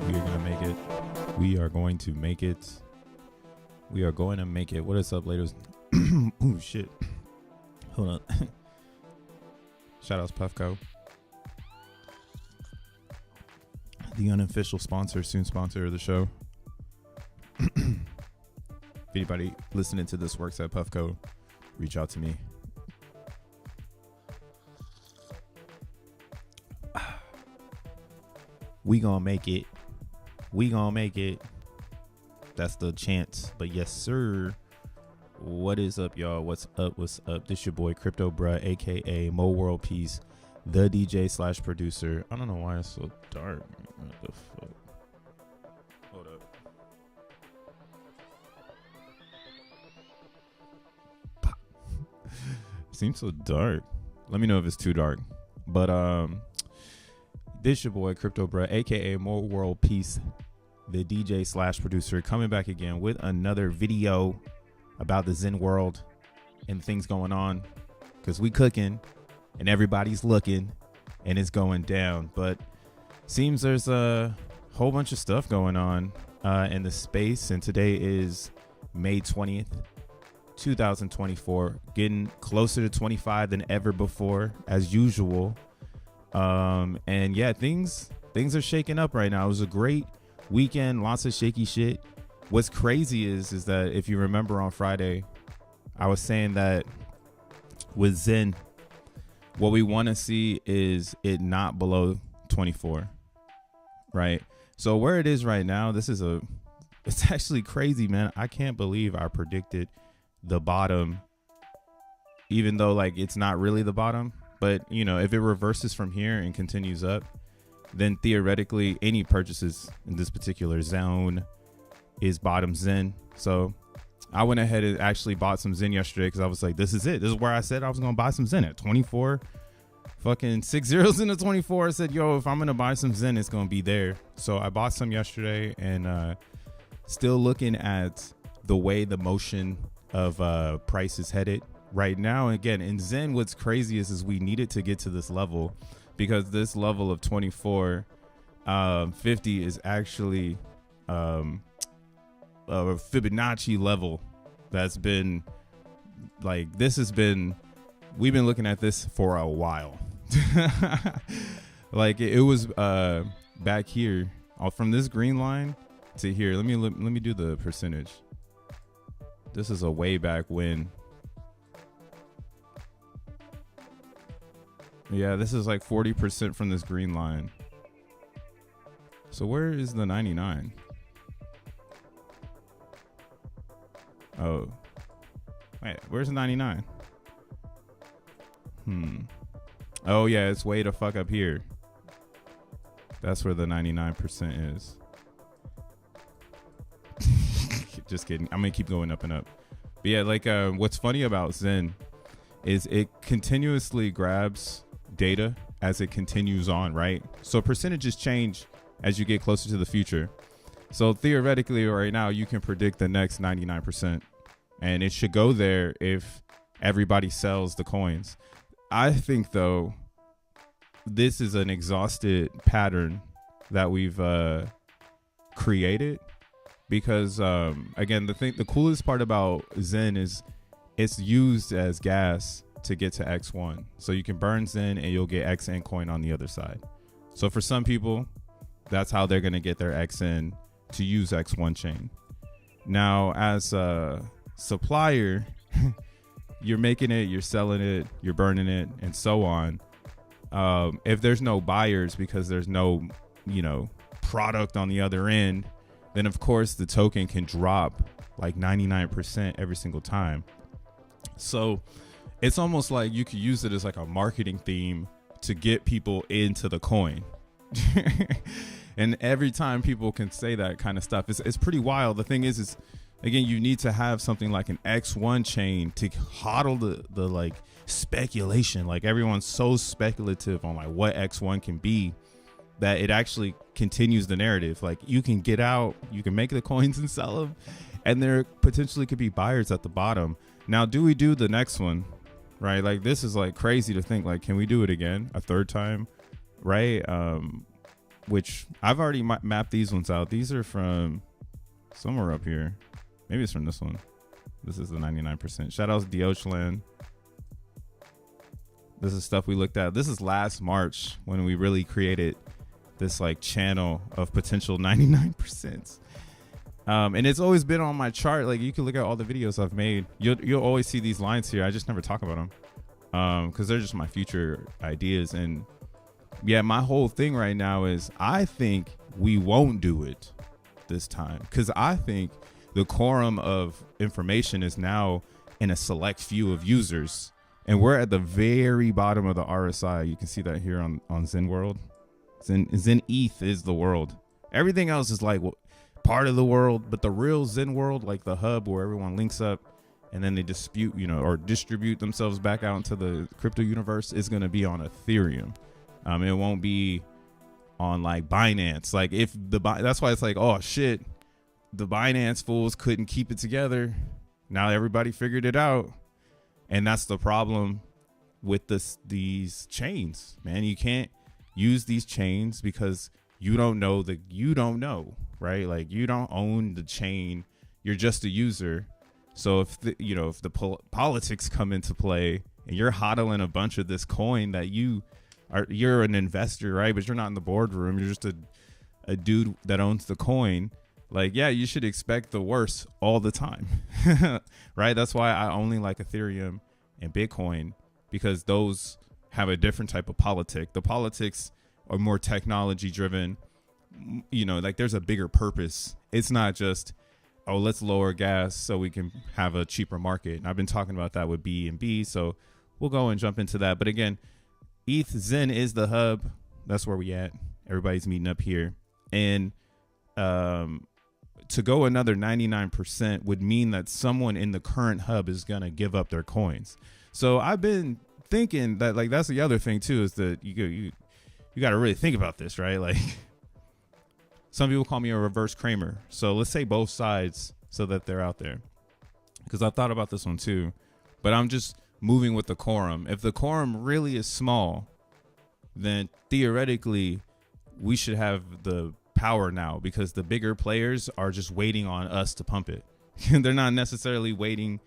We are going to make it. We are going to make it. We are going to make it. What is up, ladies? Oh, shit. Hold on. Shout outs, Puffco. The unofficial sponsor, soon sponsor of the show. If anybody listening to this works at Puffco, reach out to me. We gonna make it. We gonna make it. That's the chance. But yes, sir. What is up, y'all? What's up? What's up? This your boy Crypto Bruh, aka Mo World Peace, the DJ / producer. I don't know why it's so dark. What the fuck? Hold up. Seems so dark. Let me know if it's too dark. But this your boy Crypto Bruh, aka Mo World Peace, the DJ / producer, coming back again with another video about the XEN world and things going on, because we cooking and everybody's looking and it's going down. But seems there's a whole bunch of stuff going on in the space, and today is May 20th 2024, getting closer to 25 than ever before, as usual. And yeah, things are shaking up right now. It was a great weekend, lots of shaky shit. What's crazy is that if you remember on Friday, I was saying that with XEN, what we want to see is it not below 24, right? So where it is right now, it's actually crazy, man. I can't believe I predicted the bottom, even though like it's not really the bottom. But you know, if it reverses from here and continues up, then theoretically any purchases in this particular zone is bottom XEN. So I went ahead and actually bought some XEN yesterday because I was like, this is it. This is where I said I was going to buy some XEN at 24. Fucking 6 zeros into 24. I said, yo, if I'm going to buy some XEN, it's going to be there. So I bought some yesterday, and still looking at the way the motion of price is headed right now. And again, in XEN, what's crazy is we needed to get to this level, because this level of 24.50 is actually a Fibonacci level that's been like, we've been looking at this for a while. Like it was back here from this green line to here. Let me do the percentage. This is a way back when. Yeah, this is like 40% from this green line. So where is the 99? Oh, wait, where's the 99? Oh yeah, it's way the fuck up here. That's where the 99% is. Just kidding. I'm gonna keep going up and up. But yeah, like what's funny about XEN is it continuously grabs data as it continues on, right? So percentages change as you get closer to the future. So theoretically right now you can predict the next 99%, and it should go there if everybody sells the coins. I think though this is an exhausted pattern that we've created, because again, the coolest part about XEN is it's used as gas to get to X1. So you can burn XEN and you'll get XN coin on the other side. So for some people, that's how they're going to get their XN to use X1 chain. Now, as a supplier, you're making it, you're selling it, you're burning it, and so on. If there's no buyers because there's no, product on the other end, then of course the token can drop like 99% every single time. So it's almost like you could use it as like a marketing theme to get people into the coin. And every time people can say that kind of stuff, it's pretty wild. The thing is again, you need to have something like an X1 chain to hodl the like speculation. Like everyone's so speculative on like what X1 can be that it actually continues the narrative. Like you can get out, you can make the coins and sell them, and there potentially could be buyers at the bottom. Now, do we do the next one? Right? Like this is like crazy to think like, can we do it again a third time? Right? which I've already mapped these ones out. These are from somewhere up here. Maybe it's from this one. This is the 99%. Shout out to Deochland. This is stuff we looked at. This is last March when we really created this like channel of potential 99%. And it's always been on my chart. Like you can look at all the videos I've made. You'll always see these lines here. I just never talk about them because they're just my future ideas. And yeah, my whole thing right now is I think we won't do it this time because I think the quorum of information is now in a select few of users, and we're at the very bottom of the RSI. You can see that here on Zen World. Zen ETH is the world. Everything else is like part of the world, but the real Zen world, like the hub where everyone links up and then they dispute, or distribute themselves back out into the crypto universe, is going to be on Ethereum. It won't be on like Binance. Like that's why it's like, oh shit, the Binance fools couldn't keep it together. Now everybody figured it out. And that's the problem with these chains, man. You can't use these chains because you don't know that you don't know, right? Like you don't own the chain. You're just a user. So if the politics come into play and you're hodling a bunch of this coin that you're an investor, right? But you're not in the boardroom. You're just a dude that owns the coin. Like, yeah, you should expect the worst all the time, right? That's why I only like Ethereum and Bitcoin, because those have a different type of politic. The politics are more technology driven, like there's a bigger purpose. It's not just, oh, let's lower gas so we can have a cheaper market. And I've been talking about that with BNB, so we'll go and jump into that. But again, ETH Zen is the hub. That's where we at. Everybody's meeting up here. And to go another 99% would mean that someone in the current hub is going to give up their coins. So I've been thinking that, like, that's the other thing too, is that you got to really think about this, right? Like some people call me a reverse Kramer. So let's say both sides so that they're out there, because I've thought about this one too, but I'm just moving with the quorum. If the quorum really is small, then theoretically we should have the power now, because the bigger players are just waiting on us to pump it. They're not necessarily waiting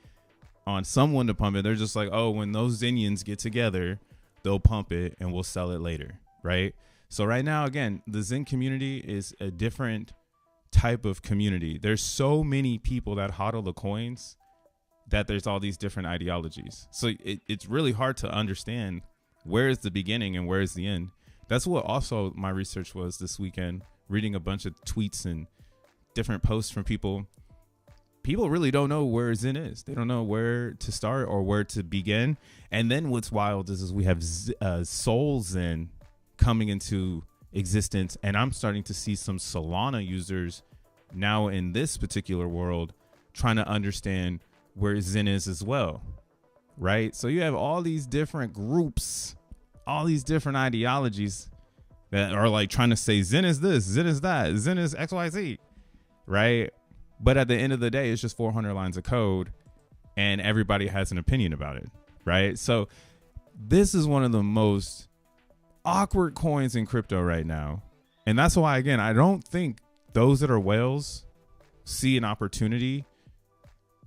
on someone to pump it. They're just like, oh, when those Zenians get together, they'll pump it and we'll sell it later, right? So right now, again, the Zen community is a different type of community. There's so many people that hodl the coins that there's all these different ideologies. So it's really hard to understand where is the beginning and where is the end. That's what also my research was this weekend, reading a bunch of tweets and different posts from people. People really don't know where Zen is. They don't know where to start or where to begin. And then what's wild is we have solXEN coming into existence. And I'm starting to see some Solana users now in this particular world trying to understand where Zen is as well, right? So you have all these different groups, all these different ideologies that are like trying to say Zen is this, Zen is that, Zen is XYZ, right? But at the end of the day, it's just 400 lines of code and everybody has an opinion about it, right? So this is one of the most awkward coins in crypto right now. And that's why, again, I don't think those that are whales see an opportunity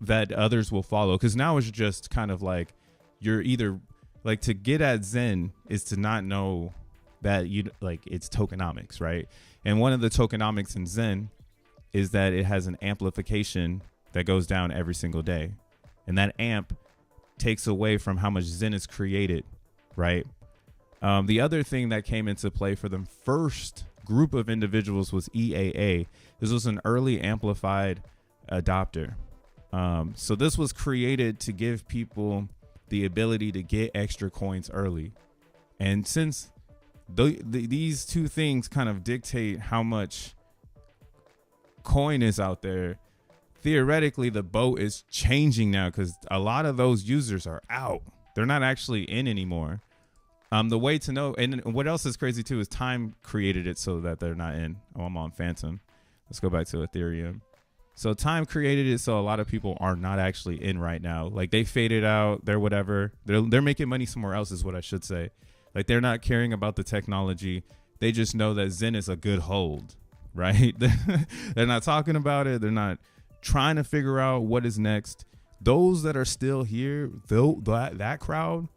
that others will follow. Because now it's just kind of like, you're either like, to get at Zen is to not know that it's tokenomics, right? And one of the tokenomics in Zen is that it has an amplification that goes down every single day. And that amp takes away from how much Zen is created, right? The other thing that came into play for the first group of individuals was EAA. This was an early amplified adopter. So this was created to give people the ability to get extra coins early. And since these two things kind of dictate how much coin is out there, theoretically the boat is changing now, because a lot of those users are out. They're not actually in anymore. The way to know, and what else is crazy too, is Time created it so that they're not in. Oh, I'm on Phantom. Let's go back to Ethereum. So Time created it so a lot of people are not actually in right now. Like, they faded out. They're whatever. They're making money somewhere else is what I should say. Like, they're not caring about the technology. They just know that Zen is a good hold, right? They're not talking about it. They're not trying to figure out what is next. Those that are still here, though, that crowd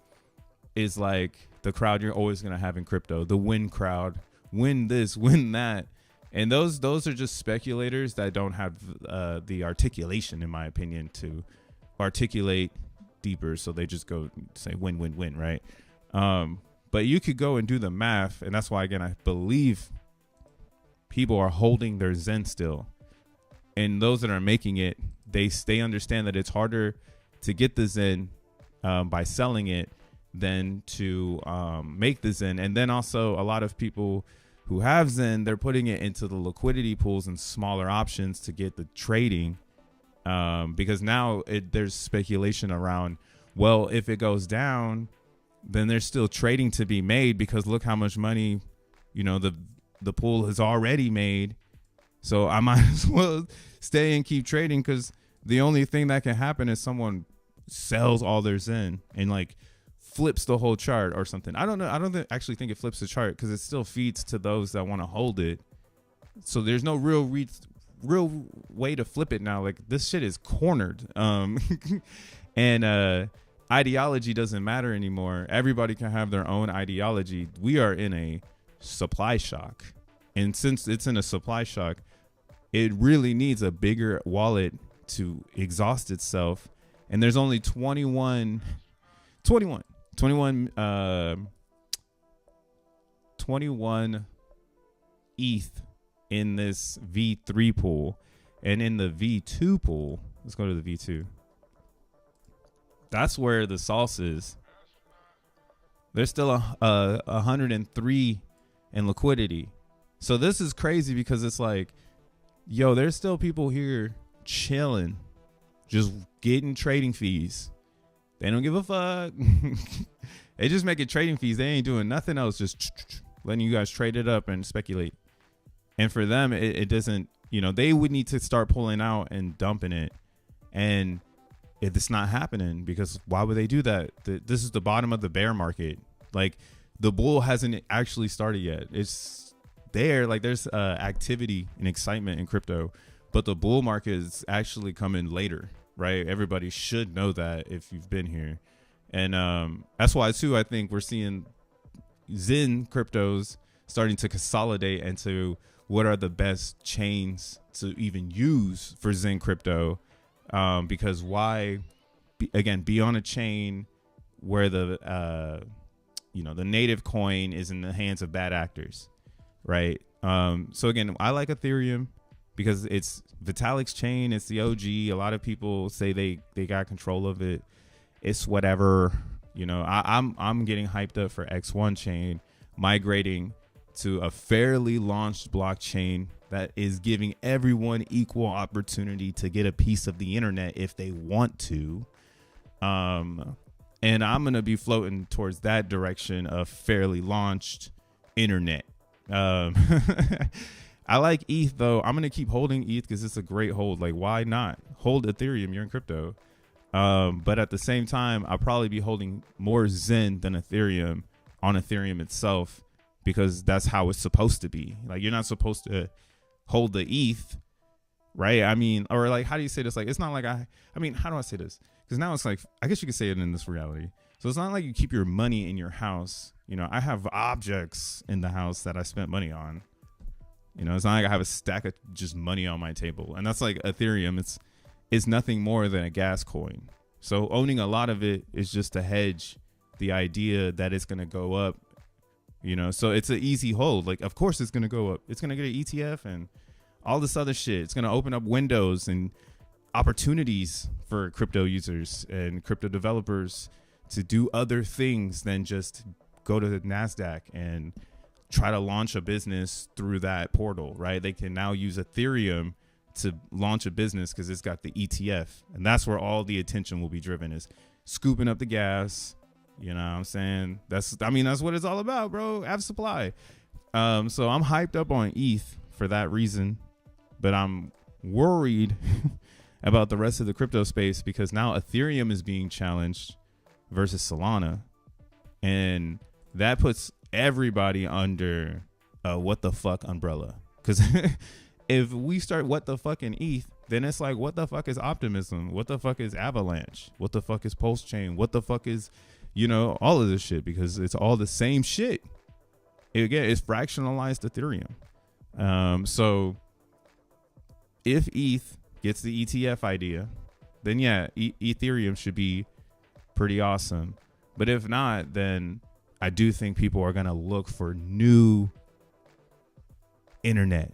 is like the crowd you're always going to have in crypto, the win crowd, win this, win that. And those are just speculators that don't have the articulation, in my opinion, to articulate deeper. So they just go say win, win, win, right? But you could go and do the math. And that's why, again, I believe people are holding their Zen still. And those that are making it, they understand that it's harder to get the Zen by selling it than to make the Zen. And then also a lot of people who have Zen, they're putting it into the liquidity pools and smaller options to get the trading, because now there's speculation around, well, if it goes down, then there's still trading to be made, because look how much money, the pool has already made. So I might as well stay and keep trading, because the only thing that can happen is someone sells all their Zen and like flips the whole chart or something. I don't know. I don't actually think it flips the chart, because it still feeds to those that want to hold it. So there's no real way to flip it now. Like, this shit is cornered. And ideology doesn't matter anymore. Everybody can have their own ideology. We are in a supply shock. And since it's in a supply shock, it really needs a bigger wallet to exhaust itself. And there's only 21 ETH in this V3 pool. And in the V2 pool, let's go to the V2. That's where the sauce is. There's still 103 in liquidity. So this is crazy, because it's like, yo, there's still people here chilling, just getting trading fees. They don't give a fuck. They just making trading fees. They ain't doing nothing else, just letting you guys trade it up and speculate. And for them, it doesn't, they would need to start pulling out and dumping it. And it's not happening, because why would they do that? This is the bottom of the bear market. Like, the bull hasn't actually started yet. It's there. Like, there's activity and excitement in crypto, but the bull market is actually coming later, right? Everybody should know that if you've been here. And that's why, too, I think we're seeing Zen cryptos starting to consolidate into what are the best chains to even use for Zen crypto. Because why, be on a chain where the native coin is in the hands of bad actors, right? So again, I like Ethereum because it's Vitalik's chain. It's the OG. A lot of people say they got control of it. It's whatever, I'm getting hyped up for X1 chain migrating to a fairly launched blockchain that is giving everyone equal opportunity to get a piece of the internet if they want to. And I'm going to be floating towards that direction of fairly launched internet. I like ETH, though. I'm going to keep holding ETH because it's a great hold. Like, why not? Hold Ethereum. You're in crypto. But at the same time, I'll probably be holding more Zen than Ethereum on Ethereum itself, because that's how it's supposed to be. Like, you're not supposed to hold the ETH, right? I mean, or like, how do you say this? Like, it's not like how do I say this? Because now it's like, I guess you could say it in this reality. So it's not like you keep your money in your house. I have objects in the house that I spent money on. It's not like I have a stack of just money on my table. And that's like Ethereum. It's nothing more than a gas coin. So owning a lot of it is just to hedge the idea that it's going to go up. So it's an easy hold. Like, of course it's going to go up. It's going to get an ETF and all this other shit. It's going to open up windows and opportunities for crypto users and crypto developers to do other things than just go to the NASDAQ and try to launch a business through that portal, right? They can now use Ethereum to launch a business because it's got the ETF. And that's where all the attention will be driven, is scooping up the gas. You know what I'm saying? That's what it's all about, bro. Have supply. So I'm hyped up on ETH for that reason, but I'm worried about the rest of the crypto space, because now Ethereum is being challenged versus Solana, and that puts everybody under a what the fuck umbrella. Because if we start what the fuck in ETH, then it's like, what the fuck is optimism? What the fuck is avalanche? What the fuck is pulse chain? What the fuck is, you know, all of this shit, because it's all the same shit. Again, it's fractionalized Ethereum. So if ETH gets the ETF idea, then yeah, Ethereum should be pretty awesome. But if not, then I do think people are going to look for new internet.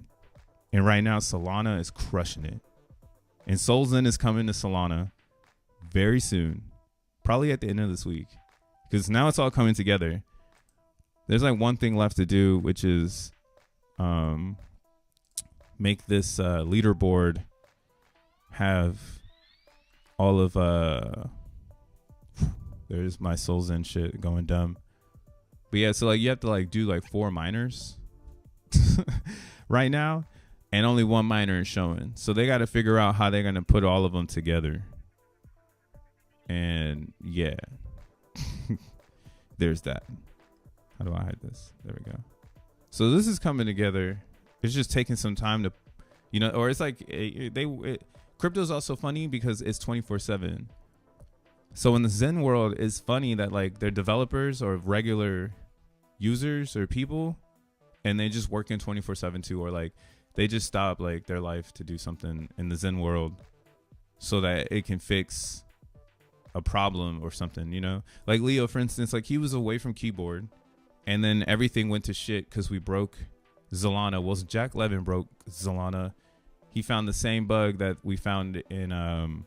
And right now, Solana is crushing it. And solXEN is coming to Solana very soon, probably at the end of this week, because now it's all coming together. There's like one thing left to do, which is make this leaderboard have all of there's my solXEN shit going dumb. But yeah, so like you have to like do like 4 miners right now, and only 1 miner is showing. So they got to figure out how they're going to put all of them together. And yeah, there's that. How do I hide this? There we go. So this is coming together. It's just taking some time to, you know, or it's like crypto's also funny because it's 24/7. So in the Zen world, it's funny that like they're developers or regular users or people, and they just work in 24/7 too, or like they just stop like their life to do something in the Zen world so that it can fix a problem or something, you know? Like Leo, for instance, like he was away from keyboard, and then everything went to shit because we broke Solana. Well, Jack Levin broke Solana. He found the same bug that we found in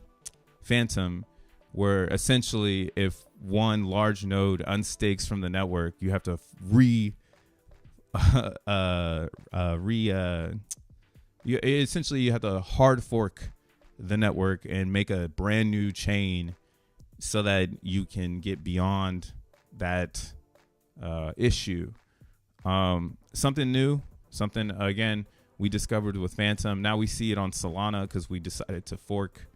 Phantom, where essentially if one large node unstakes from the network, you have to essentially you have to hard fork the network and make a brand new chain so that you can get beyond that issue. Something new, something again we discovered with Phantom. Now we see it on Solana because we decided to fork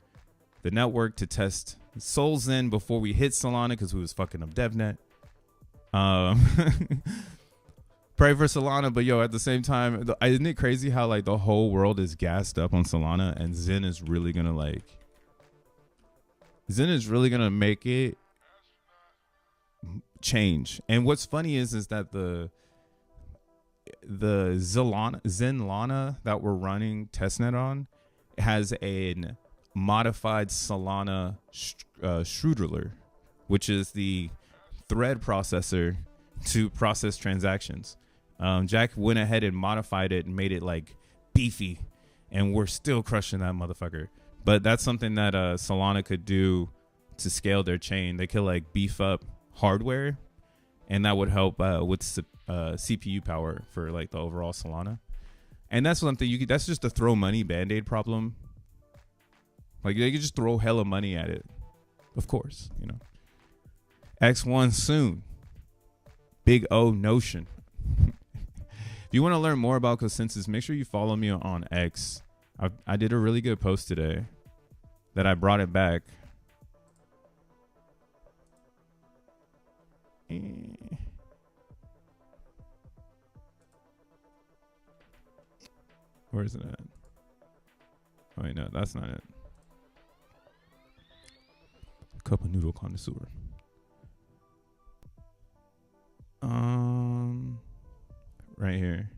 the network to test solXEN before we hit Solana because we was fucking up DEVnet. Pray for Solana, but yo, at the same time, isn't it crazy how like the whole world is gassed up on Solana, and Zen is really gonna make it change. And what's funny is that the XENlana that we're running testnet on has a modified Solana Strudler, which is the thread processor to process transactions. Jack went ahead and modified it and made it like beefy, and we're still crushing that motherfucker. But that's something that Solana could do to scale their chain. They could like beef up hardware, and that would help with CPU power for like the overall Solana. And that's something that's just a throw money band-aid problem. Like they could just throw hella money at it, of course, you know. X1 soon. Big O Notion. If you want to learn more about consensus, make sure you follow me on X. I did a really good post today that I brought it back. Where is it at? Oh wait, no, that's not it. Cup of noodle connoisseur. Right here.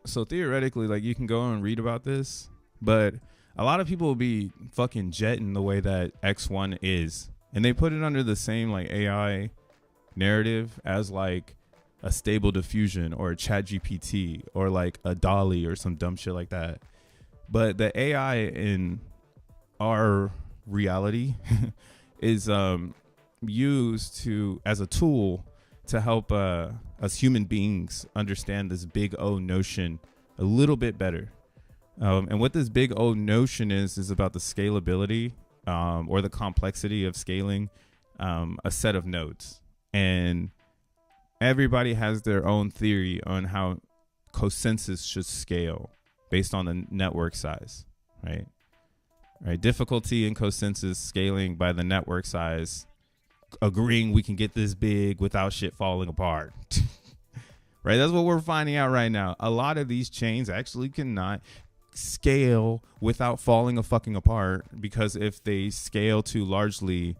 So theoretically, like you can go and read about this, but a lot of people will be fucking jetting the way that X1 is, and they put it under the same like AI narrative as like a Stable Diffusion or a ChatGPT or like a Dolly or some dumb shit like that. But the AI in our reality is used as a tool to help us human beings understand this big O notion a little bit better. And what this big O notion is about the scalability or the complexity of scaling a set of nodes. And everybody has their own theory on how consensus should scale based on the network size, right? Difficulty and consensus scaling by the network size agreeing we can get this big without shit falling apart. Right? That's what we're finding out right now. A lot of these chains actually cannot scale without falling a fucking apart, because if they scale too largely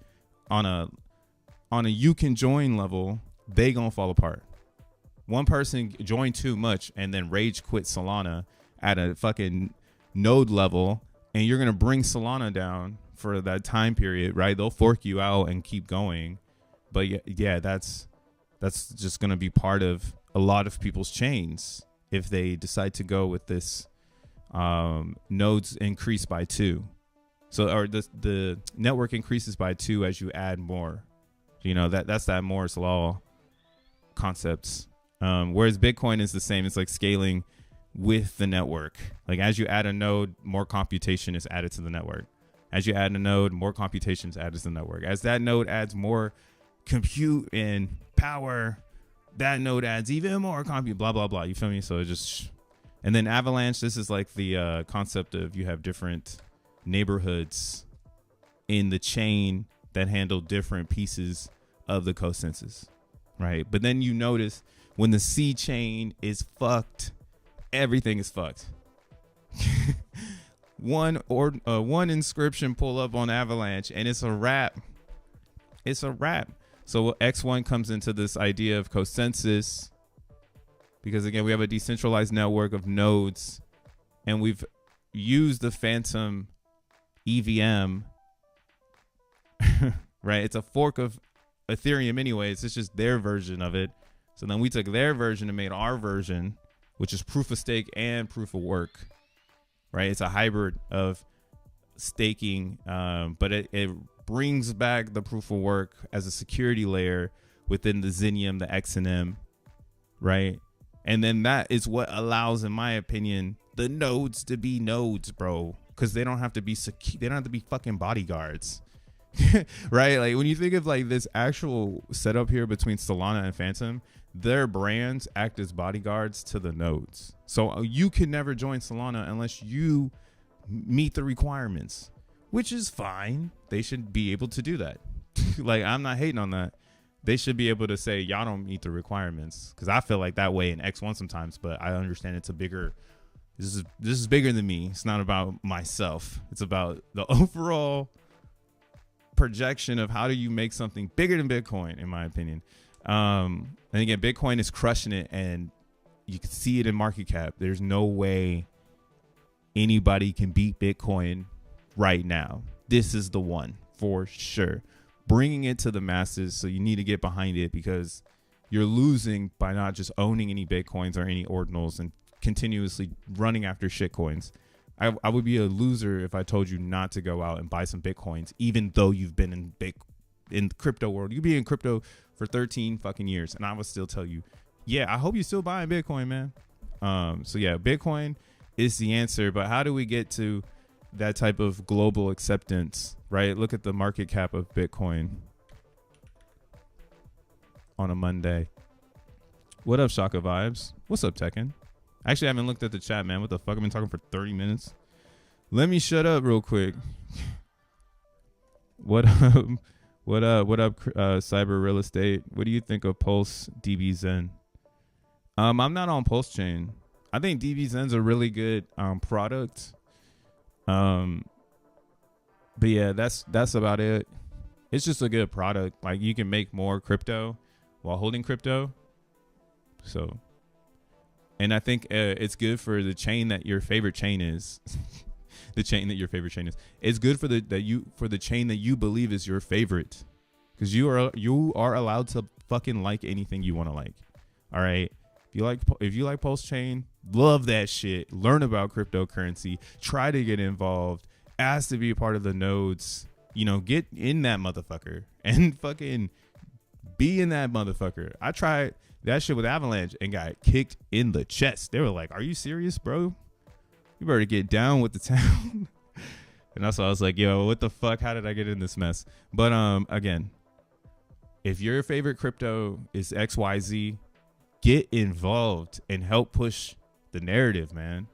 on a you can join level, they gonna fall apart. One person joined too much and then rage quit Solana at a fucking node level, and you're gonna bring Solana down for that time period, right? They'll fork you out and keep going. But yeah, that's just gonna be part of a lot of people's chains if they decide to go with this nodes increase by 2. So, or the network increases by 2 as you add more. You know, that's that Moore's law concepts. Whereas Bitcoin is the same. It's like scaling with the network. Like as you add a node, more computation is added to the network. As you add a node, more computation is added to the network. As that node adds more compute and power, that node adds even more compute, blah, blah, blah. You feel me? So it just, and then Avalanche, this is like the concept of you have different neighborhoods in the chain that handle different pieces of the consensus, right? But then you notice when the C chain is fucked, everything is fucked. One inscription pull up on Avalanche and it's a wrap. It's a wrap. So X1 comes into this idea of consensus because, again, we have a decentralized network of nodes, and we've used the Phantom EVM, right? It's a fork of Ethereum anyways. It's just their version of it. So then we took their version and made our version, which is proof of stake and proof of work, right? It's a hybrid of staking, but it brings back the proof of work as a security layer within the Xenium, the XEN, right? And then that is what allows, in my opinion, the nodes to be nodes, bro, because they don't have to be they don't have to be fucking bodyguards. Right? Like when you think of like this actual setup here between Solana and Phantom, their brands act as bodyguards to the nodes. So you can never join Solana unless you meet the requirements, which is fine. They should be able to do that. Like, I'm not hating on that. They should be able to say, y'all don't meet the requirements, because I feel like that way in X1 sometimes, but I understand it's a bigger, this is bigger than me. It's not about myself. It's about the overall projection of how do you make something bigger than Bitcoin, in my opinion. And again, Bitcoin is crushing it, and you can see it in market cap. There's no way anybody can beat Bitcoin right now. This is the one for sure. Bringing it to the masses, so you need to get behind it, because you're losing by not just owning any Bitcoins or any ordinals and continuously running after shitcoins. I would be a loser if I told you not to go out and buy some Bitcoins, even though you've been in crypto world. You'd be in crypto for 13 fucking years, and I would still tell you, yeah, I hope you're still buying Bitcoin, man. So yeah, Bitcoin is the answer, but how do we get to that type of global acceptance, right? Look at the market cap of Bitcoin on a Monday. What up, Shaka Vibes? What's up, Tekken? Actually, I haven't looked at the chat, man. What the fuck? I've been talking for 30 minutes. Let me shut up real quick. What up? What up, Cyber Real Estate? What do you think of Pulse DBZen? I'm not on Pulse Chain. I think DBZen's a really good product. But yeah, that's about it. It's just a good product. Like, you can make more crypto while holding crypto. So, and I think it's good for the chain that your favorite chain is. The chain that your favorite chain is. It's good for the chain that you believe is your favorite, because you are allowed to fucking like anything you want to like. All right. If you like Pulse Chain, love that shit. Learn about cryptocurrency. Try to get involved. Ask to be a part of the nodes. You know, get in that motherfucker and fucking be in that motherfucker. I tried that shit with Avalanche and got kicked in the chest. They were like, "Are you serious, bro? You better get down with the town." And that's why I was like, "Yo, what the fuck? How did I get in this mess?" But again, if your favorite crypto is XYZ, get involved and help push the narrative, man.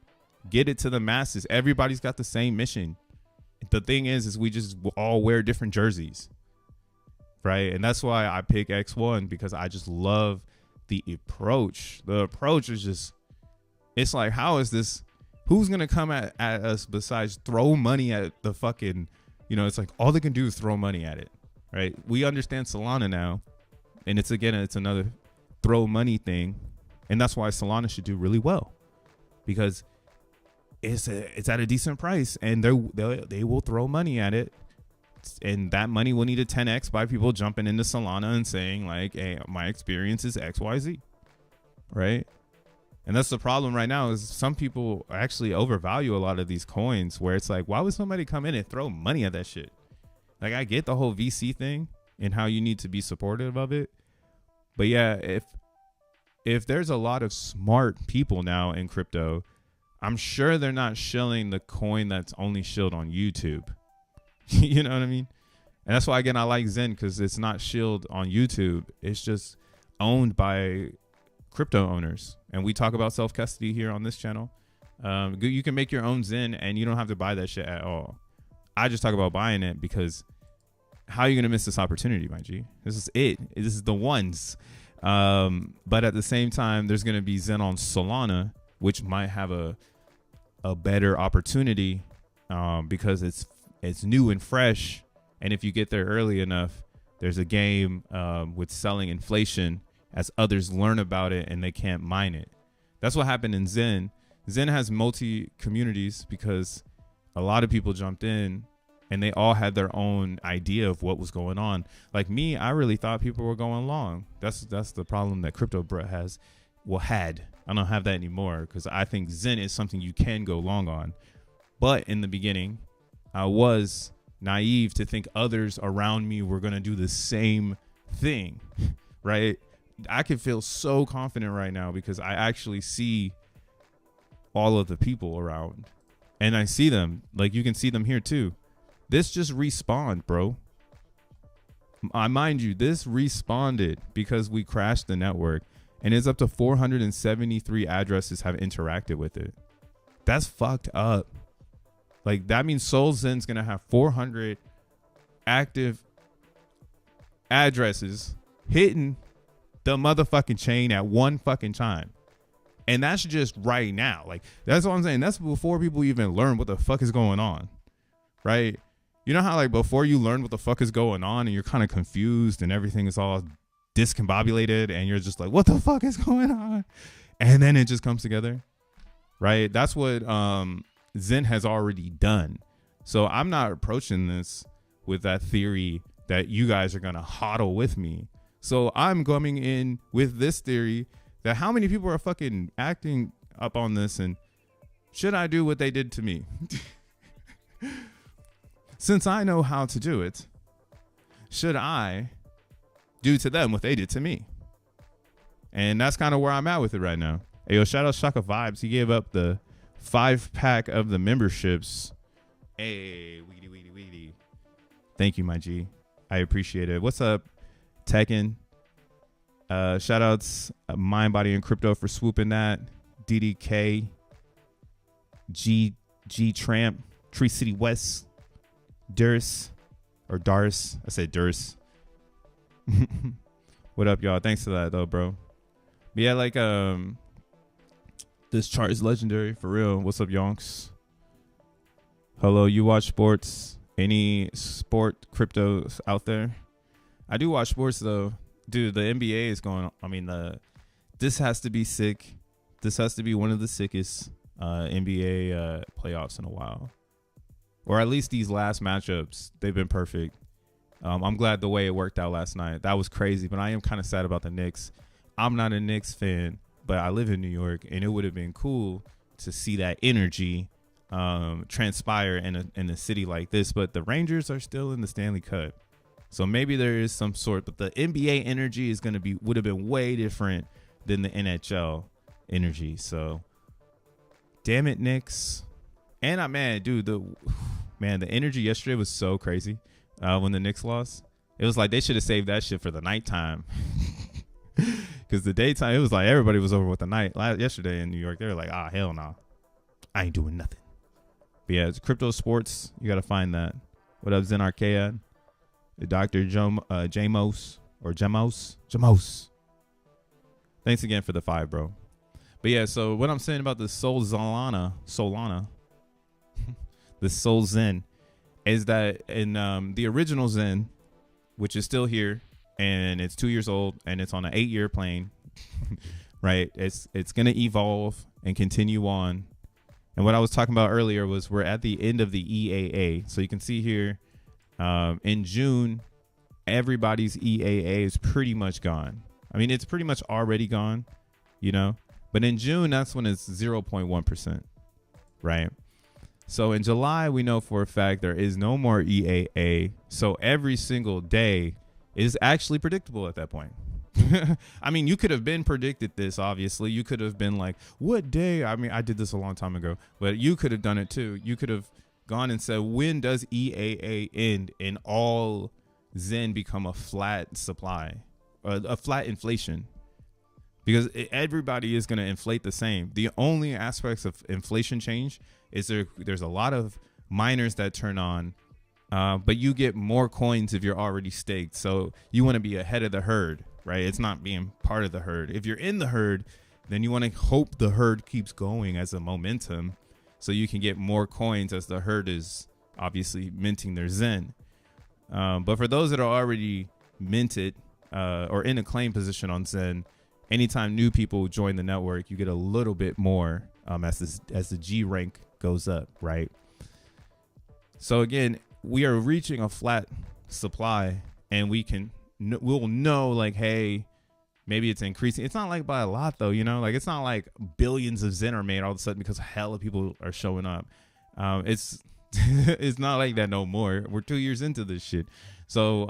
Get it to the masses. Everybody's got the same mission. The thing is we just all wear different jerseys. right? And that's why I pick X1, because I just love the approach. The approach is just, it's like, how is this, who's gonna come at us besides throw money at the fucking, it's like all they can do is throw money at it, right? We understand Solana now, and it's another throw money thing, and that's why Solana should do really well, because it's at a decent price, and they will throw money at it, and that money will need a 10x by people jumping into Solana and saying like, hey, my experience is XYZ, right? And that's the problem right now, is some people actually overvalue a lot of these coins, where it's like, why would somebody come in and throw money at that shit? Like, I get the whole VC thing and how you need to be supportive of it. But yeah, if there's a lot of smart people now in crypto, I'm sure they're not shilling the coin that's only shilled on YouTube. You know what I mean? And that's why, again, I like XEN, because it's not shilled on YouTube. It's just owned by crypto owners, and we talk about self-custody here on this channel. You can make your own XEN and you don't have to buy that shit at all. I just talk about buying it because how are you gonna miss this opportunity, my G? This is it. This is the ones. But at the same time, there's gonna be XEN on Solana, which might have a better opportunity because it's new and fresh, and if you get there early enough, there's a game with selling inflation as others learn about it and they can't mine it. That's what happened in XEN. XEN has multi communities because a lot of people jumped in and they all had their own idea of what was going on. Like me, I really thought people were going long. That's the problem that Crypto Brett has. Well, had. I don't have that anymore, because I think XEN is something you can go long on. But in the beginning, I was naive to think others around me were going to do the same thing, right? I can feel so confident right now because I actually see all of the people around, and I see them like you can see them here too. This just respawned, bro. I mind you, this respawned because we crashed the network, and it's up to 473 addresses have interacted with it. That's fucked up. Like, that means solXEN's gonna have 400 active addresses hitting the motherfucking chain at one fucking time. And that's just right now. Like, that's what I'm saying. That's before people even learn what the fuck is going on, right? You know how, like, before you learn what the fuck is going on and you're kind of confused and everything is all discombobulated and you're just like, what the fuck is going on? And then it just comes together, right? That's what XEN has already done. So I'm not approaching this with that theory that you guys are going to hodl with me. So I'm coming in with this theory that how many people are fucking acting up on this, and should I do what they did to me? Since I know how to do it, should I do to them what they did to me? And that's kind of where I'm at with it right now. Hey, yo, shout out Shaka Vibes. He gave up the 5-pack of the memberships. Hey, weedy. Thank you, my G. I appreciate it. What's up, Tekken? Shout outs Mind, Body, and Crypto for swooping that. DDK, G Tramp, Tree City West, Durs, or Dars. I said Durs. What up, y'all? Thanks for that, though, bro. But yeah, like, this chart is legendary, for real. What's up, yonks? Hello, you watch sports? Any sport cryptos out there? I do watch sports, though. Dude, the NBA is going on. I mean, this has to be sick. This has to be one of the sickest NBA playoffs in a while. Or at least these last matchups. They've been perfect. I'm glad the way it worked out last night. That was crazy, but I am kind of sad about the Knicks. I'm not a Knicks fan, but I live in New York, and it would have been cool to see that energy transpire in a city like this. But the Rangers are still in the Stanley Cup. So maybe there is some sort, but the NBA energy is would have been way different than the NHL energy. So, damn it, Knicks. And the energy yesterday was so crazy when the Knicks lost. It was like they should have saved that shit for the nighttime. Because the daytime, it was like everybody was over with the night. Yesterday in New York, they were like, hell no. I ain't doing nothing. But yeah, it's crypto sports. You got to find that. What up, Zen Arcade? Dr. Jamos or Jamos. Thanks again for the 5, bro. But yeah, so what I'm saying about the Solana, the SolXEN, is that in the original Zen, which is still here, and it's 2 years old, and it's on an 8-year plane, right? It's gonna evolve and continue on. And what I was talking about earlier was we're at the end of the EAA. So you can see here, in June, everybody's EAA is pretty much gone. I mean, it's pretty much already gone, you know. But in June, that's when it's 0.1%, right? So in July, we know for a fact there is no more EAA. So every single day is actually predictable at that point. I mean, you could have been predicted this, obviously. You could have been like, what day? I mean, I did this a long time ago, but you could have done it too. You could have gone and said, when does EAA end and all Zen become a flat supply, a flat inflation? Because everybody is going to inflate the same. The only aspects of inflation change is there's a lot of miners that turn on, but you get more coins if you're already staked. So you want to be ahead of the herd, right? It's not being part of the herd. If you're in the herd, then you want to hope the herd keeps going as a momentum so you can get more coins as the herd is obviously minting their Zen. But for those that are already minted or in a claim position on Zen, anytime new people join the network, you get a little bit more as the G rank goes up, right? So again, we are reaching a flat supply, and we'll know like, hey, maybe it's increasing. It's not like by a lot though, you know, like it's not like billions of Zen are made all of a sudden because hella people are showing up. It's it's not like that no more. We're 2 years into this shit. So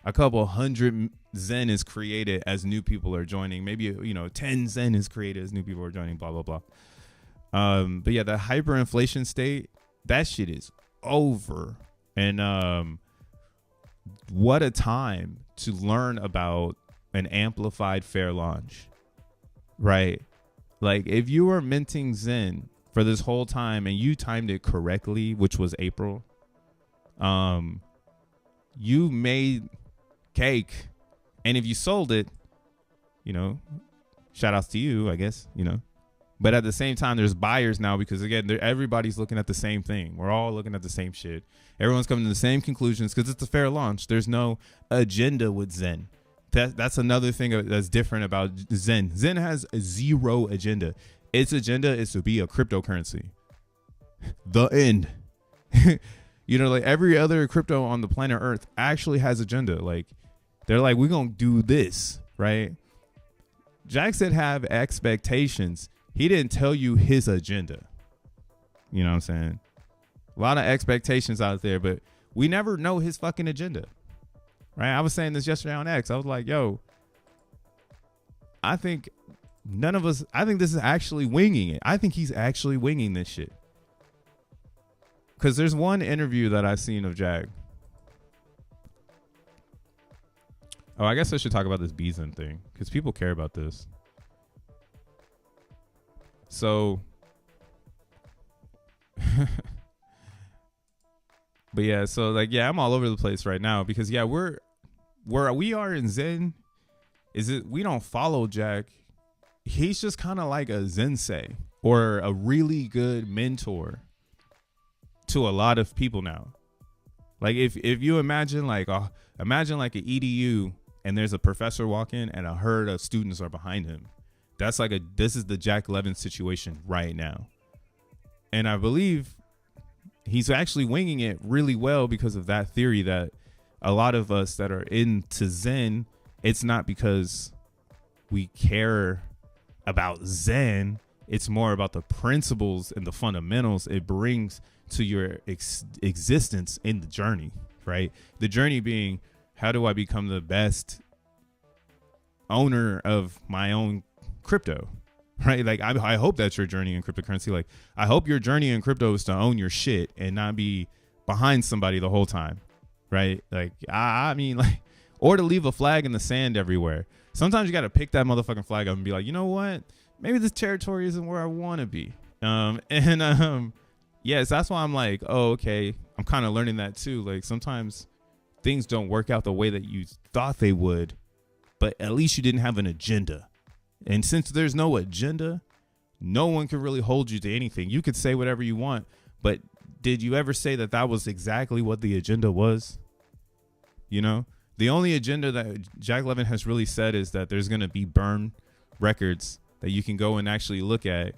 a couple hundred Zen is created as new people are joining. Maybe, you know, 10 Zen is created as new people are joining, blah, blah, blah. But yeah, the hyperinflation state, that shit is over. And what a time to learn about an amplified fair launch, right? Like if you were minting Zen for this whole time and you timed it correctly, which was April, you made cake. And if you sold it, you know, shout outs to you, I guess, you know. But at the same time, there's buyers now because, again, everybody's looking at the same thing. We're all looking at the same shit. Everyone's coming to the same conclusions because it's a fair launch. There's no agenda with Zen. That's another thing that's different about Zen. Zen has zero agenda. Its agenda is to be a cryptocurrency. The end. You know, like every other crypto on the planet Earth actually has agenda. Like, they're like, we're going to do this, right? Jack said have expectations. He didn't tell you his agenda. You know what I'm saying? A lot of expectations out there, but we never know his fucking agenda, right? I was saying this yesterday on X. I was like, yo, I think this is actually winging it. I think he's actually winging this shit. Because there's one interview that I've seen of Jack. Oh, I guess I should talk about this BXEN thing because people care about this. So, but yeah, so like, yeah, I'm all over the place right now because yeah, where we are in Zen is it we don't follow Jack. He's just kind of like a Zensei or a really good mentor to a lot of people now. Like if you imagine like an EDU and there's a professor walking and a herd of students are behind him. That's like this is the Jack Levin situation right now. And I believe he's actually winging it really well because of that theory that a lot of us that are into Zen, it's not because we care about Zen. It's more about the principles and the fundamentals it brings to your existence in the journey, right? The journey being, how do I become the best owner of my own crypto, right? Like I hope that's your journey in cryptocurrency. Like I hope your journey in crypto is to own your shit and not be behind somebody the whole time, right? Like I mean, like, or to leave a flag in the sand everywhere. Sometimes you got to pick that motherfucking flag up and be like, you know what? Maybe this territory isn't where I want to be. Yes, that's why I'm like, oh, okay. I'm kind of learning that too. Like sometimes things don't work out the way that you thought they would, but at least you didn't have an agenda. And since there's no agenda, no one can really hold you to anything. You could say whatever you want, but did you ever say that that was exactly what the agenda was? You know, the only agenda that Jack Levin has really said is that there's going to be burn records that you can go and actually look at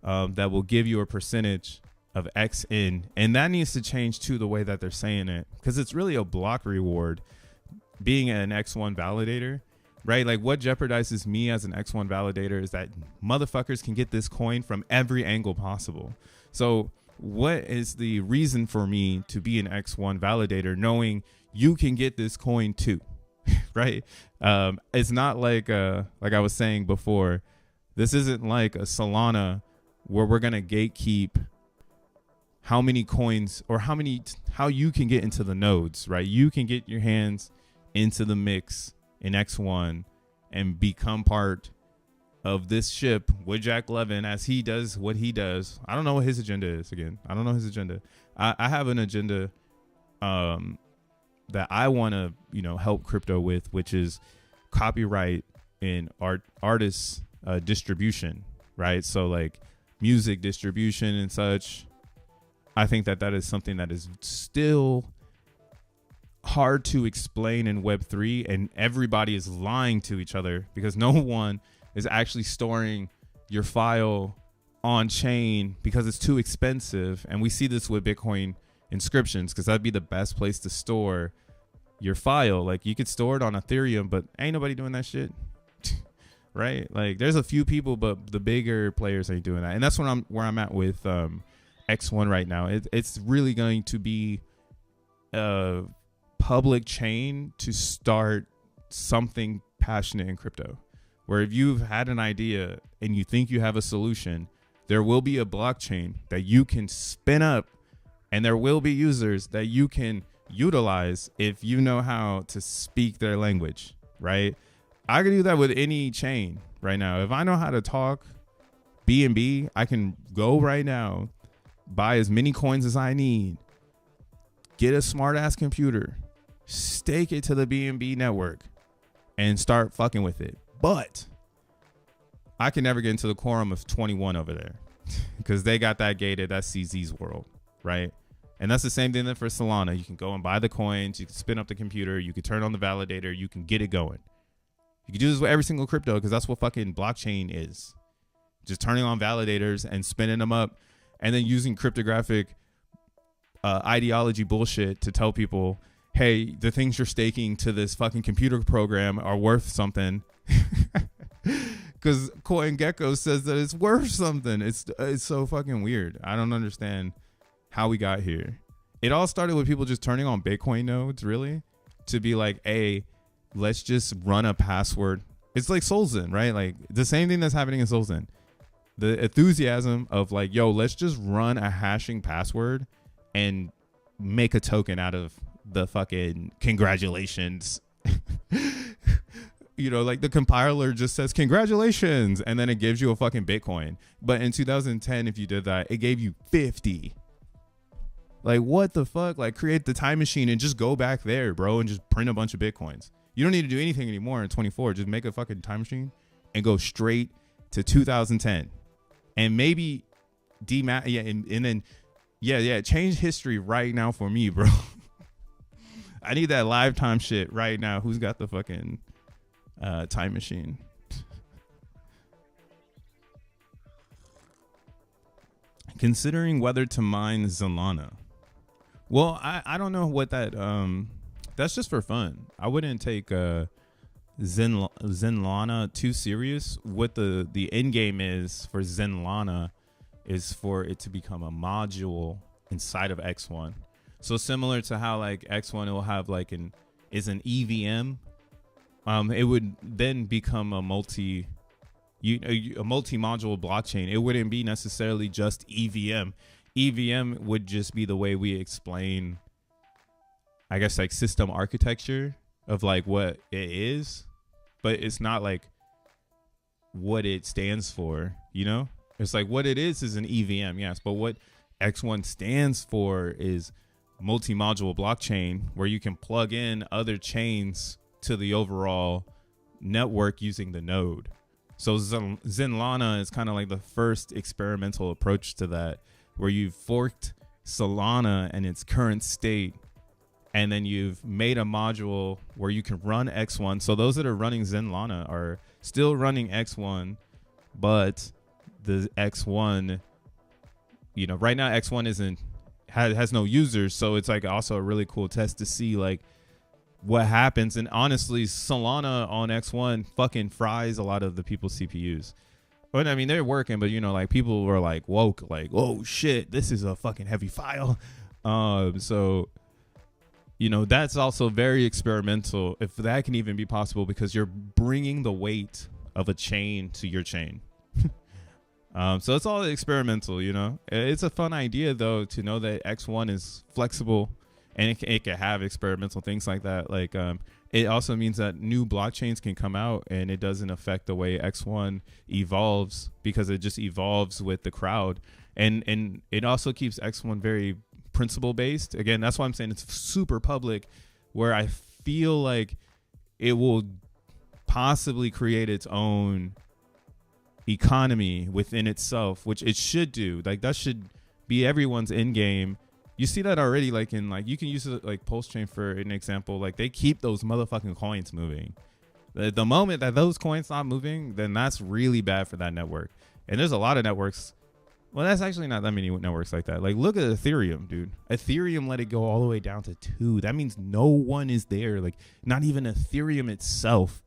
that will give you a percentage of XN. And that needs to change to the way that they're saying it, because it's really a block reward being an X1 validator, right? Like what jeopardizes me as an X1 validator is that motherfuckers can get this coin from every angle possible. So what is the reason for me to be an X1 validator knowing you can get this coin too? Right? It's not like I was saying before, this isn't like a Solana where we're going to gatekeep how many coins or how you can get into the nodes, right? You can get your hands into the mix in X1 and become part of this ship with Jack Levin as he does what he does. I don't know what his agenda is. Again, I don't know his agenda. I have an agenda that I want to, help crypto with, which is copyright and artists distribution, right? So like music distribution and such. I think that is something that is still hard to explain in Web3, and everybody is lying to each other because no one is actually storing your file on chain because it's too expensive. And we see this with Bitcoin inscriptions, because that'd be the best place to store your file. Like you could store it on Ethereum, but ain't nobody doing that shit. Right? Like there's a few people, but the bigger players ain't doing that. And that's where I'm at with X1 right now. It's really going to be a public chain to start something passionate in crypto, where if you've had an idea and you think you have a solution, there will be a blockchain that you can spin up, and there will be users that you can utilize if you know how to speak their language, right? I can do that with any chain right now. If I know how to talk BNB, I can go right now, buy as many coins as I need, get a smart ass computer, stake it to the BNB network, and start fucking with it. But I can never get into the quorum of 21 over there because they got that gated. That's CZ's world, right? And that's the same thing that for Solana. You can go and buy the coins, you can spin up the computer, you can turn on the validator, you can get it going. You can do this with every single crypto because that's what fucking blockchain is. Just turning on validators and spinning them up, and then using cryptographic ideology bullshit to tell people, hey, the things you're staking to this fucking computer program are worth something. Because CoinGecko says that it's worth something. It's so fucking weird. I don't understand how we got here. It all started with people just turning on Bitcoin nodes, really, to be like, hey, let's just run a password. It's like solXEN, right? Like the same thing that's happening in solXEN. The enthusiasm of like, yo, let's just run a hashing password and make a token out of the fucking congratulations. Like the compiler just says congratulations, and then it gives you a fucking Bitcoin. But in 2010, if you did that, it gave you 50. Like, what the fuck? Like, create the time machine and just go back there, bro, and just print a bunch of Bitcoins. You don't need to do anything anymore in 24. Just make a fucking time machine and go straight to 2010. And maybe DEVnet, and then change history right now for me, bro. I need that live time shit right now. Who's got the fucking time machine? Considering whether to mine Solana. Well, I don't know what that that's just for fun. I wouldn't take XENlana too serious. What the end game is for XENlana is for it to become a module inside of X1. So similar to how like X1 will have like an EVM, it would then become a multi-module blockchain. It wouldn't be necessarily just EVM. EVM would just be the way we explain, I guess, like system architecture of like what it is, but it's not like what it stands for, It's like what it is an EVM, yes, but what X1 stands for is multi-module blockchain where you can plug in other chains to the overall network using the node. So XENLANA is kind of like the first experimental approach to that, where you've forked Solana and its current state, and then you've made a module where you can run X1. So those that are running XENLANA are still running X1, but the X1, you know, right now X1 has no users, so it's like also a really cool test to see like what happens. And honestly, Solana on X1 fucking fries a lot of the people's CPUs. But I mean, they're working, but you know, like people were like woke, like, oh shit, this is a fucking heavy file. So you know, that's also very experimental, if that can even be possible, because you're bringing the weight of a chain to your chain. So it's all experimental, you know. It's a fun idea though to know that X1 is flexible and it can have experimental things like that. Like it also means that new blockchains can come out and it doesn't affect the way X1 evolves, because it just evolves with the crowd. And it also keeps X1 very principle based. Again, that's why I'm saying it's super public, where I feel like it will possibly create its own economy within itself, which it should do. Like that should be everyone's end game. You see that already, like in like, you can use it like Pulse Chain for an example. Like they keep those motherfucking coins moving. The moment that those coins stop moving, then that's really bad for that network. And there's a lot of networks. Well, that's actually not that many networks like that. Like look at Ethereum, dude. Ethereum let it go all the way down to 2. That means no one is there. Like not even Ethereum itself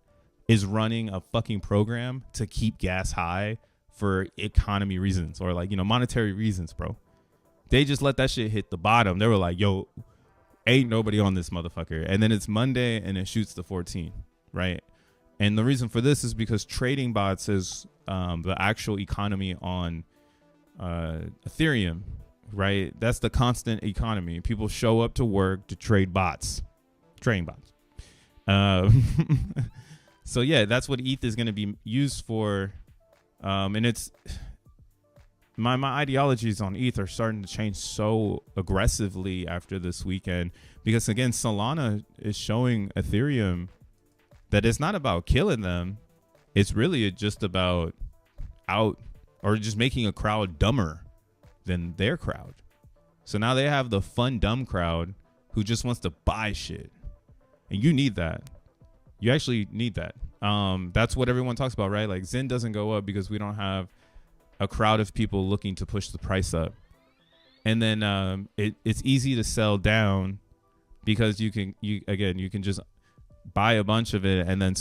is running a fucking program to keep gas high for economy reasons, or like, you know, monetary reasons, bro. They just let that shit hit the bottom. They were like, yo, ain't nobody on this motherfucker. And then it's Monday and it shoots to 14, right? And the reason for this is because trading bots is the actual economy on Ethereum, right? That's the constant economy. People show up to work to trade bots, trading bots. So yeah, that's what ETH is going to be used for. And it's my ideologies on ETH are starting to change so aggressively after this weekend, because again, Solana is showing Ethereum that it's not about killing them. It's really just about just making a crowd dumber than their crowd. So now they have the fun, dumb crowd who just wants to buy shit. And you need that. You actually need that. That's what everyone talks about, right? Like XEN doesn't go up because we don't have a crowd of people looking to push the price up. And then it's easy to sell down because you can just buy a bunch of it and then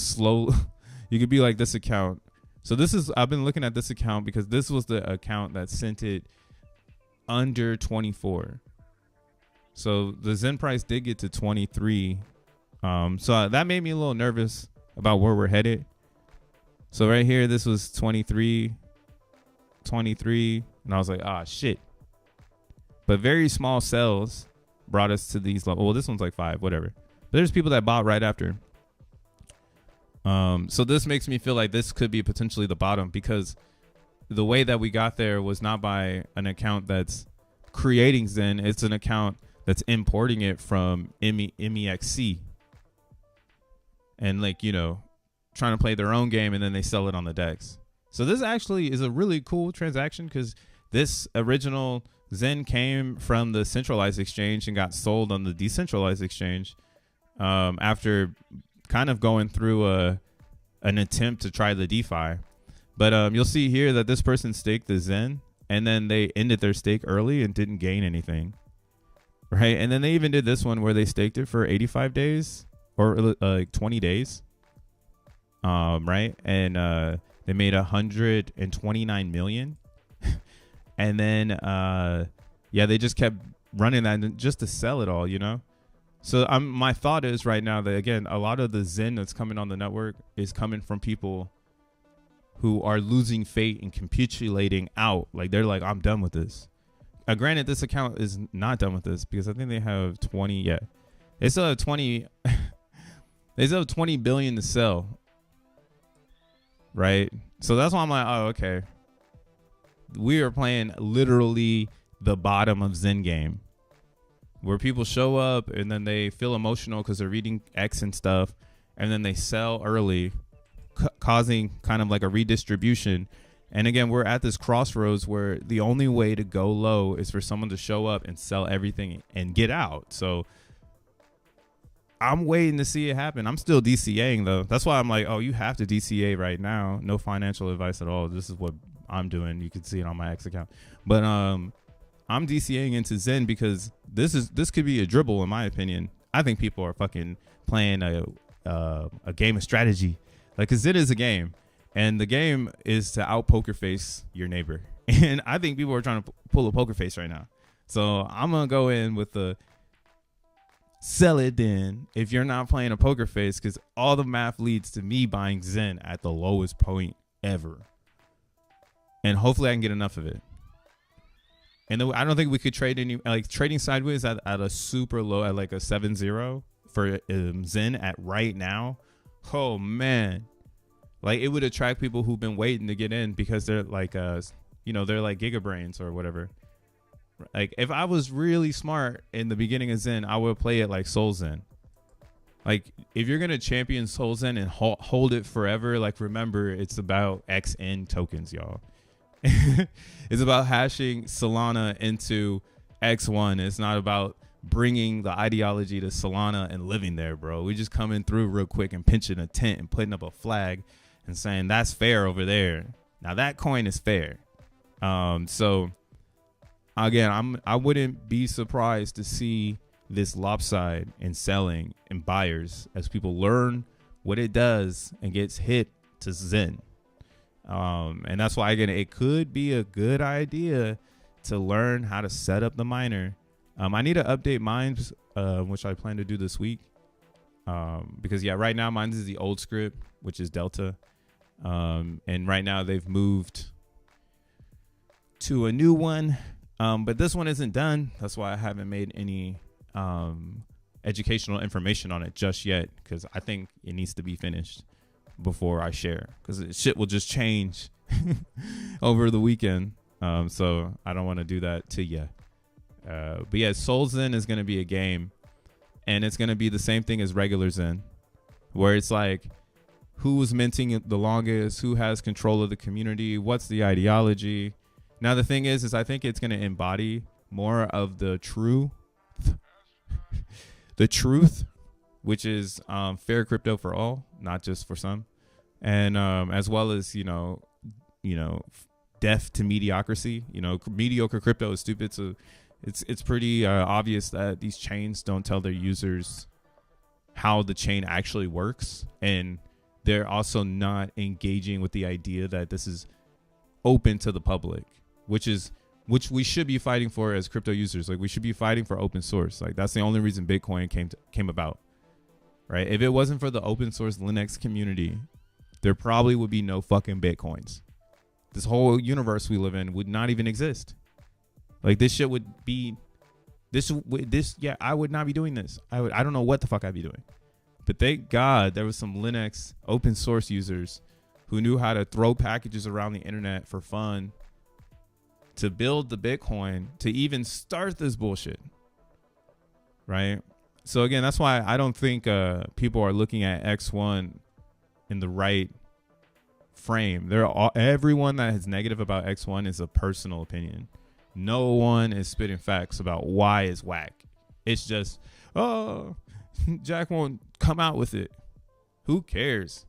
you could be like this account. So I've been looking at this account because this was the account that sent it under 24. So the XEN price did get to 23. So that made me a little nervous about where we're headed. So right here, this was 23, and I was like, ah, shit. But very small sells brought us to these levels. Well, this one's like 5, whatever. But there's people that bought right after. So this makes me feel like this could be potentially the bottom, because the way that we got there was not by an account that's creating XEN. It's an account that's importing it from MEXC. And like, you know, trying to play their own game, and then they sell it on the DEX. So this actually is a really cool transaction, because this original XEN came from the centralized exchange and got sold on the decentralized exchange after kind of going through an attempt to try the DeFi. But you'll see here that this person staked the XEN, and then they ended their stake early and didn't gain anything. Right. And then they even did this one where they staked it for 85 days. Or like 20 days, right? And they made 129 million. And then, yeah, they just kept running that just to sell it all, you know? So my thought is right now that, again, a lot of the XEN that's coming on the network is coming from people who are losing faith and capitulating out. Like, they're like, I'm done with this. Granted, this account is not done with this, because I think they have 20, yeah. They still have 20... They still have 20 billion to sell, right? So that's why I'm like, oh, okay. We are playing literally the bottom of XEN game. where people show up and then they feel emotional because they're reading X and stuff, and then they sell early, causing kind of like a redistribution. And again, we're at this crossroads where the only way to go low is for someone to show up and sell everything and get out. So I'm waiting to see it happen. I'm still DCAing though. That's why I'm like, oh, you have to DCA right now. No financial advice at all. This is what I'm doing. You can see it on my X account. But I'm DCAing into Zen because this could be a dribble in my opinion. I think people are fucking playing a game of strategy. Like, 'cause it is a game. And the game is to out poker face your neighbor. And I think people are trying to pull a poker face right now. So I'm going to go in with the sell it then if you're not playing a poker face, because all the math leads to me buying Zen at the lowest point ever. And hopefully I can get enough of it. And I don't think we could trade any, like trading sideways at a super low, at like a 7-0 for Zen at right now. Oh, man. Like, it would attract people who've been waiting to get in because they're like, they're like gigabrains or whatever. Like, if I was really smart in the beginning of Zen, I would play it like solXEN. Like, if you're going to champion solXEN and hold it forever, like, remember, it's about XN tokens, y'all. It's about hashing Solana into X1. It's not about bringing the ideology to Solana and living there, bro. We just coming through real quick and pinching a tent and putting up a flag and saying that's fair over there. Now that coin is fair. So again, I wouldn't be surprised to see this lopside in selling and buyers as people learn what it does and gets hit to Zen. And that's why, again, it could be a good idea to learn how to set up the miner. I need to update mines, which I plan to do this week. Because right now mine is the old script, which is Delta. And right now they've moved to a new one. But this one isn't done. That's why I haven't made any educational information on it just yet, because I think it needs to be finished before I share, because shit will just change over the weekend. So I don't want to do that to you. But yeah, solXEN is going to be a game, and it's going to be the same thing as regular Zen, where it's like, who's minting it the longest, who has control of the community, what's the ideology. Now the thing is I think it's going to embody more of the truth, which is fair crypto for all, not just for some, and as well as death to mediocrity. Mediocre crypto is stupid. So it's pretty obvious that these chains don't tell their users how the chain actually works, and they're also not engaging with the idea that this is open to the public, which we should be fighting for as crypto users. Like, we should be fighting for open source. Like, that's the only reason Bitcoin came about, right? If it wasn't for the open source Linux community, there probably would be no fucking Bitcoins. This whole universe we live in would not even exist. Like, this shit would be I would not be doing this. I don't know what the fuck I'd be doing. But thank God there was some Linux open source users who knew how to throw packages around the internet for fun to build the Bitcoin to even start this bullshit. Right? So again, that's why I don't think people are looking at X1 in the right frame. Everyone that is negative about X1 is a personal opinion. No one is spitting facts about why it's whack. It's just, oh, Jack won't come out with it. Who cares?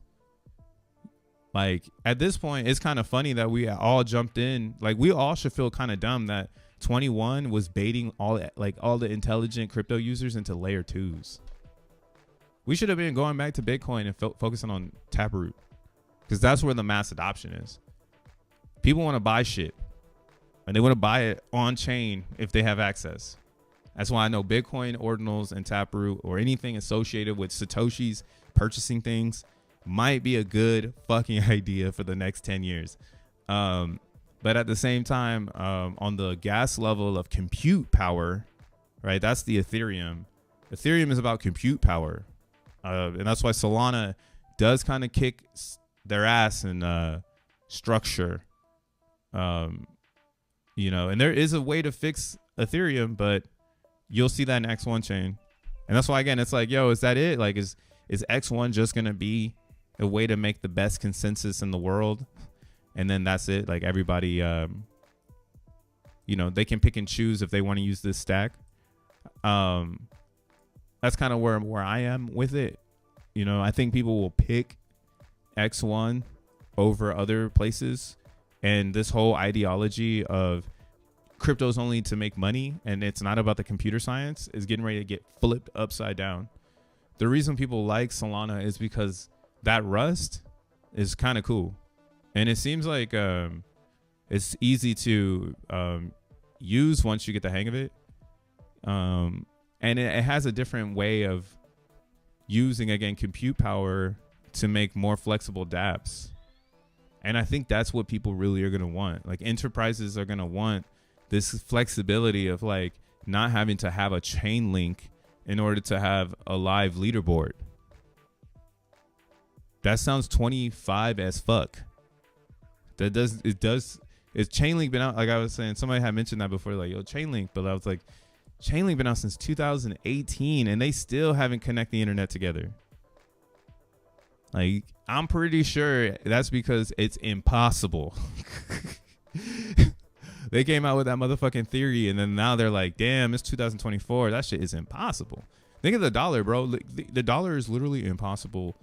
Like, at this point, it's kind of funny that we all jumped in. Like, we all should feel kind of dumb that 21 was baiting all the intelligent crypto users into layer 2s. We should have been going back to Bitcoin and focusing on Taproot, because that's where the mass adoption is. People want to buy shit, and they want to buy it on chain if they have access. That's why I know Bitcoin, ordinals, and Taproot, or anything associated with Satoshi's purchasing things, might be a good fucking idea for the next 10 years. But at the same time, on the gas level of compute power, right? That's the Ethereum. Ethereum is about compute power. And that's why Solana does kind of kick their ass in structure. And there is a way to fix Ethereum, but you'll see that in X1 chain. And that's why, again, it's like, yo, is that it? Like, is X1 just going to be a way to make the best consensus in the world? And then that's it. Like, everybody, you know, they can pick and choose if they want to use this stack. That's kind of where I am with it. You know, I think people will pick X1 over other places. And this whole ideology of crypto's only to make money and it's not about the computer science is getting ready to get flipped upside down. The reason people like Solana is because that Rust is kind of cool. And it seems like it's easy to use once you get the hang of it. And it has a different way of using, again, compute power to make more flexible dApps. And I think that's what people really are going to want. Like, enterprises are going to want this flexibility of, like, not having to have a chain link in order to have a live leaderboard. That sounds 25 as fuck. Is Chainlink been out? Like I was saying, somebody had mentioned that before, like, yo, Chainlink. But I was like, Chainlink been out since 2018 and they still haven't connected the internet together. Like, I'm pretty sure that's because it's impossible. They came out with that motherfucking theory and then now they're like, damn, it's 2024. That shit is impossible. Think of the dollar, bro. The dollar is literally impossible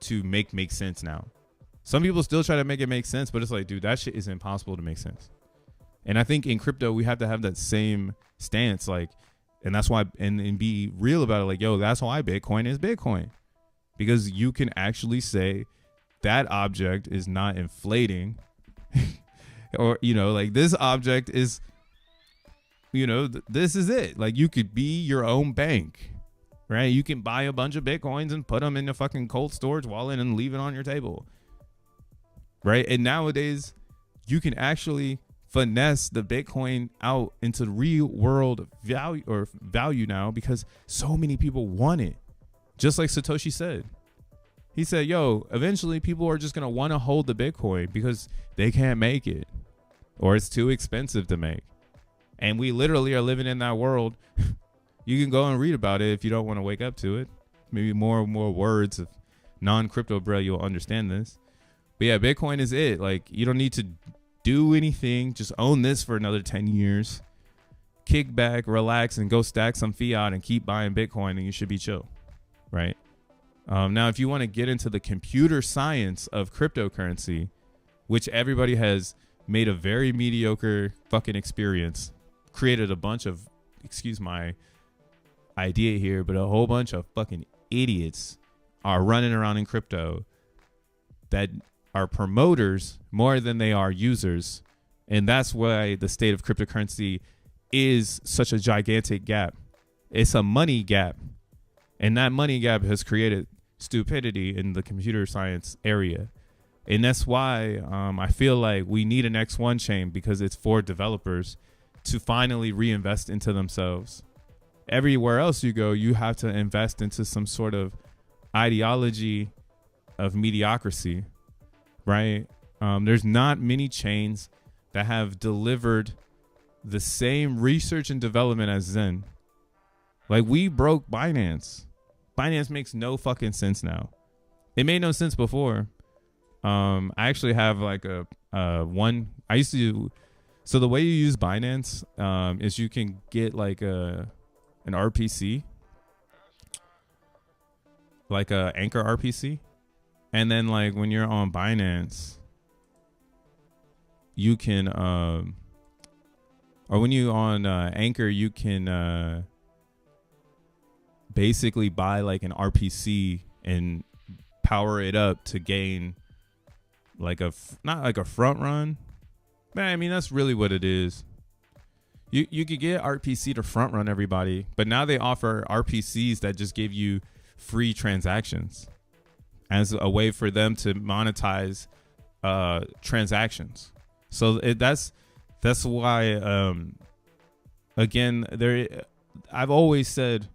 to make sense now. Some people still try to make it make sense, but it's like, dude, that shit is impossible to make sense. And I think in crypto, we have to have that same stance. Like, and that's why, and be real about it. Like, yo, that's why Bitcoin is Bitcoin. Because you can actually say that object is not inflating. Or, you know, like, this object is, you know, this is it. Like, you could be your own bank, right? You can buy a bunch of Bitcoins and put them in a fucking cold storage wallet and leave it on your table. Right. And nowadays you can actually finesse the Bitcoin out into real world value now because so many people want it. Just like Satoshi said. He said, yo, eventually people are just going to want to hold the Bitcoin because they can't make it or it's too expensive to make. And we literally are living in that world. You can go and read about it if you don't want to wake up to it. Maybe more and more words of non-crypto bro, you'll understand this. But yeah, Bitcoin is it. Like, you don't need to do anything. Just own this for another 10 years. Kick back, relax, and go stack some fiat and keep buying Bitcoin and you should be chill. Right? Now, if you want to get into the computer science of cryptocurrency, which everybody has made a very mediocre fucking experience, created a bunch of, excuse my idea here, but a whole bunch of fucking idiots are running around in crypto that are promoters more than they are users. And that's why the state of cryptocurrency is such a gigantic gap. It's a money gap. And that money gap has created stupidity in the computer science area. And that's why I feel like we need an X1 chain, because it's for developers to finally reinvest into themselves. Everywhere else you go, you have to invest into some sort of ideology of mediocrity, right? There's not many chains that have delivered the same research and development as Zen. Like, we broke Binance. Binance makes no fucking sense now. It made no sense before. I actually have like a one. I used to. So the way you use Binance is you can get like an RPC, like a Anchor RPC, and then like when you're on Binance, you can or when you on Anchor, you can basically buy like an RPC and power it up to gain like not like a front run, but I mean that's really what it is. You could get RPC to front run everybody, but now they offer RPCs that just give you free transactions as a way for them to monetize transactions. So that's why again I've always said,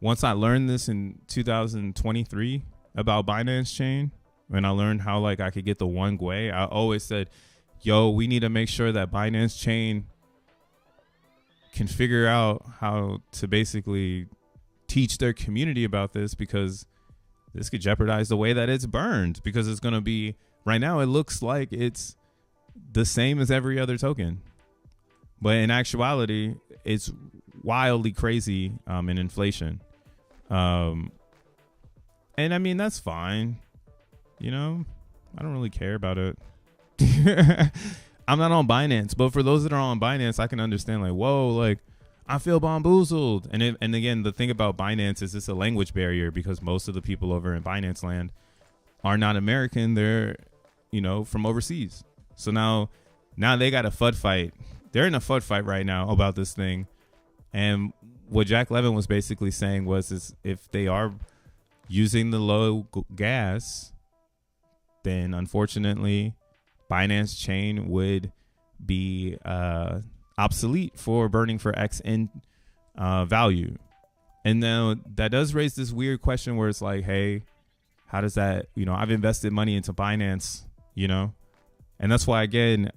once I learned this in 2023 about Binance Chain, when I learned how like I could get the one Gwei, I always said, yo, we need to make sure that Binance Chain can figure out how to basically teach their community about this, because this could jeopardize the way that it's burned, because it's going to be, right now it looks like it's the same as every other token, but in actuality it's wildly crazy in inflation. And I mean, that's fine, you know, I don't really care about it. I'm not on Binance, but for those that are on Binance, I can understand, like, whoa, like I feel bamboozled. And again, the thing about Binance is it's a language barrier, because most of the people over in Binance land are not American. They're, you know, from overseas. So now they got a FUD fight. They're in a FUD fight right now about this thing. And what Jack Levin was basically saying is if they are using the low gas, then unfortunately Binance chain would be obsolete for burning for XN value. And then that does raise this weird question where it's like, hey, how does that, you know, I've invested money into Binance, you know, and that's why, again,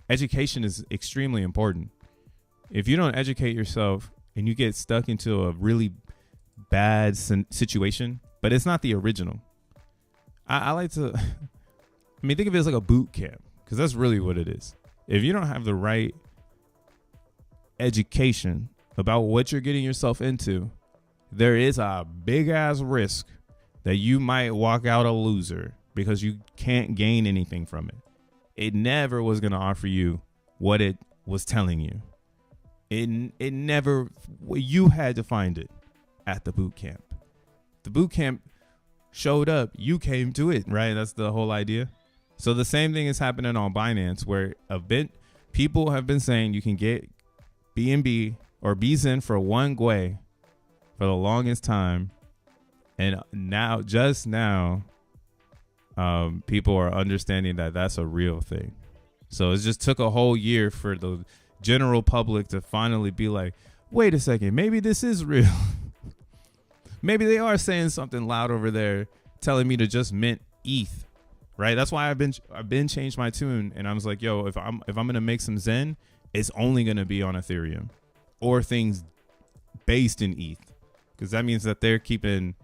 education is extremely important. If you don't educate yourself and you get stuck into a really bad situation, but it's not the original. I like to, I mean, think of it as like a boot camp, because that's really what it is. If you don't have the right education about what you're getting yourself into, there is a big ass risk that you might walk out a loser, because you can't gain anything from it. It never was going to offer you what it was telling you. It never, you had to find it at the boot camp. The boot camp showed up, you came to it, right? That's the whole idea. So the same thing is happening on Binance, where people have been saying you can get BNB or BXEN for 1 GWE for the longest time. And now, just now, people are understanding that that's a real thing. So it just took a whole year for the general public to finally be like, wait a second, maybe this is real. Maybe they are saying something loud over there telling me to just mint ETH, right? That's why I've been changed my tune, and I was like, yo, if I'm gonna make some Zen, it's only gonna be on Ethereum or things based in ETH, because that means that they're keeping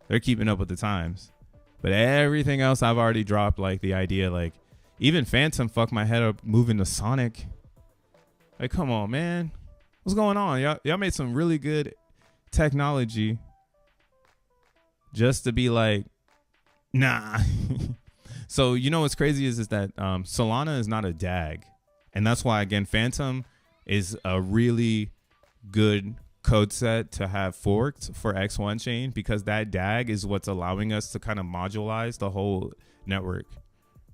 up with the times. But everything else I've already dropped, like the idea, like even Phantom fucked my head up moving to Sonic. Like, come on, man, what's going on? Y'all made some really good technology just to be like, nah. So, you know, what's crazy is that Solana is not a DAG. And that's why, again, Phantom is a really good code set to have forked for X1 chain, because that DAG is what's allowing us to kind of modularize the whole network.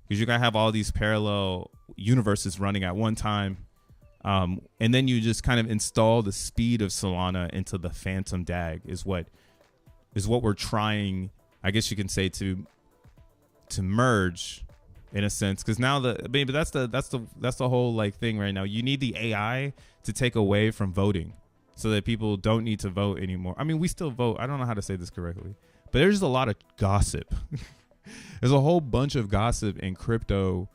Because you gotta have all these parallel universes running at one time. And then you just kind of install the speed of Solana into the Phantom DAG is what we're trying, I guess you can say, to merge in a sense. Because now but that's the whole like thing right now. You need the AI to take away from voting, so that people don't need to vote anymore. I mean, we still vote. I don't know how to say this correctly, but there's just a lot of gossip. There's a whole bunch of gossip in crypto,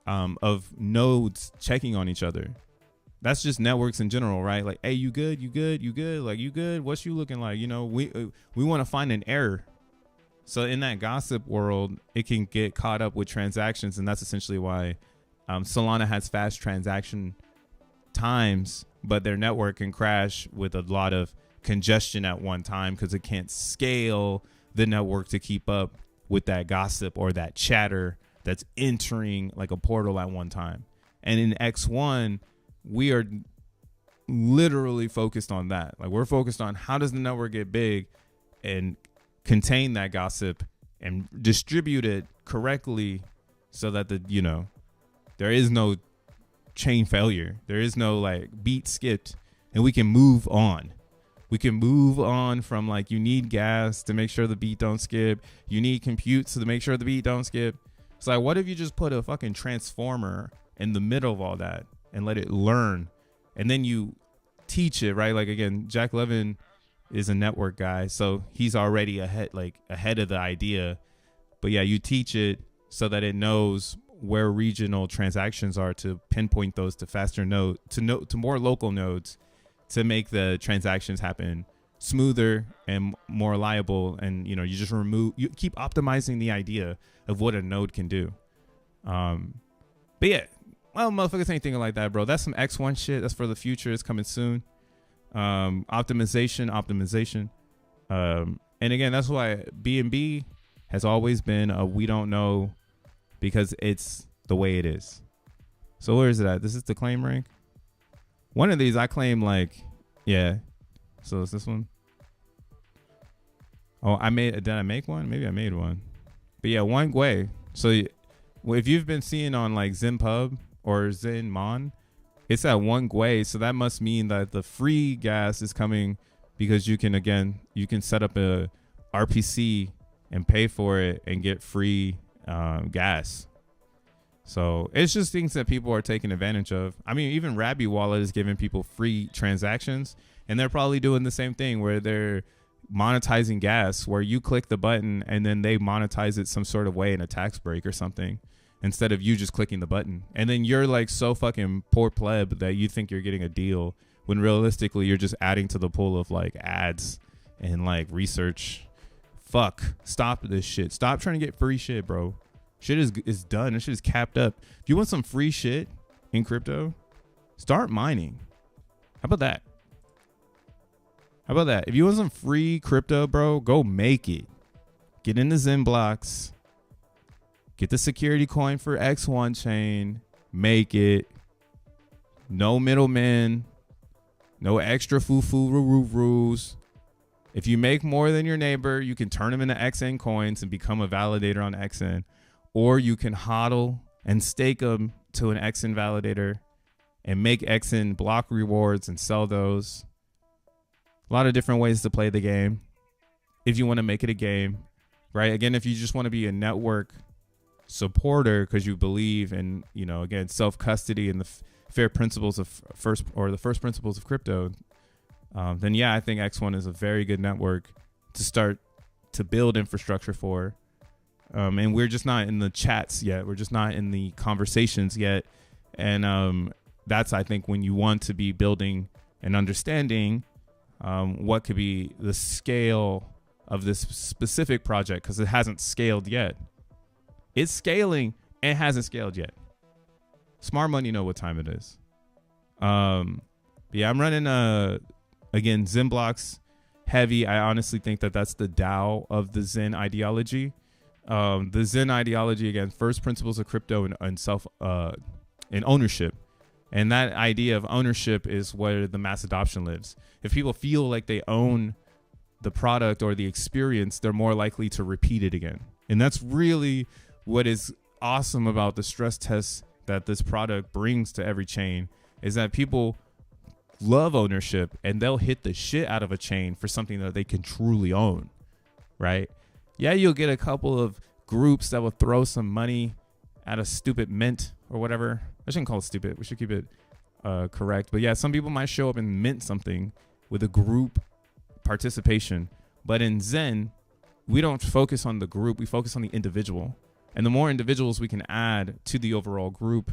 of nodes checking on each other. That's just networks in general, right? Like, hey, you good? You good? You good? Like, you good? What's you looking like? You know, we want to find an error. So in that gossip world, it can get caught up with transactions, and that's essentially why Solana has fast transaction times, but their network can crash with a lot of congestion at one time, because it can't scale the network to keep up with that gossip or that chatter that's entering like a portal at one time. And in X1, we are literally focused on that. Like, we're focused on how does the network get big and contain that gossip and distribute it correctly, so that there is no chain failure. There is no like beat skipped, and we can move on. We can move on from, like, you need gas to make sure the beat don't skip. You need compute to make sure the beat don't skip. It's like, what if you just put a fucking transformer in the middle of all that and let it learn, and then you teach it, right? Like, again, Jack Levin is a network guy, so he's already ahead of the idea. But yeah, you teach it so that it knows where regional transactions are to pinpoint those to faster node to more local nodes to make the transactions happen smoother and more reliable. And you just you keep optimizing the idea of what a node can do. But yeah, well, motherfuckers ain't thinking like that, bro. That's some X1 shit. That's for the future. It's coming soon. Optimization. And again, that's why BNB has always been a we don't know, because it's the way it is. So where is it at? This is the claim rank. One of these I claim yeah. So it's this one. Oh, did I make one? Maybe I made one. But yeah, one Gwei. So if you've been seeing on XenPub or XenMon, it's at one Gwei. So that must mean that the free gas is coming, because you can set up a RPC and pay for it and get free gas. So it's just things that people are taking advantage of. I mean, even Rabby Wallet is giving people free transactions, and they're probably doing the same thing where they're monetizing gas, where you click the button and then they monetize it some sort of way in a tax break or something, instead of you just clicking the button. And then you're like so fucking poor pleb that you think you're getting a deal, when realistically you're just adding to the pool of like ads and like research. Fuck, stop this shit. Stop trying to get free shit, bro. Shit is done. This shit is capped up. If you want some free shit in crypto, start mining. How about that? If you want some free crypto, bro, go make it. Get into XENblocks. Get the security coin for X1 chain. Make it. No middlemen. No extra foo-foo rules. If you make more than your neighbor, you can turn them into XN coins and become a validator on XN. Or you can hodl and stake them to an XN validator and make XN block rewards and sell those. A lot of different ways to play the game if you want to make it a game, right? Again, if you just want to be a network supporter because you believe in, again, self-custody and the fair principles of the first principles of crypto, then yeah, I think X1 is a very good network to start to build infrastructure for. And we're just not in the chats yet. We're just not in the conversations yet. And that's, I think, when you want to be building and understanding what could be the scale of this specific project, because it hasn't scaled yet. It's scaling and hasn't scaled yet. Smart money know what time it is. Yeah, I'm running again XenBlocks heavy. I honestly think that that's the DAO of the Zen ideology. The Zen ideology, again, first principles of crypto and self and ownership. And that idea of ownership is where the mass adoption lives. If people feel like they own the product or the experience, they're more likely to repeat it again. And that's really what is awesome about the stress tests that this product brings to every chain, is that people love ownership and they'll hit the shit out of a chain for something that they can truly own, right? Yeah, you'll get a couple of groups that will throw some money at a stupid mint or whatever. I shouldn't call it stupid. We should keep it correct. But yeah, some people might show up and mint something with a group participation. But in Zen, we don't focus on the group. We focus on the individual. And the more individuals we can add to the overall group,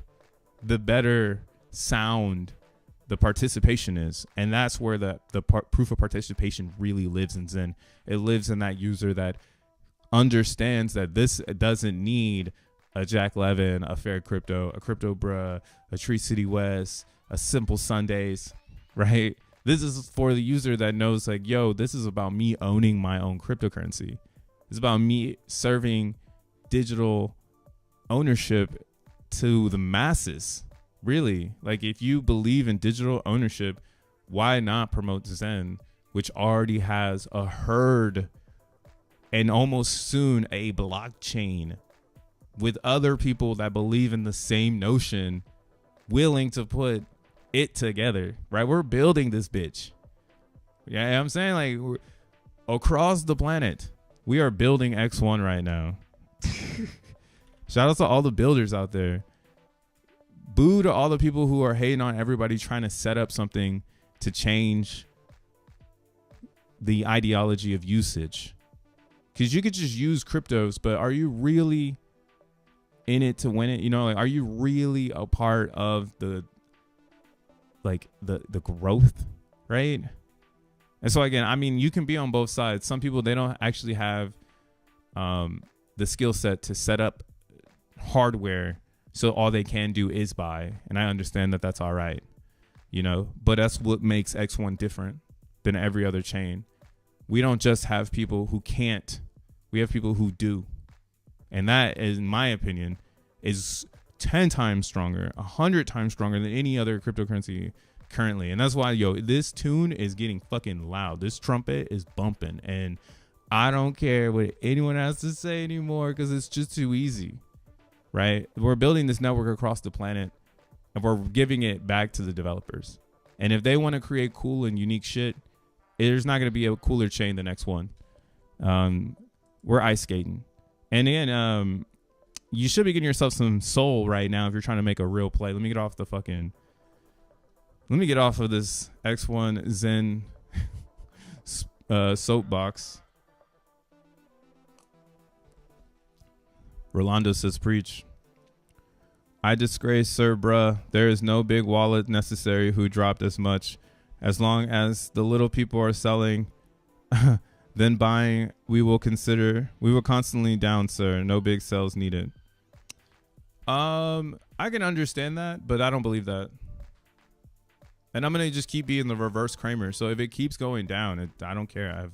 the better sound the participation is. And that's where the proof of participation really lives in Zen. It lives in that user that understands that this doesn't need a Jack Levin, a Fair Crypto, a Crypto Bruh, a Tree City West, a Simple Sundays, right? This is for the user that knows like, yo, this is about me owning my own cryptocurrency. It's about me serving digital ownership to the masses. Really, like if you believe in digital ownership, why not promote Zen, which already has a herd and almost soon a blockchain with other people that believe in the same notion, willing to put it together, right? We're building this bitch. Yeah, I'm saying, like, we're, across the planet, we are building X1 right now. Shout out to all the builders out there. Boo to all the people who are hating on everybody trying to set up something to change the ideology of usage. Because you could just use cryptos, but are you really in it to win it? You know, like, are you really a part of the growth, right? And so again, I mean, you can be on both sides. Some people, they don't actually have the skill set to set up hardware, so all they can do is buy. And I understand that that's all right, you know, but that's what makes X1 different than every other chain. We don't just have people who can't, we have people who do. And that is, in my opinion, is 10 times stronger, 100 times stronger than any other cryptocurrency currently. And that's why, yo, this tune is getting fucking loud. This trumpet is bumping, and I don't care what anyone has to say anymore, because it's just too easy, right? We're building this network across the planet, and we're giving it back to the developers. And if they want to create cool and unique shit, there's not going to be a cooler chain than X1. We're ice skating. And then you should be getting yourself some soul right now if you're trying to make a real play. Let me get off of this X1 Zen soapbox. Rolando says, preach. I disgrace, sir, bruh. There is no big wallet necessary who dropped as much. As long as the little people are selling, then buying, we will constantly down, sir. No big sales needed. I can understand that, but I don't believe that. And I'm going to just keep being the reverse Kramer. So if it keeps going down, I don't care.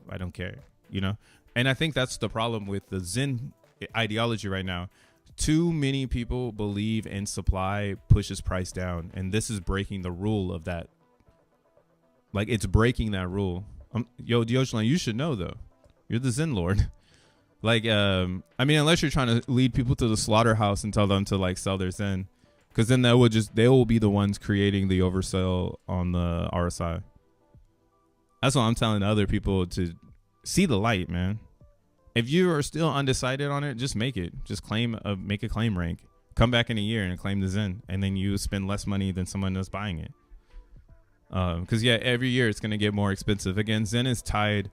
I don't care, you know? And I think that's the problem with the Zen ideology right now. Too many people believe in supply pushes price down, and this is breaking the rule of that. Like, it's breaking that rule. Yo, Dioshan, you should know, though. You're the Zen Lord. Like, I mean, unless you're trying to lead people to the slaughterhouse and tell them to, like, sell their Zen, because then they will be the ones creating the oversell on the RSI. That's what I'm telling other people, to see the light, man. If you are still undecided on it, just make it. Just make a claim rank. Come back in a year and claim the Zen, and then you spend less money than someone that's buying it. Because yeah, every year it's going to get more expensive. Again, Zen is tied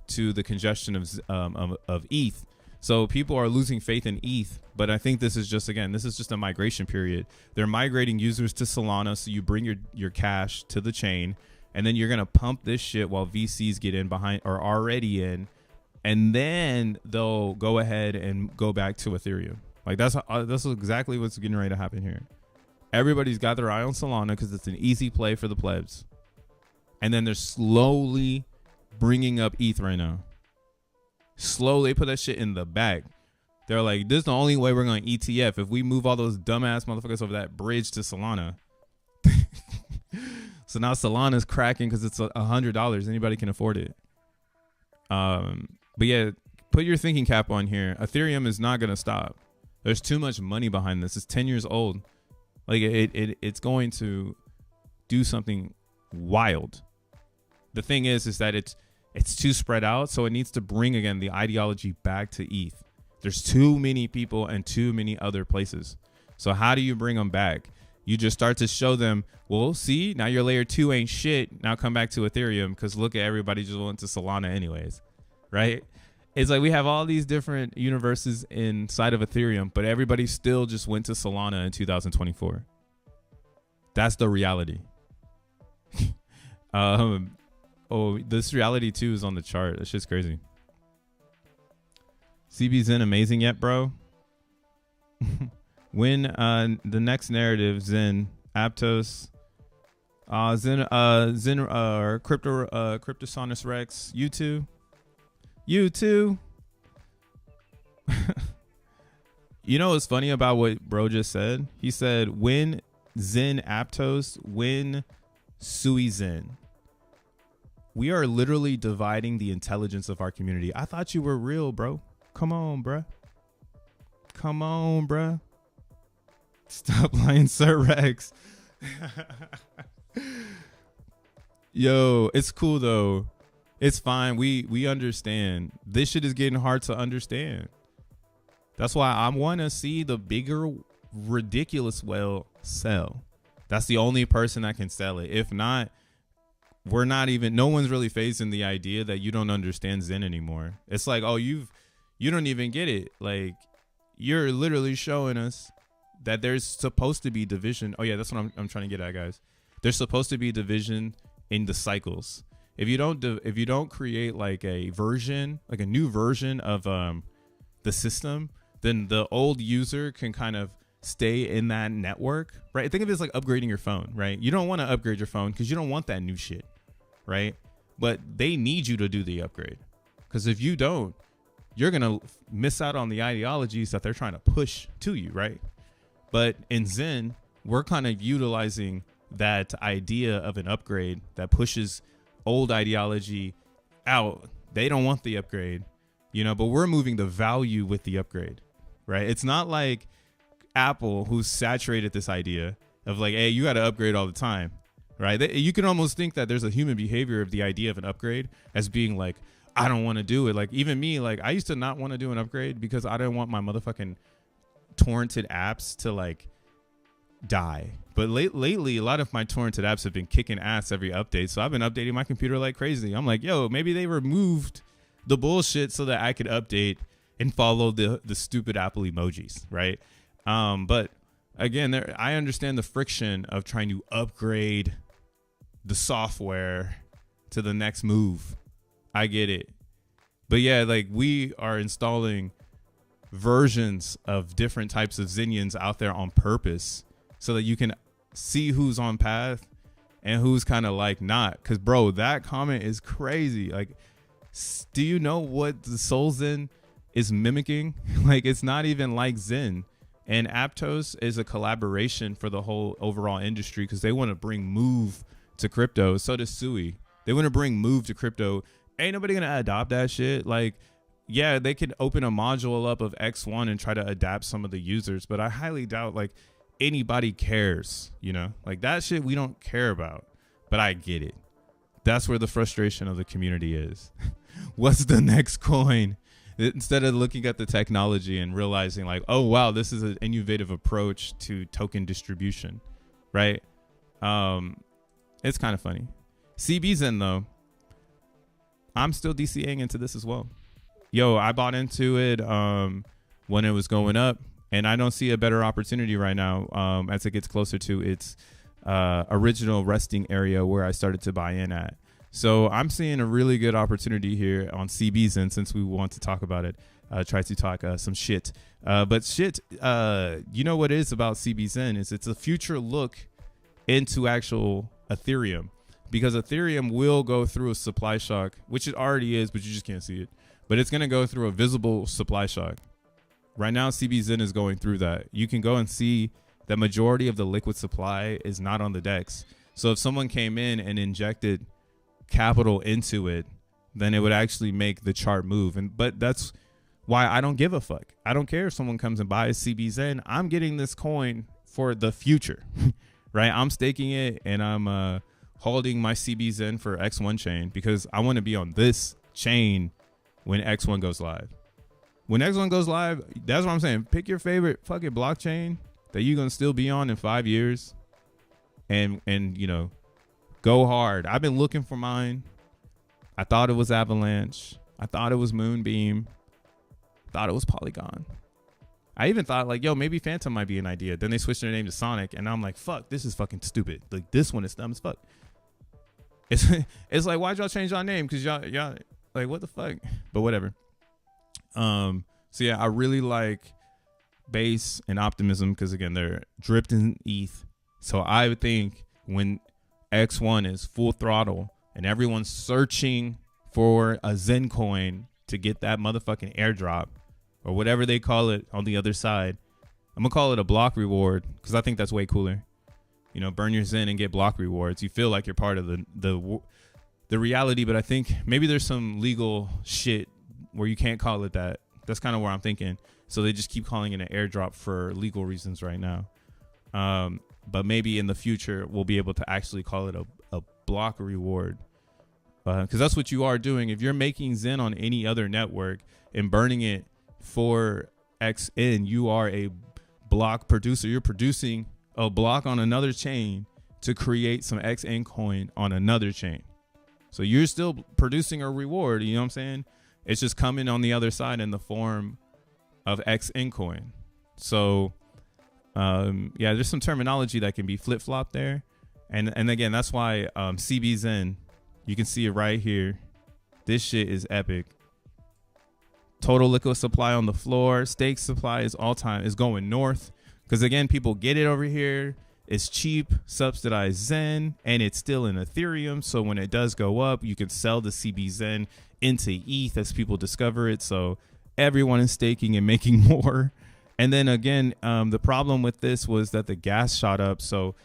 to the congestion of ETH. So people are losing faith in ETH, but I think this is just a migration period. They're migrating users to Solana, so you bring your cash to the chain, and then you're going to pump this shit while VCs get in behind, or already in, and then they'll go ahead and go back to Ethereum. Like, that's exactly what's getting ready to happen here. Everybody's got their eye on Solana because it's an easy play for the plebs. And then they're slowly bringing up ETH right now. Slowly put that shit in the back. They're like, this is the only way we're going to ETF. If we move all those dumbass motherfuckers over that bridge to Solana. So now Solana's cracking because it's $100. Anybody can afford it. But yeah, put your thinking cap on here. Ethereum is not going to stop. There's too much money behind this. It's 10 years old. Like, it's going to do something wild. The thing is that it's too spread out, so it needs to bring, again, the ideology back to ETH. There's too many people and too many other places. So how do you bring them back? You just start to show them, well, see, now your layer 2 ain't shit. Now come back to Ethereum, because look at everybody just went to Solana anyways, right? It's like we have all these different universes inside of Ethereum, but everybody still just went to Solana in 2024. That's the reality. This reality too is on the chart. That's just crazy. CBZen amazing yet, bro? When the next narrative, Zen, Aptos, Zen, Cryptosonus Rex, you too. You know what's funny about what bro just said? He said, when Zen Aptos, when Sui Zen. We are literally dividing the intelligence of our community. I thought you were real, bro. Come on, bruh. Come on, bruh. Stop lying, Sir Rex. Yo, it's cool though. It's fine. We understand. This shit is getting hard to understand. That's why I want to see the bigger, ridiculous whale sell. That's the only person that can sell it. If not, no one's really facing the idea that you don't understand Zen anymore. It's like, oh, you've You don't even get it. Like, you're literally showing us that there's supposed to be division. Oh yeah, that's what I'm trying to get at, guys. There's supposed to be division in the cycles. If you don't create like a version, like a new version of the system, then the old user can kind of stay in that network, right? Think of it as like upgrading your phone, right? You don't want to upgrade your phone because you don't want that new shit, right? But they need you to do the upgrade, because if you don't, you're gonna miss out on the ideologies that they're trying to push to you, right? But in Zen, we're kind of utilizing that idea of an upgrade that pushes old ideology out. They don't want the upgrade, you know, but we're moving the value with the upgrade, right? It's not like Apple, who's saturated this idea of like, hey, you got to upgrade all the time, right? You can almost think that there's a human behavior of the idea of an upgrade as being like, I don't want to do it. Like, even me, like, I used to not want to do an upgrade because I didn't want my motherfucking torrented apps to like die. But lately, a lot of my torrented apps have been kicking ass every update. So I've been updating my computer like crazy. I'm like, yo, maybe they removed the bullshit so that I could update and follow the stupid Apple emojis, right? But again, I understand the friction of trying to upgrade the software to the next move. I get it. But yeah, like, we are installing versions of different types of Xenians out there on purpose so that you can see who's on path and who's kind of like not. Because, bro, that comment is crazy. Like, do you know what the solXEN is mimicking? Like, it's not even like Zen. And Aptos is a collaboration for the whole overall industry because they want to bring Move to crypto. So does Sui. They want to bring Move to crypto. Ain't nobody going to adopt that shit. Like, yeah, they could open a module up of XOON and try to adapt some of the users, but I highly doubt like anybody cares, you know, like that shit we don't care about. But I get it. That's where the frustration of the community is. What's the next coin? Instead of looking at the technology and realizing like, oh, wow, this is an innovative approach to token distribution, right? It's kind of funny. CBXEN, though, I'm still DCAing into this as well. Yo, I bought into it when it was going up, and I don't see a better opportunity right now as it gets closer to its original resting area where I started to buy in at. So I'm seeing a really good opportunity here on CBXEN, since we want to talk about it, try to talk some shit. But shit, you know what it is about CBXEN is it's a future look into actual Ethereum, because Ethereum will go through a supply shock, which it already is, but you just can't see it. But it's going to go through a visible supply shock. Right now, CBXEN is going through that. You can go and see the majority of the liquid supply is not on the DEX. So if someone came in and injected capital into it, then it would actually make the chart move. But that's why I don't give a fuck. I don't care if someone comes and buys CBXEN. I'm getting this coin for the future, right? I'm staking it, and I'm holding my CBXEN for X1 chain because I want to be on this chain when X1 goes live. When X1 goes live, that's what I'm saying. Pick your favorite fucking blockchain that you're going to still be on in 5 years and you know, go hard. I've been looking for mine. I thought it was Avalanche. I thought it was Moonbeam. Thought it was Polygon. I even thought like, yo, maybe Phantom might be an idea. Then they switched their name to Sonic, and I'm like, fuck, this is fucking stupid. Like, this one is dumb as fuck. It's like, why'd y'all change y'all name? Because y'all like, what the fuck? But whatever. So yeah, I really like Base and Optimism because, again, they're dripped in ETH. So I would think when X1 is full throttle and everyone's searching for a Zen coin to get that motherfucking airdrop or whatever they call it on the other side, I'm gonna call it a block reward because I think that's way cooler. You know, burn your Zen and get block rewards. You feel like you're part of the reality, but I think maybe there's some legal shit where you can't call it that. That's kind of where I'm thinking. So they just keep calling it an airdrop for legal reasons right now. But maybe in the future, we'll be able to actually call it a block reward. Because that's what you are doing. If you're making Zen on any other network and burning it for XN, you are a block producer. You're producing a block on another chain to create some XN coin on another chain. So you're still producing a reward. You know what I'm saying? It's just coming on the other side in the form of XEN coin. So yeah, there's some terminology that can be flip-flopped there. And again, that's why CBXEN, you can see it right here. This shit is epic. Total liquid supply on the floor. Stake supply is is going north. Because again, people get it over here. It's cheap, subsidized Zen, and it's still in Ethereum. So when it does go up, you can sell the CBXEN into ETH as people discover it. So everyone is staking and making more. And then again, the problem with this was that the gas shot up. So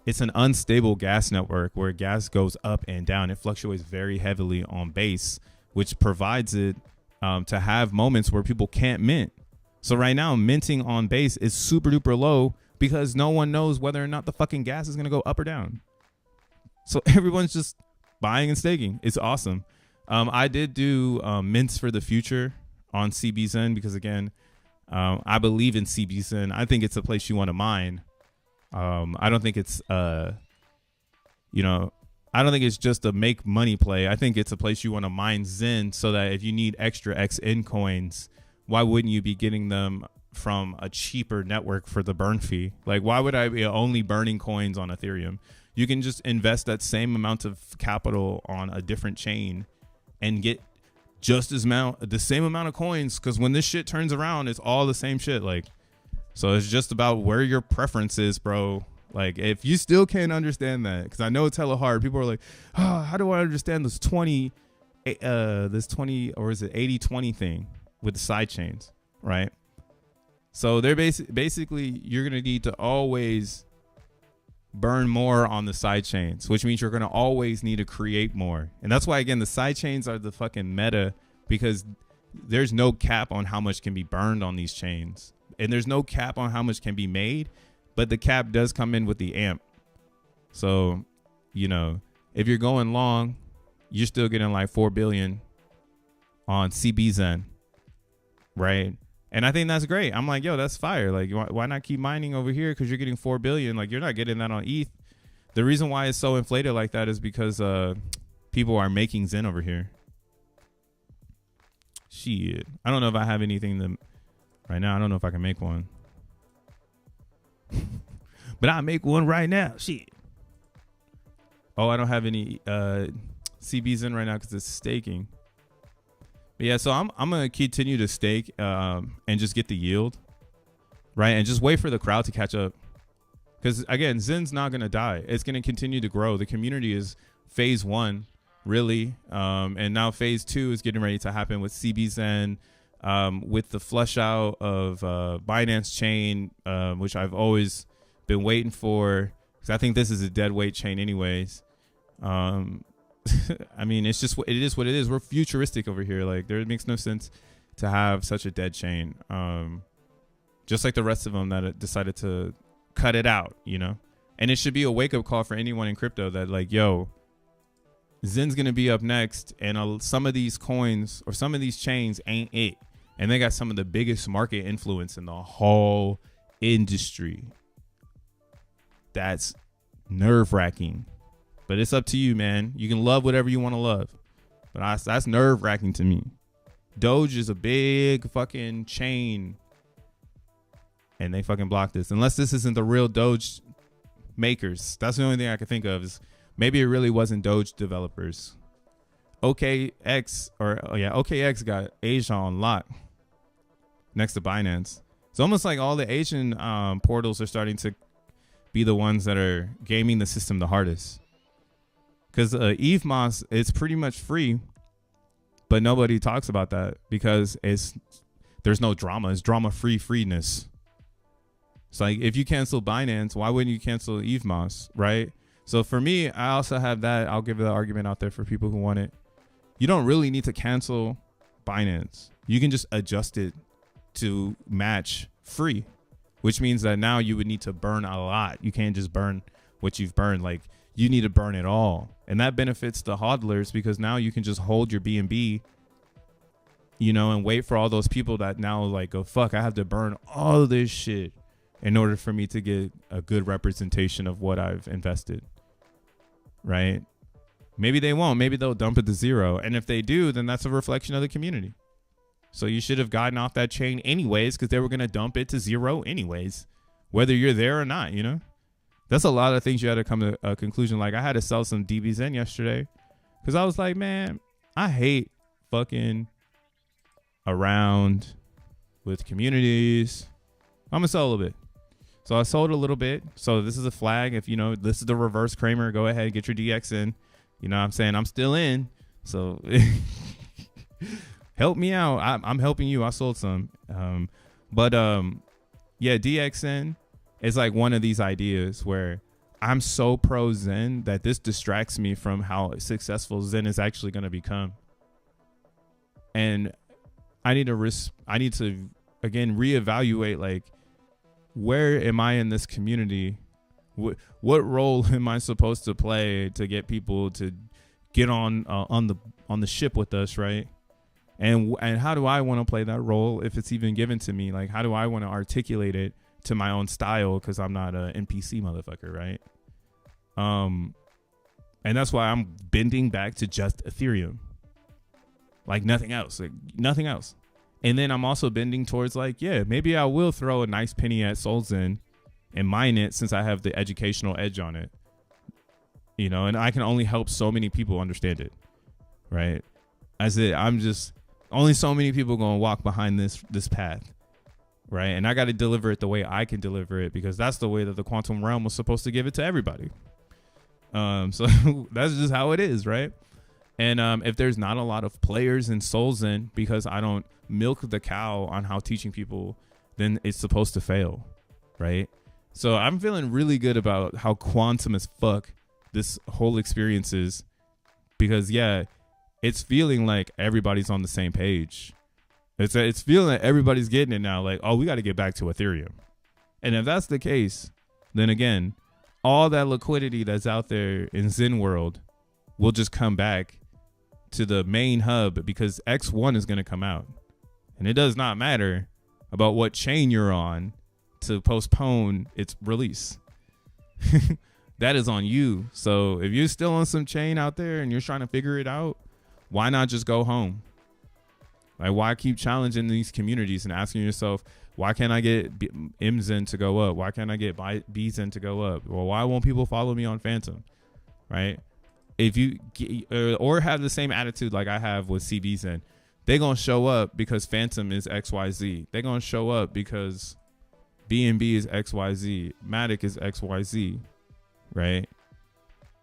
it's an unstable gas network where gas goes up and down. It fluctuates very heavily on base, which provides it to have moments where people can't mint. So right now, minting on base is super duper low because no one knows whether or not the fucking gas is going to go up or down. So everyone's just buying and staking. It's awesome. I did do mints for the future on CBXEN because, again, I believe in CBXEN. I think it's a place you want to mine. I don't think it's, I don't think it's just a make money play. I think it's a place you want to mine Zen so that if you need extra XN coins, why wouldn't you be getting them from a cheaper network for the burn fee? Like, why would I be only burning coins on Ethereum? You can just invest that same amount of capital on a different chain and get just the same amount of coins. Because when this shit turns around, it's all the same shit. Like, so it's just about where your preference is, bro. Like, if you still can't understand that, because I know it's hella hard. People are like, oh, how do I understand this 20 or is it 80-20 thing with the side chains, right? So they're basically you're going to need to always burn more on the side chains, which means you're going to always need to create more. And that's why, again, the side chains are the fucking meta, because there's no cap on how much can be burned on these chains. And there's no cap on how much can be made, but the cap does come in with the AMP. So, if you're going long, you're still getting like 4 billion on CBXEN, right? And I think that's great. I'm like, yo, that's fire. Like, why not keep mining over here? Because you're getting 4 billion. Like, you're not getting that on ETH. The reason why it's so inflated like that is because people are making Zen over here. Shit. I don't know if I have anything right now. I don't know if I can make one. But I'll make one right now. Shit. Oh, I don't have any CBXEN right now because it's staking. But yeah, so I'm going to continue to stake and just get the yield, right? And just wait for the crowd to catch up. Because, again, Zen's not going to die. It's going to continue to grow. The community is phase 1, really. And now phase 2 is getting ready to happen with CBXEN, with the flush out of Binance chain, which I've always been waiting for. Because I think this is a dead weight chain anyways. I mean, it is what it is. We're futuristic over here. Like, there makes no sense to have such a dead chain. Just like the rest of them that decided to cut it out, And it should be a wake-up call for anyone in crypto that, like, yo, Zen's going to be up next, and some of these coins or some of these chains ain't it. And they got some of the biggest market influence in the whole industry. That's nerve-wracking. But it's up to you, man. You can love whatever you want to love. But that's nerve-wracking to me. Doge is a big fucking chain. And they fucking blocked this. Unless this isn't the real Doge makers. That's the only thing I can think of, is maybe it really wasn't Doge developers. OKX got Asia on lock next to Binance. It's almost like all the Asian portals are starting to be the ones that are gaming the system the hardest. Because EVMOS, it's pretty much free, but nobody talks about that because there's no drama. It's drama-free freeness. It's like, if you cancel Binance, why wouldn't you cancel EVMOS, right? So for me, I also have that. I'll give the argument out there for people who want it. You don't really need to cancel Binance. You can just adjust it to match free, which means that now you would need to burn a lot. You can't just burn what you've burned. Like, you need to burn it all. And that benefits the hodlers because now you can just hold your BNB, and wait for all those people that now like, go, fuck, I have to burn all of this shit in order for me to get a good representation of what I've invested, right? Maybe they won't. Maybe they'll dump it to zero. And if they do, then that's a reflection of the community. So you should have gotten off that chain anyways, because they were going to dump it to 0 anyways, whether you're there or not, you know? That's a lot of things you had to come to a conclusion. Like, I had to sell some DBZen yesterday because I was like, man, I hate fucking around with communities. I'm going to sell a little bit. So I sold a little bit. So this is a flag. If, you know, this is the reverse Kramer, go ahead and get your DXN. You know what I'm saying? I'm still in. So help me out. I'm helping you. I sold some. Yeah, DXN is like one of these ideas where I'm so pro Zen that this distracts me from how successful Zen is actually going to become. And I need to again reevaluate, like, where am I in this community? What role am I supposed to play to get people to get on the ship with us, right? And how do I want to play that role if it's even given to me? Like, how do I want to articulate it to my own style? Because I'm not an NPC motherfucker, right? And that's why I'm bending back to just Ethereum, like nothing else, And then I'm also bending towards, like, yeah, maybe I will throw a nice penny at solXEN and mine it, since I have the educational edge on it, you know, and I can only help so many people understand it, right? I'm just only so many people going to walk behind this path, right? And I got to deliver it the way I can deliver it, because that's the way that the quantum realm was supposed to give it to everybody. So that's just how it is, right? And if there's not a lot of players in solXEN, because I don't milk the cow on how teaching people, then it's supposed to fail, right? So I'm feeling really good about how quantum as fuck this whole experience is, because yeah, it's feeling like everybody's on the same page. It's feeling like everybody's getting it now. Like, oh, we got to get back to Ethereum. And if that's the case, then again, all that liquidity that's out there in Zen world will just come back to the main hub, because X1 is going to come out. And it does not matter about what chain you're on to postpone its release. That is on you. So if you're still on some chain out there and you're trying to figure it out, why not just go home? Like, why keep challenging these communities and asking yourself, why can't I get MZen to go up? Why can't I get BZen to go up? Well, why won't people follow me on Phantom? Right? If you or have the same attitude like I have with CBZen, they're going to show up because Phantom is XYZ. They're going to show up because BNB is XYZ. Matic is XYZ. Right?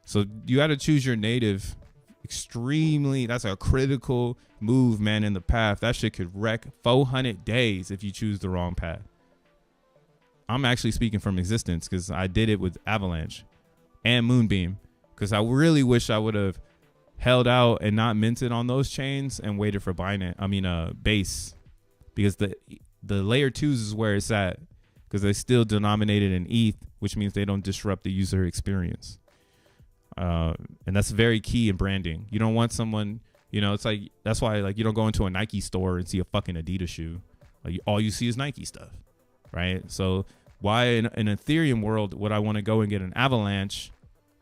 So you got to choose your native extremely. That's a critical move, man, in the path. That shit could wreck 400 days if you choose the wrong path. I'm actually speaking from existence, because I did it with Avalanche and Moonbeam, because I really wish I would have held out and not minted on those chains and waited for Base, because the layer 2s is where it's at, because they still denominated in ETH, which means they don't disrupt the user experience. And that's very key in branding. You don't want someone, you know, it's like, that's why, like, you don't go into a Nike store and see a fucking Adidas shoe. Like, all you see is Nike stuff, right? So why in Ethereum world would I want to go and get an Avalanche,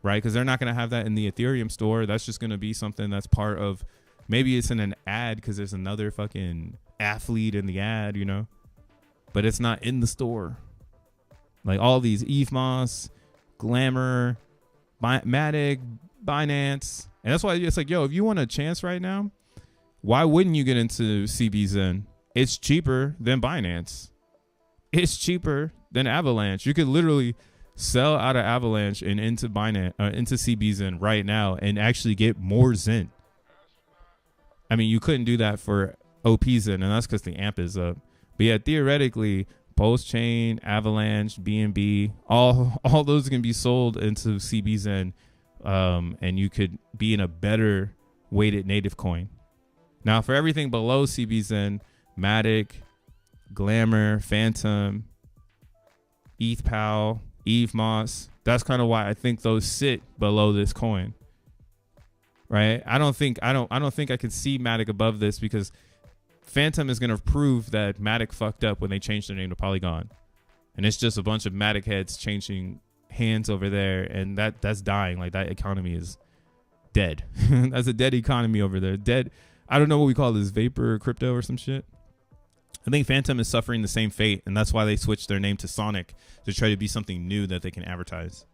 right? Because they're not going to have that in the Ethereum store. That's just going to be something that's part of, maybe it's in an ad because there's another fucking athlete in the ad, you know, but it's not in the store. Like all these EVMOS, Glamour, Matic, Binance. And that's why it's like, yo, if you want a chance right now, why wouldn't you get into CBZen? It's cheaper than Binance. It's cheaper than Avalanche. You could literally sell out of Avalanche and into Binance, into CBZen right now, and actually get more Zen. I mean, you couldn't do that for OPZen, and that's because the AMP is up. But yeah, theoretically, Post-Chain, Avalanche, BNB, all those can be sold into CBZen, and you could be in a better weighted native coin. Now, for everything below CBZen, Matic, Glamour, Phantom, ETHPAL, EVMOS, that's kind of why I think those sit below this coin, right? I don't think I can see Matic above this, because Phantom is going to prove that Matic fucked up when they changed their name to Polygon, and it's just a bunch of Matic heads changing hands over there, and that's dying. Like, that economy is dead. That's a dead economy over there. Dead. I don't know what we call this, vapor crypto or some shit. I think Phantom is suffering the same fate, and that's why they switched their name to Sonic, to try to be something new that they can advertise.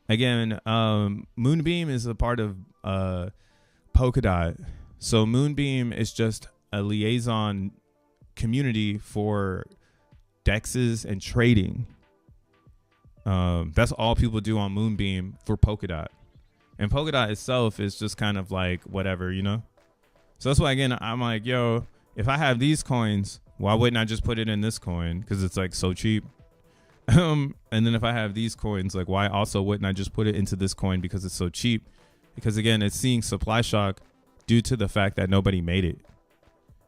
Again, Moonbeam is a part of Polkadot. So Moonbeam is just a liaison community for dexes and trading. That's all people do on Moonbeam for Polkadot. And Polkadot itself is just kind of like whatever, you know? So that's why, again, I'm like, yo, if I have these coins, why wouldn't I just put it in this coin? Because it's like so cheap. And then if I have these coins, like why also wouldn't I just put it into this coin because it's so cheap? Because again, it's seeing supply shock due to the fact that nobody made it.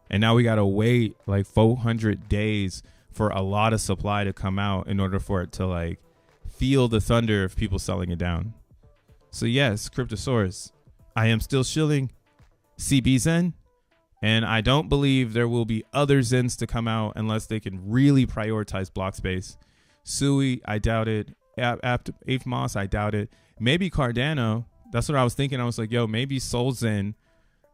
And now we got to wait like 400 days for a lot of supply to come out in order for it to like feel the thunder of people selling it down. So yes, Cryptosaurus, I am still shilling BXEN, and I don't believe there will be other Zens to come out unless they can really prioritize block space. Sui, I doubt it. Moss, I doubt it. Maybe Cardano. That's what I was thinking. I was like, yo, maybe SolXEN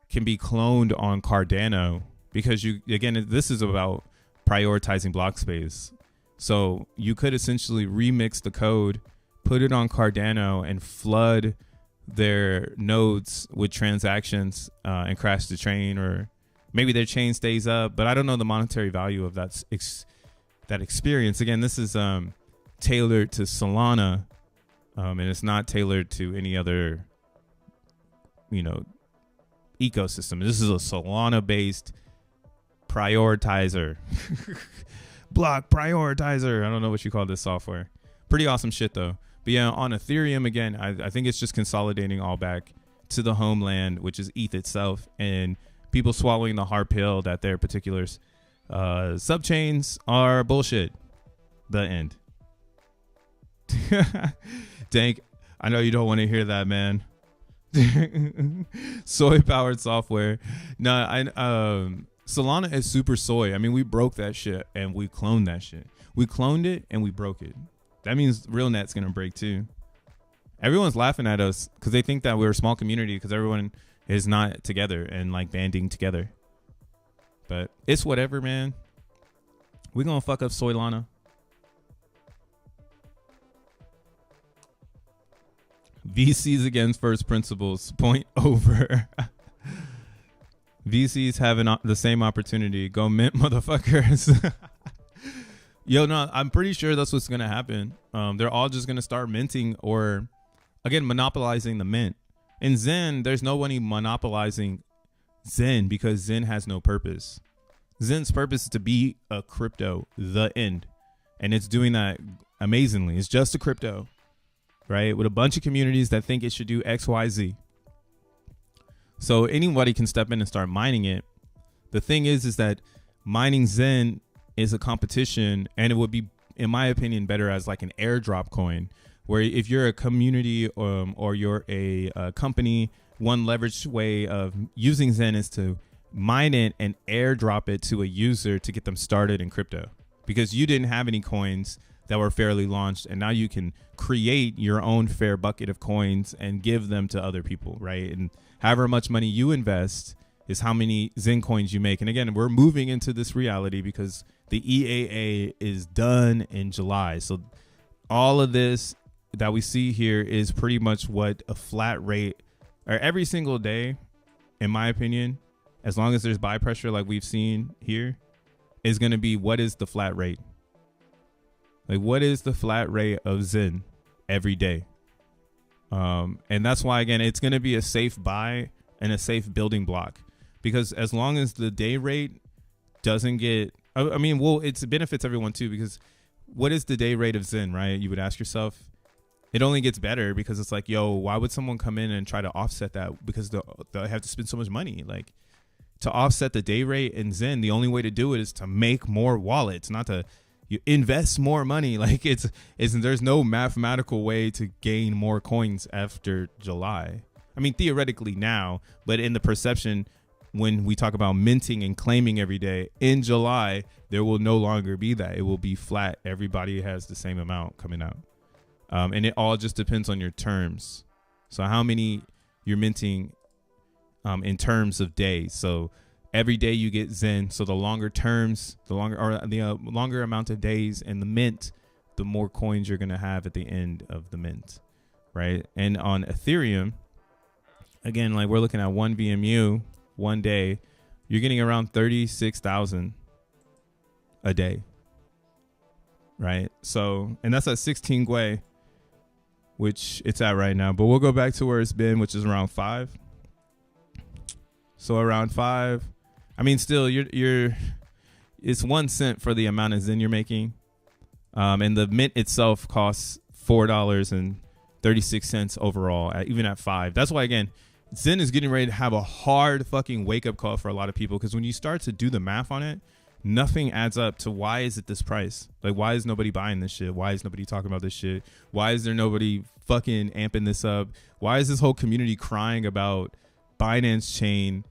can be cloned on Cardano, because you, again, this is about prioritizing block space. So you could essentially remix the code, put it on Cardano, and flood their nodes with transactions and crash the chain, or maybe their chain stays up. But I don't know the monetary value of that experience. Again, this is tailored to Solana, and it's not tailored to any other, you know, ecosystem. This is a Solana based prioritizer. Block prioritizer. I don't know what you call this software. Pretty awesome shit though. But yeah, on Ethereum, again, I think it's just consolidating all back to the homeland, which is ETH itself, and people swallowing the hard pill that their particular subchains are bullshit. The end. Dank, I know you don't want to hear that, man. Soy powered software. No, Solana is super soy. I mean, we broke that shit and we cloned that shit. We cloned it and we broke it. That means RealNet's gonna break too. Everyone's laughing at us because they think that we're a small community because everyone is not together and like banding together. But it's whatever, man. We're gonna fuck up Solana. VCs against first principles. Point over. VCs having the same opportunity. Go mint, motherfuckers. Yo, no, I'm pretty sure that's what's going to happen. They're all just going to start minting, or, again, monopolizing the mint. In Zen, there's nobody monopolizing Zen because Zen has no purpose. Zen's purpose is to be a crypto, the end. And it's doing that amazingly. It's just a crypto, right? With a bunch of communities that think it should do X, Y, Z. So anybody can step in and start mining it. The thing is that mining Zen is a competition, and it would be, in my opinion, better as like an airdrop coin, where if you're a community or you're a company, one leveraged way of using Zen is to mine it and airdrop it to a user to get them started in crypto, because you didn't have any coins that were fairly launched, and now you can create your own fair bucket of coins and give them to other people, right? And however much money you invest is how many Zen coins you make. And again, we're moving into this reality because the EAA is done in July. So all of this that we see here is pretty much what a flat rate, or every single day, in my opinion, as long as there's buy pressure like we've seen here, is going to be, what is the flat rate? Like, what is the flat rate of Zen every day? And that's why, again, it's going to be a safe buy and a safe building block, because as long as the day rate doesn't get, I mean, well, it benefits everyone too, because what is the day rate of Zen, right? You would ask yourself. It only gets better because it's like, yo, why would someone come in and try to offset that? Because they have to spend so much money. Like, to offset the day rate in Zen, the only way to do it is to make more wallets, not to you invest more money. Like, there's no mathematical way to gain more coins after July. I mean, theoretically now, but in the perception, when we talk about minting and claiming every day in July, there will no longer be that. It will be flat. Everybody has the same amount coming out. And it all just depends on your terms. So how many you're minting in terms of days. So every day you get Zen. So the longer terms, the longer amount of days in the mint, the more coins you're going to have at the end of the mint, right? And on Ethereum, again, like we're looking at 1 VMU, 1 day, you're getting around 36,000 a day, right? So, and that's at 16 Gwei, which it's at right now. But we'll go back to where it's been, which is around 5. So around 5. I mean, still, it's 1 cent for the amount of Zen you're making. And the mint itself costs $4.36 overall, even at 5. That's why, again, Zen is getting ready to have a hard fucking wake up call for a lot of people, because when you start to do the math on it, nothing adds up to why is it this price? Like, why is nobody buying this shit? Why is nobody talking about this shit? Why is there nobody fucking amping this up? Why is this whole community crying about Binance Chain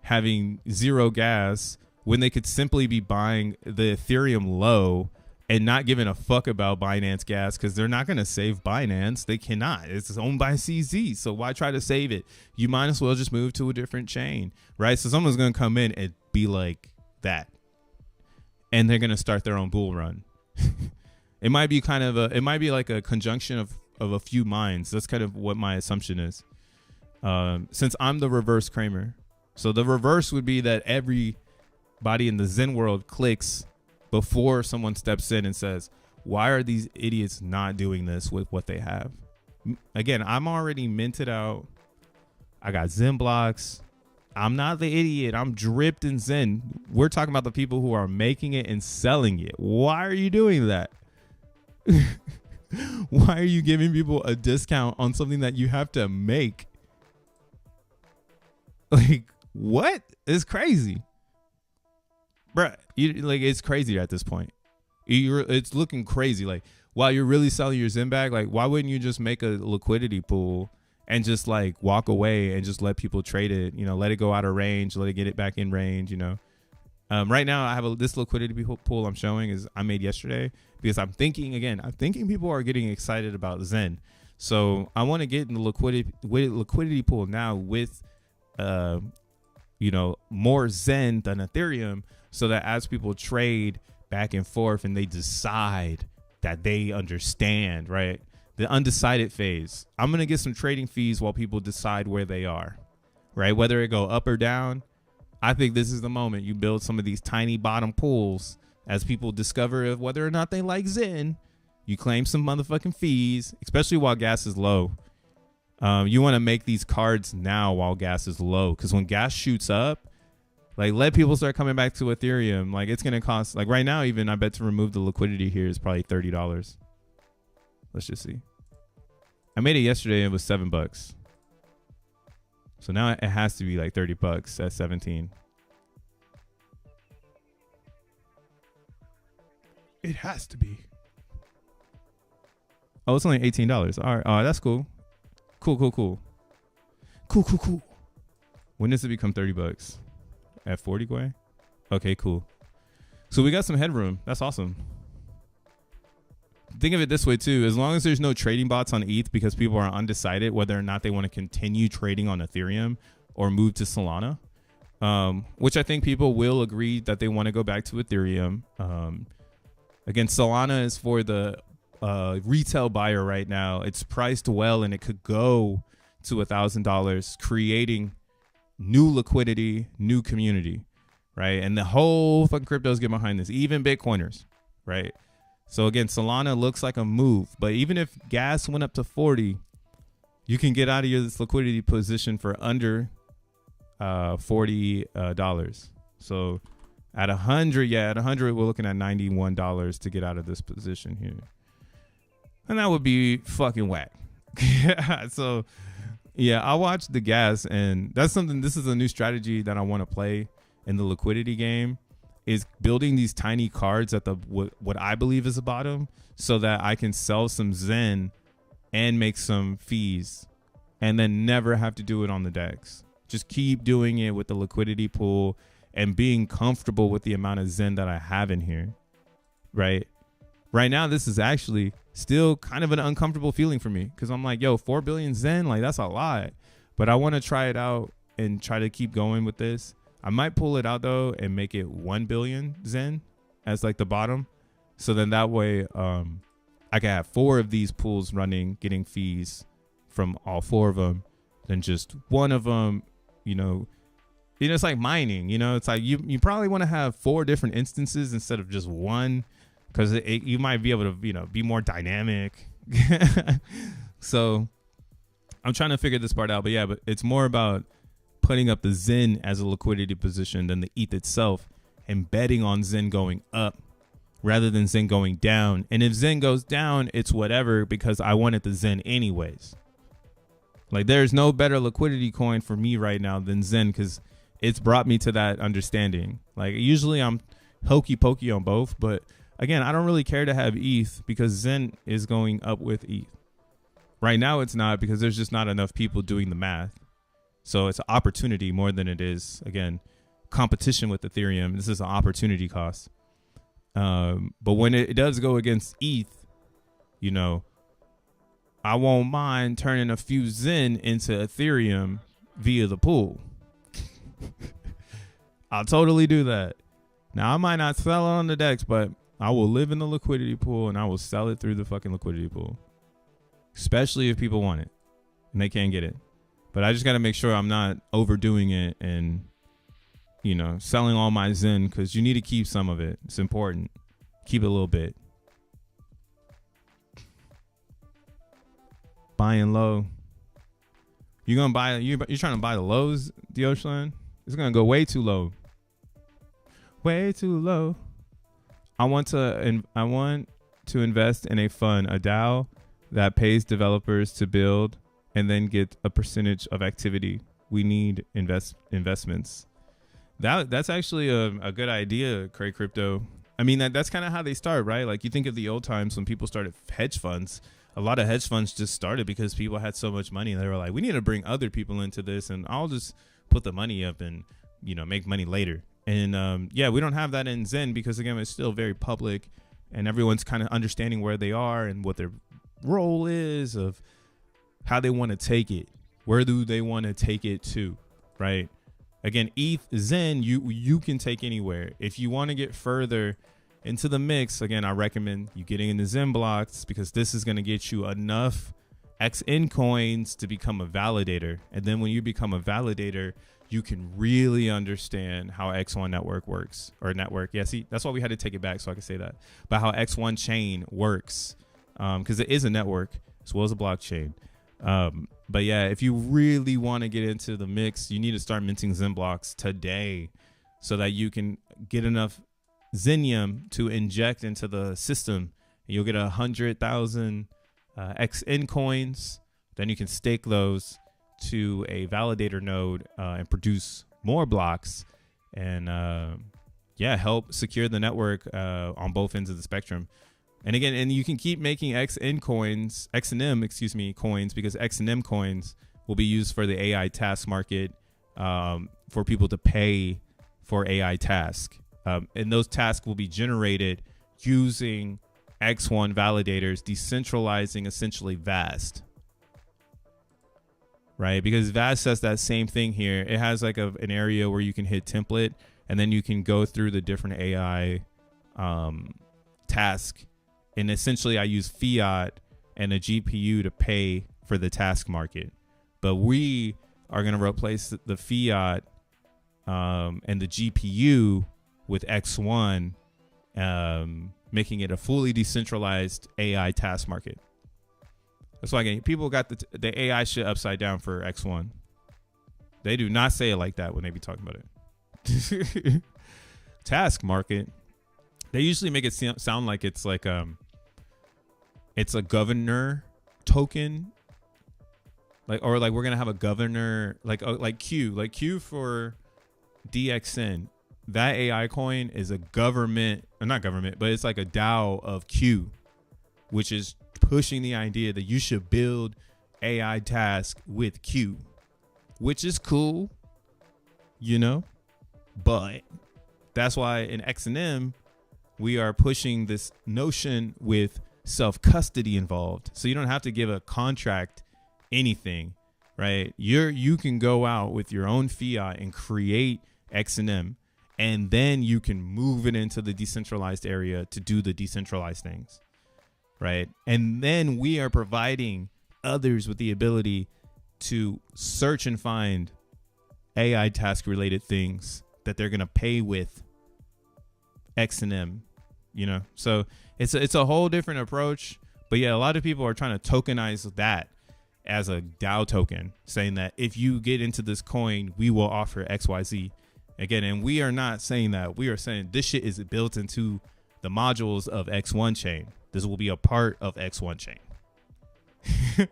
having 0 gas when they could simply be buying the Ethereum low and not giving a fuck about Binance gas, because they're not going to save Binance. They cannot. It's owned by CZ. So why try to save it? You might as well just move to a different chain, right? So someone's going to come in and be like that, and they're going to start their own bull run. It might be like a conjunction of a few minds. That's kind of what my assumption is. Since I'm the reverse Kramer. So the reverse would be that everybody in the Zen world clicks before someone steps in and says, why are these idiots not doing this with what they have? Again, I'm already minted out. I got XENblocks. I'm not the idiot. I'm dripped in Zen. We're talking about the people who are making it and selling it. Why are you doing that? Why are you giving people a discount on something that you have to make? Like, what? It's crazy. Bruh, it's crazy at this point. It's looking crazy. Like, while you're really selling your Zen back, like, why wouldn't you just make a liquidity pool and just like walk away and just let people trade it? You know, let it go out of range, let it get it back in range. You know, right now I have this liquidity pool I'm showing I made yesterday, because I'm thinking people are getting excited about Zen. So I want to get in the liquidity pool now with, more Zen than Ethereum, so that as people trade back and forth and they decide that they understand, right? The undecided phase. I'm going to get some trading fees while people decide where they are, right? Whether it go up or down. I think this is the moment you build some of these tiny bottom pools as people discover whether or not they like Zen. You claim some motherfucking fees, especially while gas is low. You want to make these cards now while gas is low, because when gas shoots up, like, let people start coming back to Ethereum. Like, it's going to cost, like right now, even I bet to remove the liquidity here is probably $30. Let's just see. I made it yesterday. It was $7. So now it has to be like $30 at 17. It has to be. Oh, it's only $18. All right. Oh, that's cool. Cool. When does it become $30? At 40 Gwei? Okay, cool. So we got some headroom. That's awesome. Think of it this way too. As long as there's no trading bots on ETH, because people are undecided whether or not they want to continue trading on Ethereum or move to Solana, which I think people will agree that they want to go back to Ethereum. Again, Solana is for the retail buyer right now. It's priced well, and it could go to $1,000, creating new liquidity, new community, right? And the whole fucking cryptos get behind this, even Bitcoiners, right? So again, Solana looks like a move, but even if gas went up to 40, you can get out of this liquidity position for under $40. So at 100, we're looking at $91 to get out of this position here. And that would be fucking whack. So yeah, I watched the gas, and that's something, this is a new strategy that I want to play in the liquidity game, is building these tiny cards at the what I believe is the bottom, so that I can sell some Zen and make some fees, and then never have to do it on the DEX. Just keep doing it with the liquidity pool and being comfortable with the amount of Zen that I have in here, right? Right now, this is actually still kind of an uncomfortable feeling for me, because I'm like, yo, 4 billion Zen, like, that's a lot. But I want to try it out and try to keep going with this. I might pull it out though and make it 1 billion Zen as like the bottom. So then that way I can have 4 of these pools running, getting fees from all 4 of them. Then just one of them, it's like mining, it's like you probably want to have 4 different instances instead of just one, because you might be able to, be more dynamic. So I'm trying to figure this part out. But yeah, but it's more about putting up the Zen as a liquidity position than the ETH itself, and betting on Zen going up rather than Zen going down. And if Zen goes down, it's whatever, because I wanted the Zen anyways. Like, there's no better liquidity coin for me right now than Zen, because it's brought me to that understanding. Like, usually I'm hokey pokey on both, but again, I don't really care to have ETH because Zen is going up with ETH. Right now it's not, because there's just not enough people doing the math. So it's an opportunity more than it is, again, competition with Ethereum. This is an opportunity cost. But when it does go against ETH, I won't mind turning a few Zen into Ethereum via the pool. I'll totally do that. Now, I might not sell it on the DEX, but I will live in the liquidity pool and I will sell it through the fucking liquidity pool. Especially if people want it and they can't get it. But I just got to make sure I'm not overdoing it and, selling all my Zen, because you need to keep some of it. It's important. Keep it a little bit. Buying low. You're trying to buy the lows, DeOcean? It's going to go way too low. Way too low. I want to invest in a fund, a DAO that pays developers to build and then get a percentage of activity. We need investments. That's actually a good idea, Cray Crypto. I mean, that's kind of how they start, right? Like, you think of the old times when people started hedge funds. A lot of hedge funds just started because people had so much money. They were like, we need to bring other people into this, and I'll just put the money up and, make money later. And we don't have that in Zen because, again, it's still very public and everyone's kind of understanding where they are and what their role is, of how they want to take it. Where do they want to take it to, right? Again, ETH, Zen, you can take anywhere. If you want to get further into the mix, again, I recommend you getting into XENblocks, because this is going to get you enough XN coins to become a validator. And then when you become a validator, you can really understand how X1 network works, or network. Yeah, see, that's why we had to take it back so I could say that. But how X1 chain works, because it is a network as well as a blockchain. But yeah, if you really want to get into the mix, you need to start minting XENblocks today so that you can get enough Xenium to inject into the system. You'll get 100,000 XN coins. Then you can stake those to a validator node and produce more blocks and help secure the network on both ends of the spectrum. And again, and you can keep making XN coins, XNM, coins, because XNM coins will be used for the AI task market, for people to pay for AI tasks. And those tasks will be generated using X1 validators, decentralizing essentially VAST. Right? Because VAST says that same thing here. It has like an area where you can hit template, and then you can go through the different AI task. And essentially, I use fiat and a GPU to pay for the task market. But we are going to replace the fiat and the GPU with X1, making it a fully decentralized AI task market. That's why, again, people got the AI shit upside down for X1. They do not say it like that when they be talking about it. Task market. They usually make it sound like it's like it's a governor token, or we're gonna have a governor like Q for DXN. That AI coin is a government, or not government, but it's like a DAO of Q, which is pushing the idea that you should build AI task with Q, which is cool, but that's why in XNM we are pushing this notion with self-custody involved. So you don't have to give a contract anything, right? You can go out with your own fiat and create XNM, and then you can move it into the decentralized area to do the decentralized things, right? And then we are providing others with the ability to search and find AI task related things that they're going to pay with XNM, you know? So it's a whole different approach. But yeah, a lot of people are trying to tokenize that as a DAO token, saying that if you get into this coin, we will offer XYZ. Again, and we are not saying that. We are saying this shit is built into the modules of X1 chain. This will be a part of X1 chain.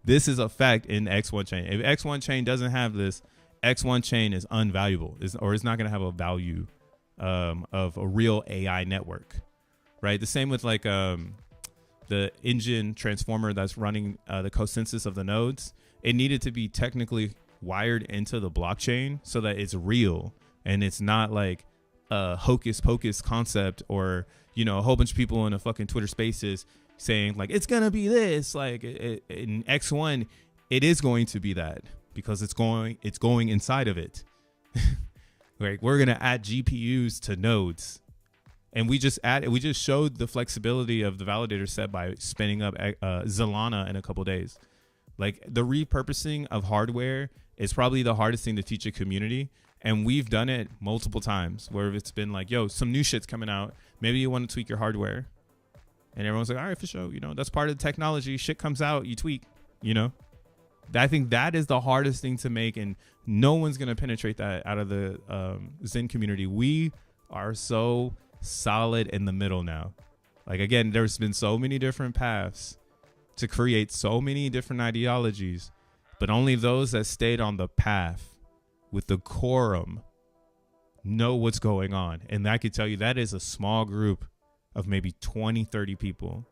This is a fact in X1 chain. If X1 chain doesn't have this, X1 chain is unvaluable, or it's not going to have a value of a real AI network, right? The same with like the engine transformer that's running the consensus of the nodes. It needed to be technically wired into the blockchain so that it's real and it's not like a hocus pocus concept, or, you know, a whole bunch of people in a fucking Twitter spaces saying like it's gonna be this. Like in X1, it is going to be that because it's going inside of it. Like we're gonna add GPUs to nodes. And we just showed the flexibility of the validator set by spinning up Solana in a couple days. Like the repurposing of hardware is probably the hardest thing to teach a community. And we've done it multiple times where it's been like, yo, some new shit's coming out. Maybe you want to tweak your hardware. And everyone's like, all right, for sure. You know, that's part of the technology. Shit comes out, you tweak, you know. I think that is the hardest thing to make. And no one's going to penetrate that out of the Zen community. We are so solid in the middle now. Like, again, there's been so many different paths to create so many different ideologies, but only those that stayed on the path with the quorum know what's going on. And I could tell you that is a small group of maybe 20, 30 people,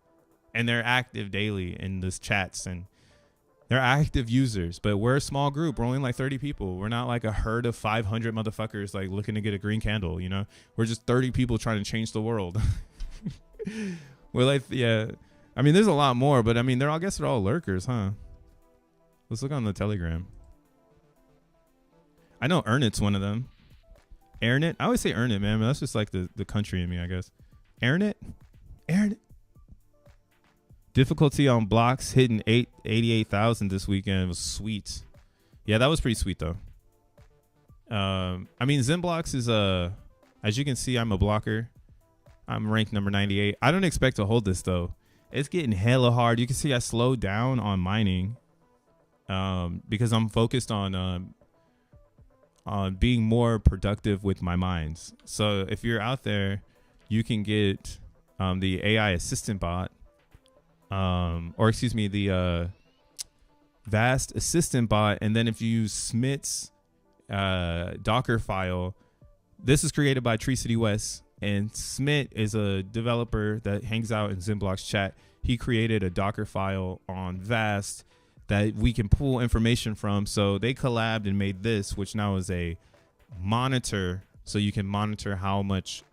and they're active daily in this chats and they're active users, but we're a small group. We're only like 30 people. We're not like a herd of 500 motherfuckers like looking to get a green candle, you know? We're just 30 people trying to change the world. We're like, yeah. I mean, there's a lot more, but I mean, I guess they're all lurkers, huh? Let's look on the Telegram. I know Earnit's one of them. Earnit? I always say Earnit, man, but that's just like the country in me, I guess. Earnit? Earnit? Difficulty on blocks hitting 88,000 this weekend. It was sweet. Yeah, that was pretty sweet though. I mean, XENblocks is as you can see, I'm a blocker. I'm ranked number 98. I don't expect to hold this though. It's getting hella hard. You can see I slowed down on mining because I'm focused on being more productive with my mines. So if you're out there, you can get the AI assistant bot. Or excuse me, the Vast assistant bot, and then if you use Smith's Docker file, this is created by Tree City West, and Smith is a developer that hangs out in XENblocks chat. He created a Docker file on Vast that we can pull information from. So they collabed and made this, which now is a monitor, so you can monitor how much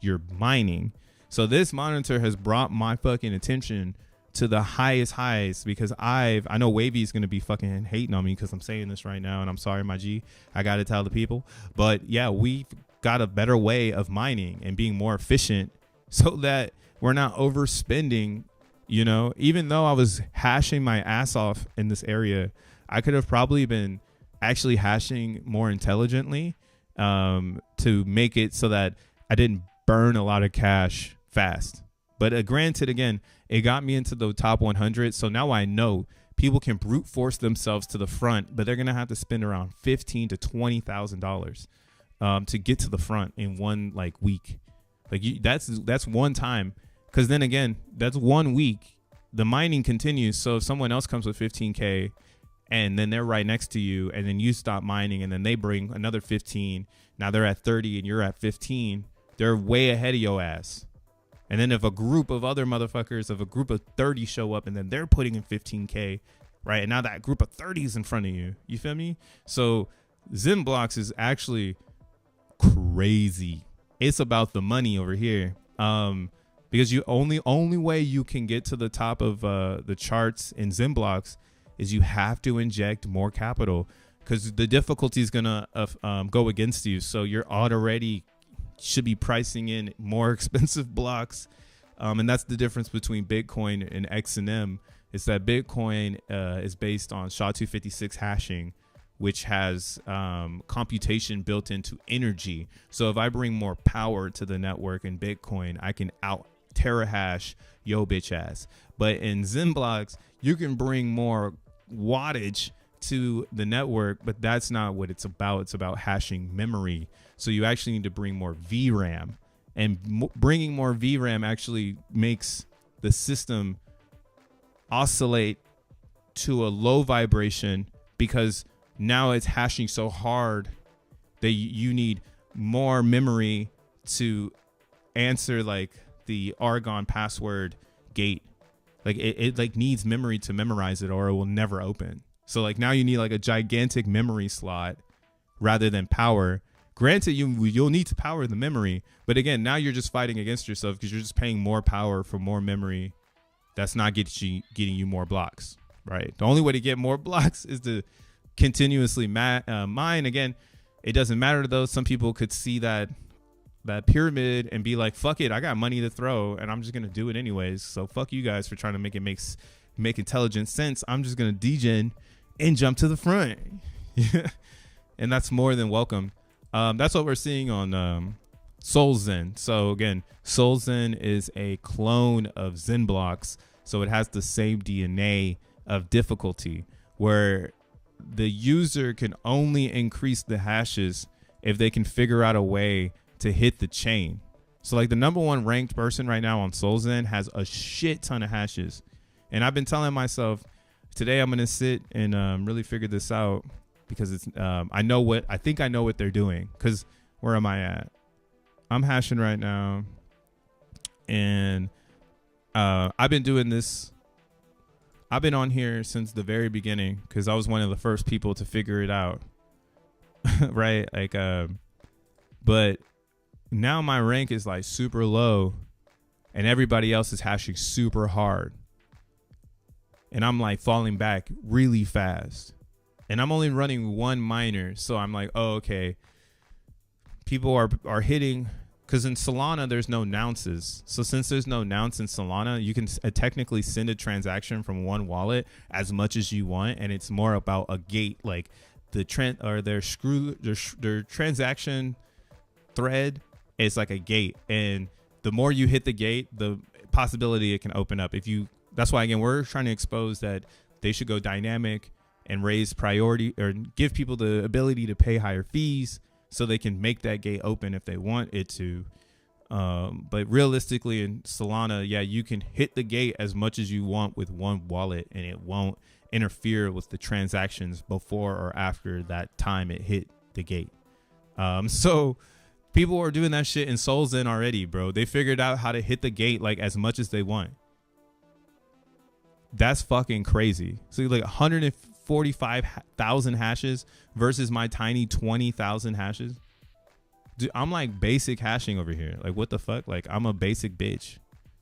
you're mining. So this monitor has brought my fucking attention to the highest highs, because I know Wavy's going to be fucking hating on me because I'm saying this right now, and I'm sorry, my G. I got to tell the people. But yeah, we've got a better way of mining and being more efficient so that we're not overspending, you know. Even though I was hashing my ass off in this area, I could have probably been actually hashing more intelligently to make it so that I didn't burn a lot of cash fast. But granted, again, it got me into the top 100. So now I know people can brute force themselves to the front, but they're going to have to spend around $15,000 to $20,000 to get to the front in one like week. Like that's one time. Because then again, that's 1 week. The mining continues. So if someone else comes with 15K and then they're right next to you, and then you stop mining, and then they bring another 15. Now they're at 30 and you're at 15. They're way ahead of your ass. And then if a group of other motherfuckers, if a group of 30 show up, and then they're putting in 15K, right? And now that group of 30 is in front of you. You feel me? So XENblocks is actually crazy. It's about the money over here. Because you only way you can get to the top of the charts in XENblocks is you have to inject more capital. because the difficulty is gonna go against you. So you're already should be pricing in more expensive blocks, and that's the difference between Bitcoin and XEN. Is that Bitcoin is based on SHA-256 hashing, which has computation built into energy. So if I bring more power to the network in Bitcoin, I can out terahash yo bitch ass. But in XENblocks, you can bring more wattage to the network, but that's not what it's about. It's about hashing memory. So you actually need to bring more VRAM, and bringing more VRAM actually makes the system oscillate to a low vibration, because now it's hashing so hard that you need more memory to answer like the Argon password gate. Like it like needs memory to memorize it, or it will never open. So like now you need like a gigantic memory slot rather than power. Granted, you'll need to power the memory, but again, now you're just fighting against yourself because you're just paying more power for more memory. That's not getting you more blocks, right? The only way to get more blocks is to continuously mine. Again, it doesn't matter to those. Some people could see that pyramid and be like, fuck it, I got money to throw and I'm just gonna do it anyways. So fuck you guys for trying to make it make intelligent sense. I'm just gonna degen and jump to the front. And that's more than welcome. That's what we're seeing on solXEN. So again, solXEN is a clone of XENblocks, so it has the same DNA of difficulty, where the user can only increase the hashes if they can figure out a way to hit the chain. So like the #1 ranked person right now on solXEN has a shit ton of hashes, and I've been telling myself today I'm gonna sit and really figure this out, because it's I think I know what they're doing. Because where am I at? I'm hashing right now, and I've been doing this. I've been on here since the very beginning because I was one of the first people to figure it out. Right? Like, but now my rank is like super low and everybody else is hashing super hard. And I'm like falling back really fast. And I'm only running one miner. So I'm like, oh, okay. People are hitting, because in Solana, there's no nounces. So since there's no nounce in Solana, you can technically send a transaction from one wallet as much as you want. And it's more about a gate, like the their transaction thread is like a gate. And the more you hit the gate, the possibility it can open up. That's why, again, we're trying to expose that they should go dynamic and raise priority, or give people the ability to pay higher fees so they can make that gate open if they want it to. But realistically in Solana, yeah, you can hit the gate as much as you want with one wallet, and it won't interfere with the transactions before or after that time it hit the gate. So people are doing that shit in solXEN already, bro. They figured out how to hit the gate like as much as they want. That's fucking crazy. So like 145,000 hashes versus my tiny 20,000 hashes. Dude, I'm like basic hashing over here. Like, what the fuck? Like, I'm a basic bitch.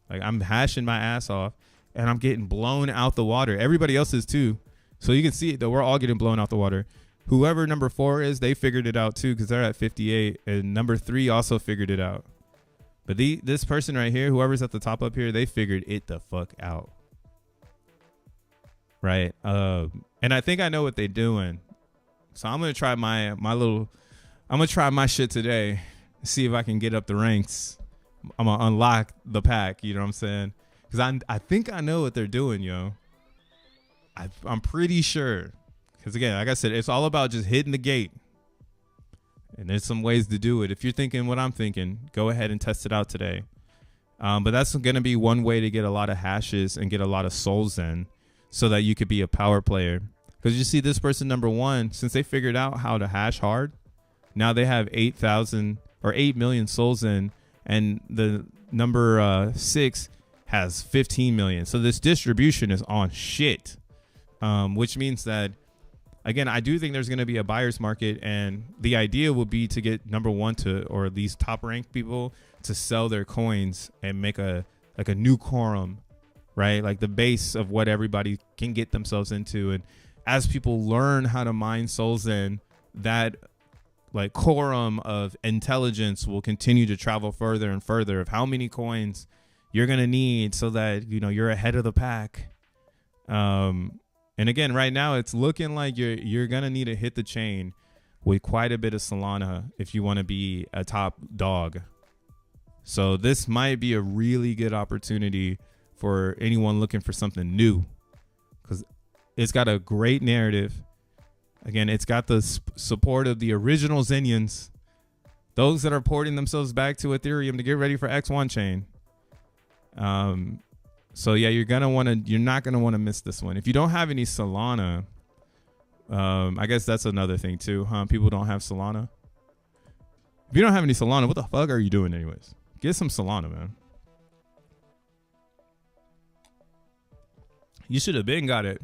Like, I'm hashing my ass off and I'm getting blown out the water. Everybody else is too. So you can see it though. We're all getting blown out the water. Whoever #4 is, they figured it out too, because they're at 58, and #3 also figured it out. But this person right here, whoever's at the top up here, they figured it the fuck out. Right. And I think I know what they're doing. So I'm going to try I'm going to try my shit today. See if I can get up the ranks. I'm going to unlock the pack. You know what I'm saying? Because I think I know what they're doing, yo. I'm pretty sure. Because again, like I said, it's all about just hitting the gate. And there's some ways to do it. If you're thinking what I'm thinking, go ahead and test it out today. But that's going to be one way to get a lot of hashes and get a lot of solXEN, so that you could be a power player. Because you see this person #1, since they figured out how to hash hard, now they have 8,000 or 8 million solXEN, and the #6 has 15 million. So this distribution is on shit, which means that, again, I do think there's going to be a buyer's market, and the idea would be to get #1 to, or these top ranked people, to sell their coins and make a new quorum, right? Like the base of what everybody can get themselves into. And as people learn how to mine solXEN, that like quorum of intelligence will continue to travel further and further of how many coins you're going to need so that, you know, you're ahead of the pack. And again, right now it's looking like you're going to need to hit the chain with quite a bit of Solana if you want to be a top dog. So this might be a really good opportunity for anyone looking for something new, because it's got a great narrative. Again, it's got the support of the original Xenians, those that are porting themselves back to Ethereum to get ready for X1 chain. So yeah, you're not gonna want to miss this one. If you don't have any Solana, I guess that's another thing too, huh? People don't have Solana. If you don't have any Solana, what the fuck are you doing anyways? Get some Solana, man. You should have been got it.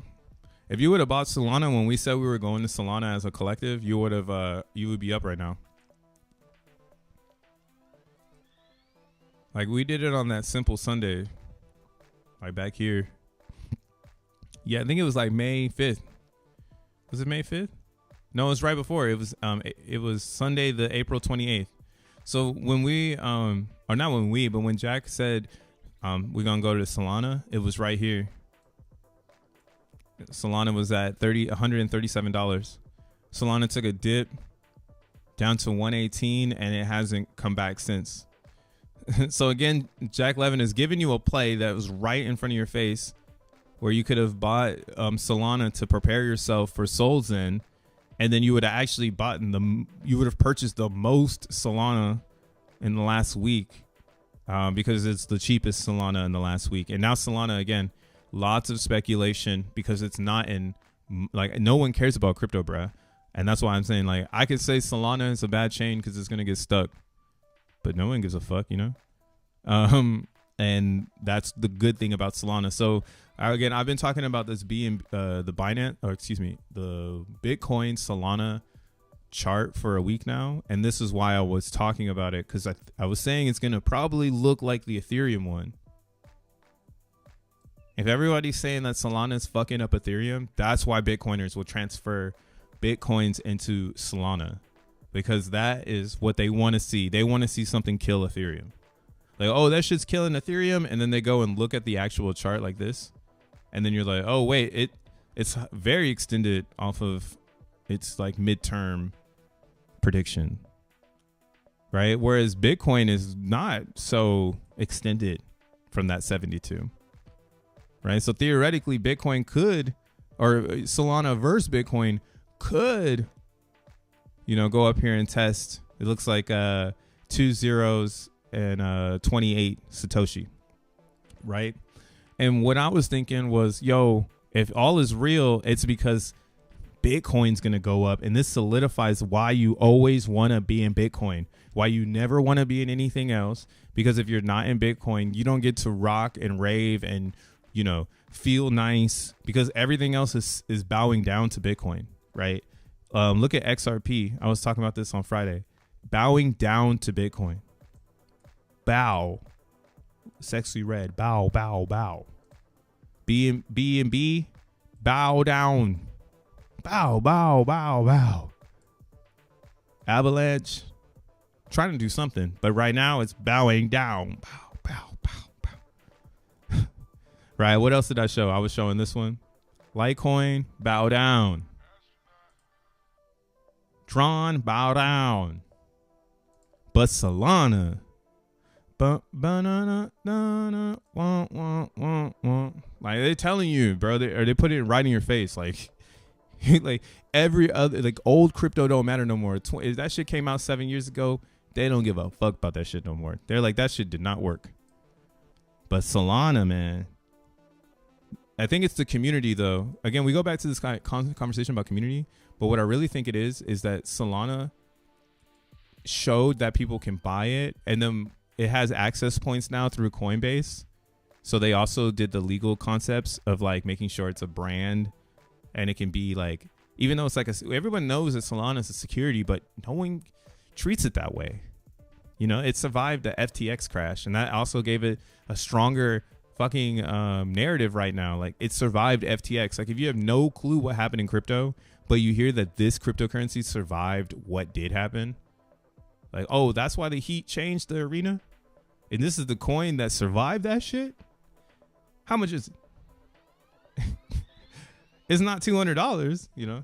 If you would have bought Solana when we said we were going to Solana as a collective, you would have you would be up right now. Like we did it on that simple Sunday, like back here. Yeah, I think it was like May 5th. Was it May 5th? No, it was right before. It was Sunday, the April 28th. So when we or not when we, but when Jack said we're gonna go to Solana, it was right here. Solana was at $137. Solana took a dip down to 118 and it hasn't come back since. So again, Jack Levin is giving you a play that was right in front of your face where you could have bought Solana to prepare yourself for solXEN, and then you would have actually you would have purchased the most Solana in the last week because it's the cheapest Solana in the last week. And now Solana, again, lots of speculation because it's not in, like, no one cares about crypto, bruh. And that's why I'm saying, like, I could say Solana is a bad chain because it's going to get stuck, but no one gives a fuck, you know? And that's the good thing about Solana. So again, I've been talking about this being the Binance, or excuse me, the Bitcoin Solana chart for a week now. And this is why I was talking about it, because I was saying it's going to probably look like the Ethereum one. If everybody's saying that Solana is fucking up Ethereum, that's why Bitcoiners will transfer Bitcoins into Solana, because that is what they want to see. They want to see something kill Ethereum. Like, oh, that shit's killing Ethereum. And then they go and look at the actual chart like this. And then you're like, oh, wait, it's very extended off of its like midterm prediction. Right. Whereas Bitcoin is not so extended from that 72. Right. So theoretically, Bitcoin could, or Solana versus Bitcoin could, you know, go up here and test. It looks like 2 zeros and 28 Satoshi. Right. And what I was thinking was, yo, if all is real, it's because Bitcoin's going to go up. And this solidifies why you always want to be in Bitcoin, why you never want to be in anything else. Because if you're not in Bitcoin, you don't get to rock and rave and, you know, feel nice, because everything else is bowing down to Bitcoin. Right. Look at XRP. I was talking about this on Friday. Bowing down to Bitcoin. Bow. Sexy red. Bow, bow, bow. B&B. Bow down. Bow, bow, bow, bow. Avalanche. Trying to do something, but right now it's bowing down. Bow, bow, bow, bow. Right. What else did I show? I was showing this one. Litecoin. Bow down. Tron. Bow down. But Solana. Like, they're telling you, bro, they put it right in your face. Like, like every other, like, old crypto don't matter no more. That shit came out 7 years ago. They don't give a fuck about that shit no more. They're like, that shit did not work. But Solana, man, I think it's the community, though. Again, we go back to this conversation about community, but what I really think it is that Solana showed that people can buy it, and then it has access points now through Coinbase. So they also did the legal concepts of like making sure it's a brand, and it can be like, even though it's like everyone knows that Solana is a security, but no one treats it that way. You know, it survived the FTX crash, and that also gave it a stronger fucking narrative right now. Like, it survived FTX. Like, if you have no clue what happened in crypto, but you hear that this cryptocurrency survived what did happen, like, oh, that's why the heat changed the arena, and this is the coin that survived that shit. How much is it? It's not $200, you know.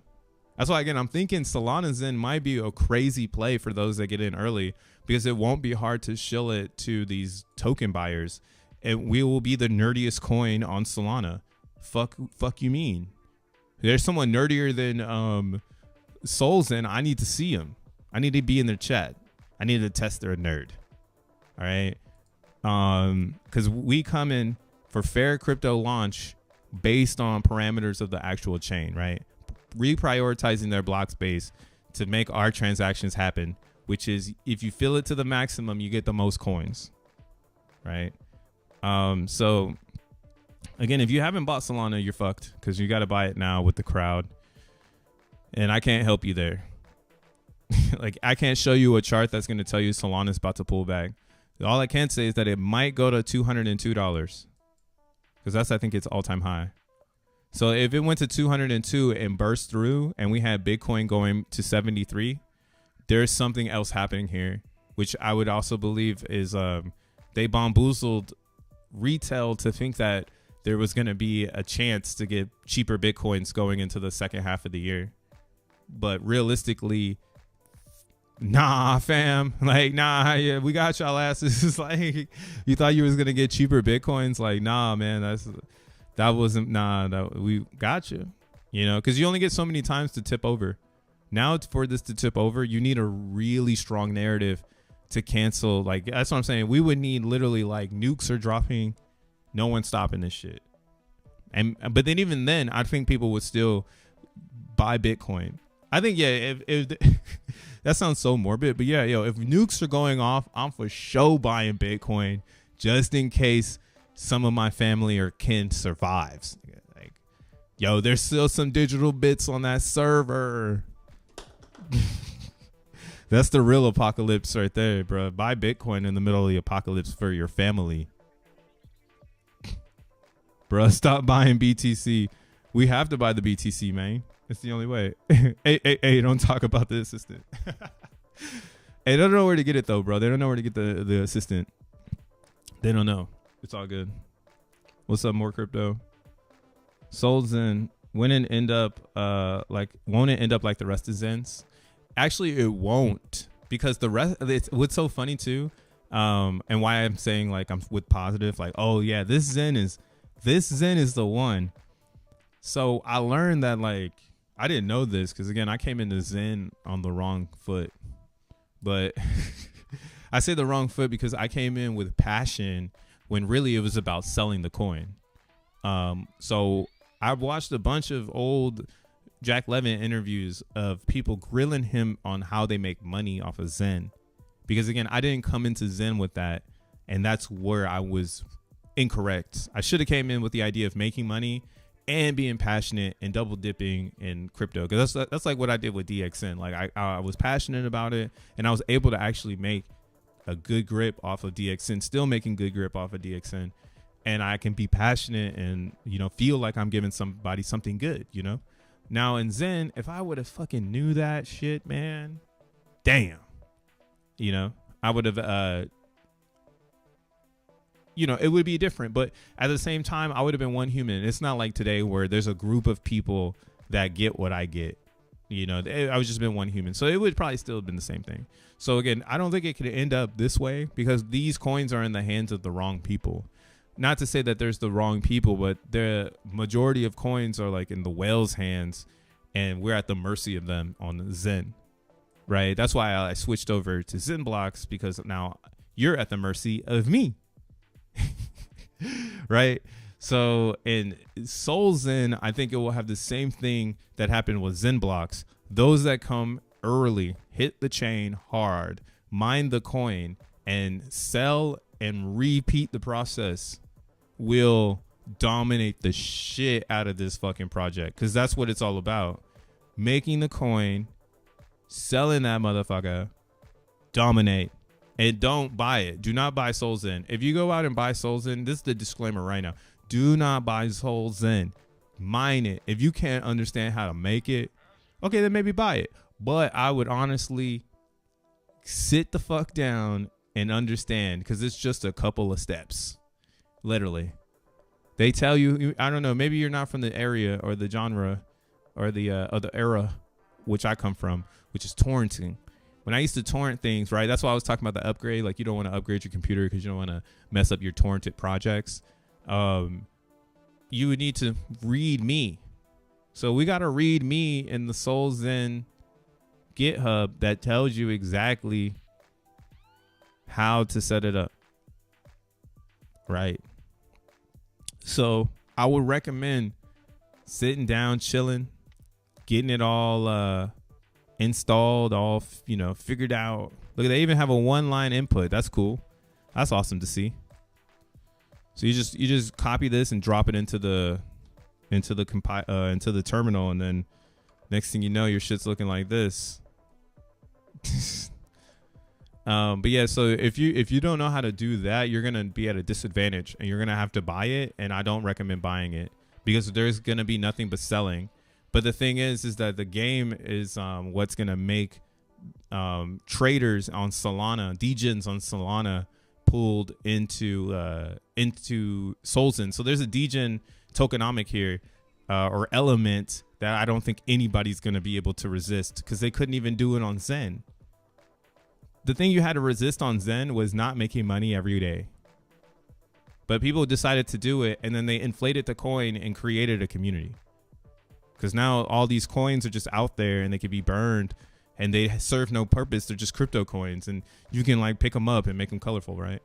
That's why, again, I'm thinking Solana XEN might be a crazy play for those that get in early, because it won't be hard to shill it to these token buyers, and we will be the nerdiest coin on Solana. Fuck you mean? There's someone nerdier than solXEN. I need to see him. I need to be in their chat. I need to test their nerd. All right, because we come in for fair crypto launch based on parameters of the actual chain, right? Reprioritizing their block space to make our transactions happen, which is, if you fill it to the maximum, you get the most coins, right? So again, if you haven't bought Solana, you're fucked, because you got to buy it now with the crowd, and I can't help you there. Like, I can't show you a chart that's going to tell you Solana's about to pull back. All I can say is that it might go to $202, because that's, I think, its all-time high. So if it went to 202 and burst through, and we had Bitcoin going to 73, there's something else happening here, which I would also believe is they bamboozled retail to think that there was going to be a chance to get cheaper Bitcoins going into the second half of the year. But realistically, nah, fam. Like, nah, yeah, we got y'all asses. It's like, you thought you was going to get cheaper Bitcoins? Like, nah, man, that wasn't, we got you, you know, because you only get so many times to tip over. Now, for this to tip over, you need a really strong narrative to cancel. Like, that's what I'm saying. We would need literally, like, nukes are dropping, no one's stopping this shit. But then even then, I think people would still buy Bitcoin. I think, yeah, if that sounds so morbid, but yeah, yo, if nukes are going off, I'm for sure buying Bitcoin just in case some of my family or kin survives. Like, yo, there's still some digital bits on that server. That's the real apocalypse right there, bro. Buy Bitcoin in the middle of the apocalypse for your family. Bro, stop buying BTC. We have to buy the BTC, man. It's the only way. Hey, don't talk about the assistant. Hey, they don't know where to get it, though, bro. They don't know where to get the assistant. They don't know. It's all good. What's up, more crypto? solXEN, won't it end up like the rest of XENs? Actually, it won't, because the rest, what's so funny too, and why I'm saying, like, I'm with positive, like, oh yeah, this XEN is the one. So I learned that, like, I didn't know this, because again, I came into XEN on the wrong foot, but I say the wrong foot because I came in with passion when really it was about selling the coin. So I watched a bunch of old Jack Levin interviews of people grilling him on how they make money off of XEN, because again, I didn't come into XEN with that, and that's where I was incorrect. I should have came in with the idea of making money and being passionate and double dipping in crypto, because that's like what I did with DXN. Like, I was passionate about it, and I was able to actually make a good grip off of DXN, still making good grip off of DXN, and I can be passionate and, you know, feel like I'm giving somebody something good, you know. Now in XEN, if I would have fucking knew that shit, man, damn, you know, I would have you know, it would be different. But at the same time, I would have been one human. It's not like today where there's a group of people that get what I get. You know, I would just been one human. So it would probably still have been the same thing. So again, I don't think it could end up this way, because these coins are in the hands of the wrong people. Not to say that there's the wrong people, but the majority of coins are like in the whale's hands, and we're at the mercy of them on XEN, right? That's why I switched over to XENblocks, because now you're at the mercy of me. Right? So in solXEN, I think it will have the same thing that happened with XENblocks. Those that come early, hit the chain hard, mine the coin, and sell and repeat the process will dominate the shit out of this fucking project, because that's what it's all about. Making the coin, selling that motherfucker, dominate, And don't buy it. Do not buy SolXEN. If you go out and buy SolXEN, this is the disclaimer right now. Do not buy SolXEN. Mine it. If you can't understand how to make it, okay, then maybe buy it. But I would honestly sit the fuck down and understand, because it's just a couple of steps. Literally. They tell you, I don't know, maybe you're not from the area or the genre or the era which I come from, which is torrenting. When I used to torrent things, right? That's why I was talking about the upgrade. Like, you don't want to upgrade your computer because you don't want to mess up your torrented projects. You would need to read me. So we got to read me in the SolXEN GitHub that tells you exactly how to set it up. Right. So I would recommend sitting down, chilling, getting it all installed, all figured out. Look, they even have a one-line input. That's cool. That's awesome to see. So you just copy this and drop it into the terminal, and then next thing you know, your shit's looking like this. But yeah, so if you don't know how to do that, you're gonna be at a disadvantage, and you're gonna have to buy it. And I don't recommend buying it because there's gonna be nothing but selling. But the thing is that the game is what's gonna make traders on Solana, DGens on Solana, pulled into SolXEN. So there's a DGen tokenomic here or element that I don't think anybody's gonna be able to resist, because they couldn't even do it on Zen. The thing you had to resist on Zen was not making money every day. But people decided to do it, and then they inflated the coin and created a community. Because now all these coins are just out there and they can be burned, and they serve no purpose. They're just crypto coins, and you can like pick them up and make them colorful, right?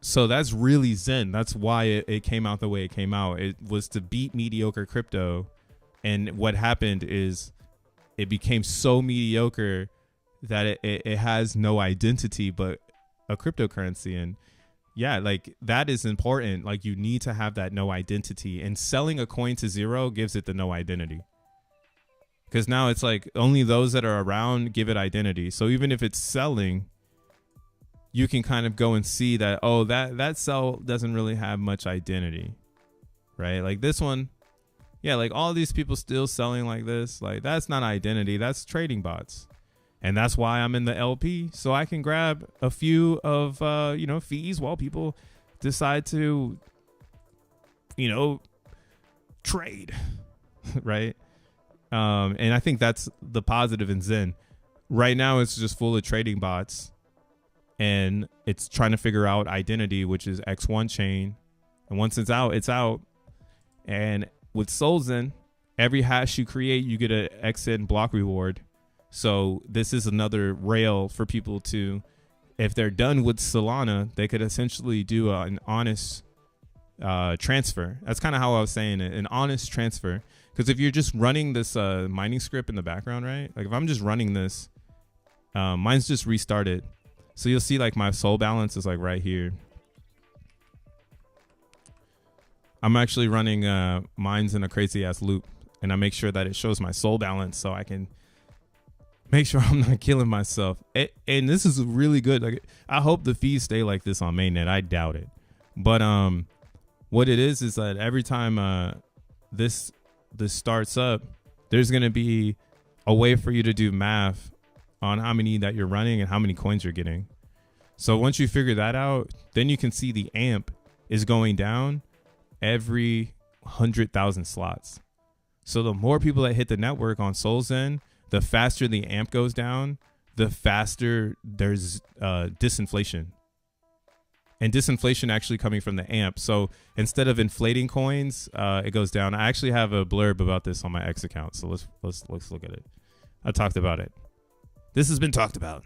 So that's really Zen. That's why it came out the way it came out. It was to beat mediocre crypto. And what happened is it became so mediocre that it has no identity but a cryptocurrency. And yeah, like that is important. Like you need to have that no identity, and selling a coin to zero gives it the no identity, because now it's like only those that are around give it identity. So even if it's selling, you can kind of go and see that, oh, that sell doesn't really have much identity, right? Like this one, yeah, like all these people still selling like this, like that's not identity, that's trading bots. And that's why I'm in the LP, so I can grab a few of fees while people decide to trade, right? And I think that's the positive in Zen. Right now it's just full of trading bots, and it's trying to figure out identity, which is X1 chain. And once it's out, it's out. And with SolXEN, every hash you create, you get a XN block reward. So this is another rail for people to, if they're done with Solana, they could essentially do an honest transfer. That's kind of how I was saying it, an honest transfer. Because if you're just running this mining script in the background, right? Like if I'm just running this, mine's just restarted. So you'll see like my Sol balance is like right here. I'm actually running mines in a crazy ass loop, and I make sure that it shows my Sol balance so I can make sure I'm not killing myself. And this is really good. Like I hope the fees stay like this on mainnet. I doubt it. But what it is that every time this starts up, there's gonna be a way for you to do math on how many that you're running and how many coins you're getting. So once you figure that out, then you can see the amp is going down every 100,000 slots. So the more people that hit the network on SolXEN, the faster the amp goes down, the faster there's disinflation. And disinflation actually coming from the amp. So instead of inflating coins, it goes down. I actually have a blurb about this on my X account. So let's look at it. I talked about it. This has been talked about.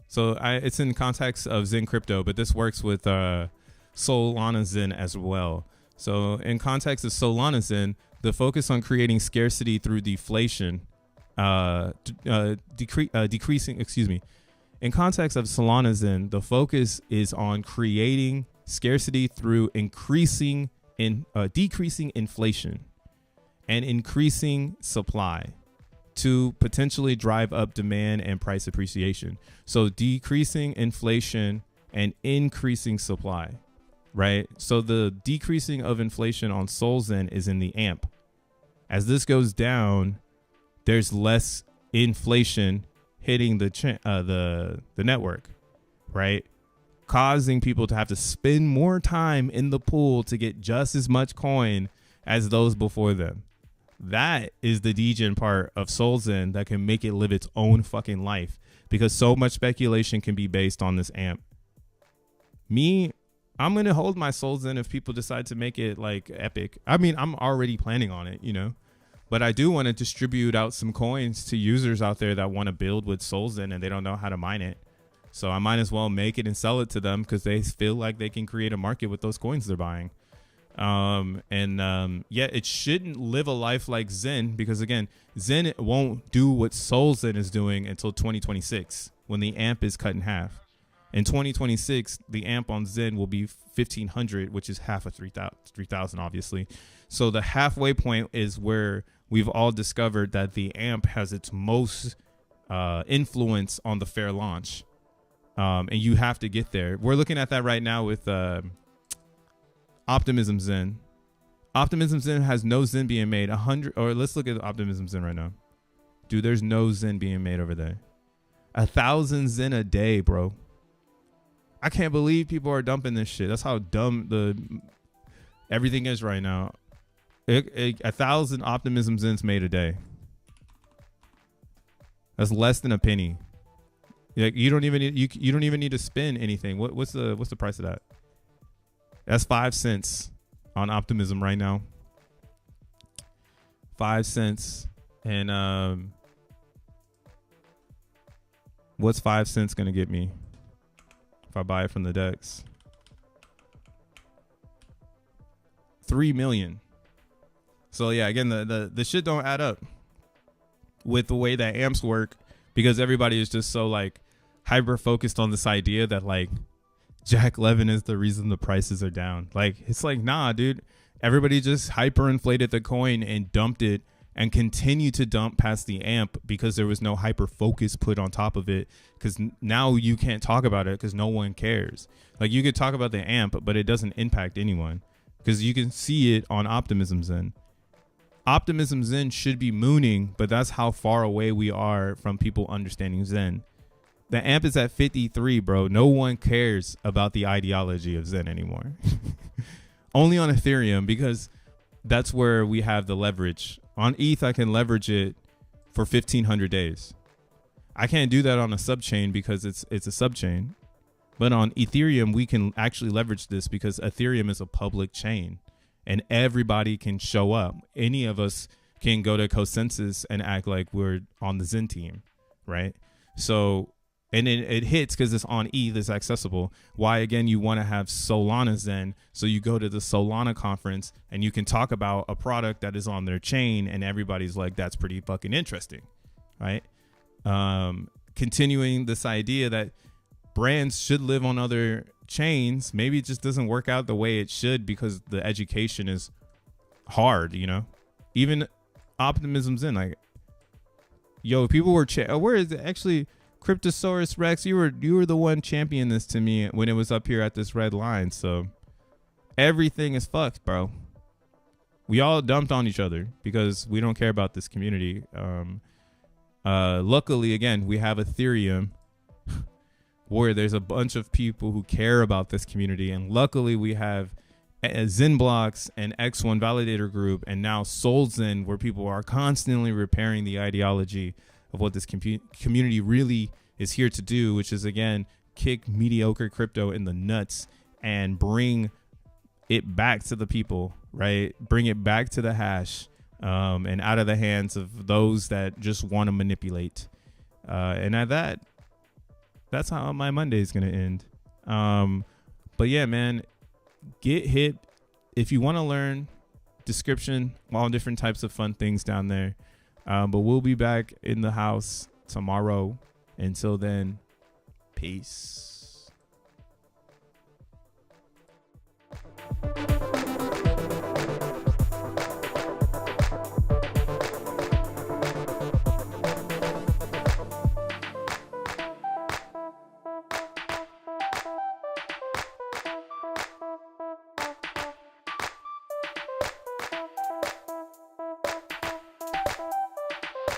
So it's in context of Zen crypto, but this works with Solana Zen as well. So in context of Solana Zen, the focus on creating scarcity through deflation, decreasing, excuse me. In context of Solana Zen, the focus is on creating scarcity through increasing in decreasing inflation and increasing supply to potentially drive up demand and price appreciation. So decreasing inflation and increasing supply, right? So the decreasing of inflation on solXEN is in the AMP. As this goes down, there's less inflation hitting the network, right? Causing people to have to spend more time in the pool to get just as much coin as those before them. That is the degen part of solXEN that can make it live its own fucking life, because so much speculation can be based on this AMP. I'm going to hold my solXEN if people decide to make it like epic. I mean, I'm already planning on it, you know, but I do want to distribute out some coins to users out there that want to build with solXEN and they don't know how to mine it. So I might as well make it and sell it to them because they feel like they can create a market with those coins they're buying. Yeah, it shouldn't live a life like XEN, because again, XEN won't do what solXEN is doing until 2026 when the AMP is cut in half. In 2026, the AMP on XEN will be 1,500, which is half of 3,000, obviously. So the halfway point is where we've all discovered that the AMP has its most influence on the fair launch. And you have to get there. We're looking at that right now with Optimism XEN. Optimism XEN has no XEN being made. 100, or let's look at Optimism XEN right now. Dude, there's no XEN being made over there. 1,000 XEN a day, bro. I can't believe people are dumping this shit. That's how dumb everything is right now. 1,000 Optimism XENs made a day. That's less than a penny. Like, you don't even need to spend anything. What's the price of that? That's 5 cents on Optimism right now. 5 cents. And what's 5 cents gonna get me if I buy it from the DEX? 3 million. So yeah, again, the shit don't add up with the way that amps work, because everybody is just so like hyper focused on this idea that like Jack Levin is the reason the prices are down. Like, it's like, nah, dude, everybody just hyperinflated the coin and dumped it and continue to dump past the amp because there was no hyper focus put on top of it, because now you can't talk about it because no one cares. Like, you could talk about the amp, but it doesn't impact anyone because you can see it on Optimism XEN. Optimism XEN should be mooning, but that's how far away we are from people understanding XEN. The amp is at 53, bro. No one cares about the ideology of XEN anymore. Only on Ethereum, because that's where we have the leverage. On ETH, I can leverage it for 1,500 days. I can't do that on a subchain because it's a subchain. But on Ethereum, we can actually leverage this because Ethereum is a public chain and everybody can show up. Any of us can go to consensus and act like we're on the XEN team, right? So, and it hits because it's on ETH, it's accessible. Why, again, you want to have Solana XEN, so you go to the Solana conference and you can talk about a product that is on their chain and everybody's like, that's pretty fucking interesting, right? Continuing this idea that brands should live on other chains, maybe it just doesn't work out the way it should because the education is hard, you know? Even Optimism XEN, like, yo, people were, where is it? Actually, Cryptosaurus Rex, you were the one championing this to me when it was up here at this red line. So everything is fucked, bro. We all dumped on each other because we don't care about this community. Luckily, again, we have Ethereum where there's a bunch of people who care about this community. And luckily we have XENblocks and XOON validator group, and now solXEN, where people are constantly repairing the ideology of what this community really is here to do, which is, again, kick mediocre crypto in the nuts and bring it back to the people, right? Bring it back to the hash and out of the hands of those that just want to manipulate. And at that's how my Monday is going to end. But yeah, man, get hip. If you want to learn, description, all different types of fun things down there. But we'll be back in the house tomorrow. Until then, peace.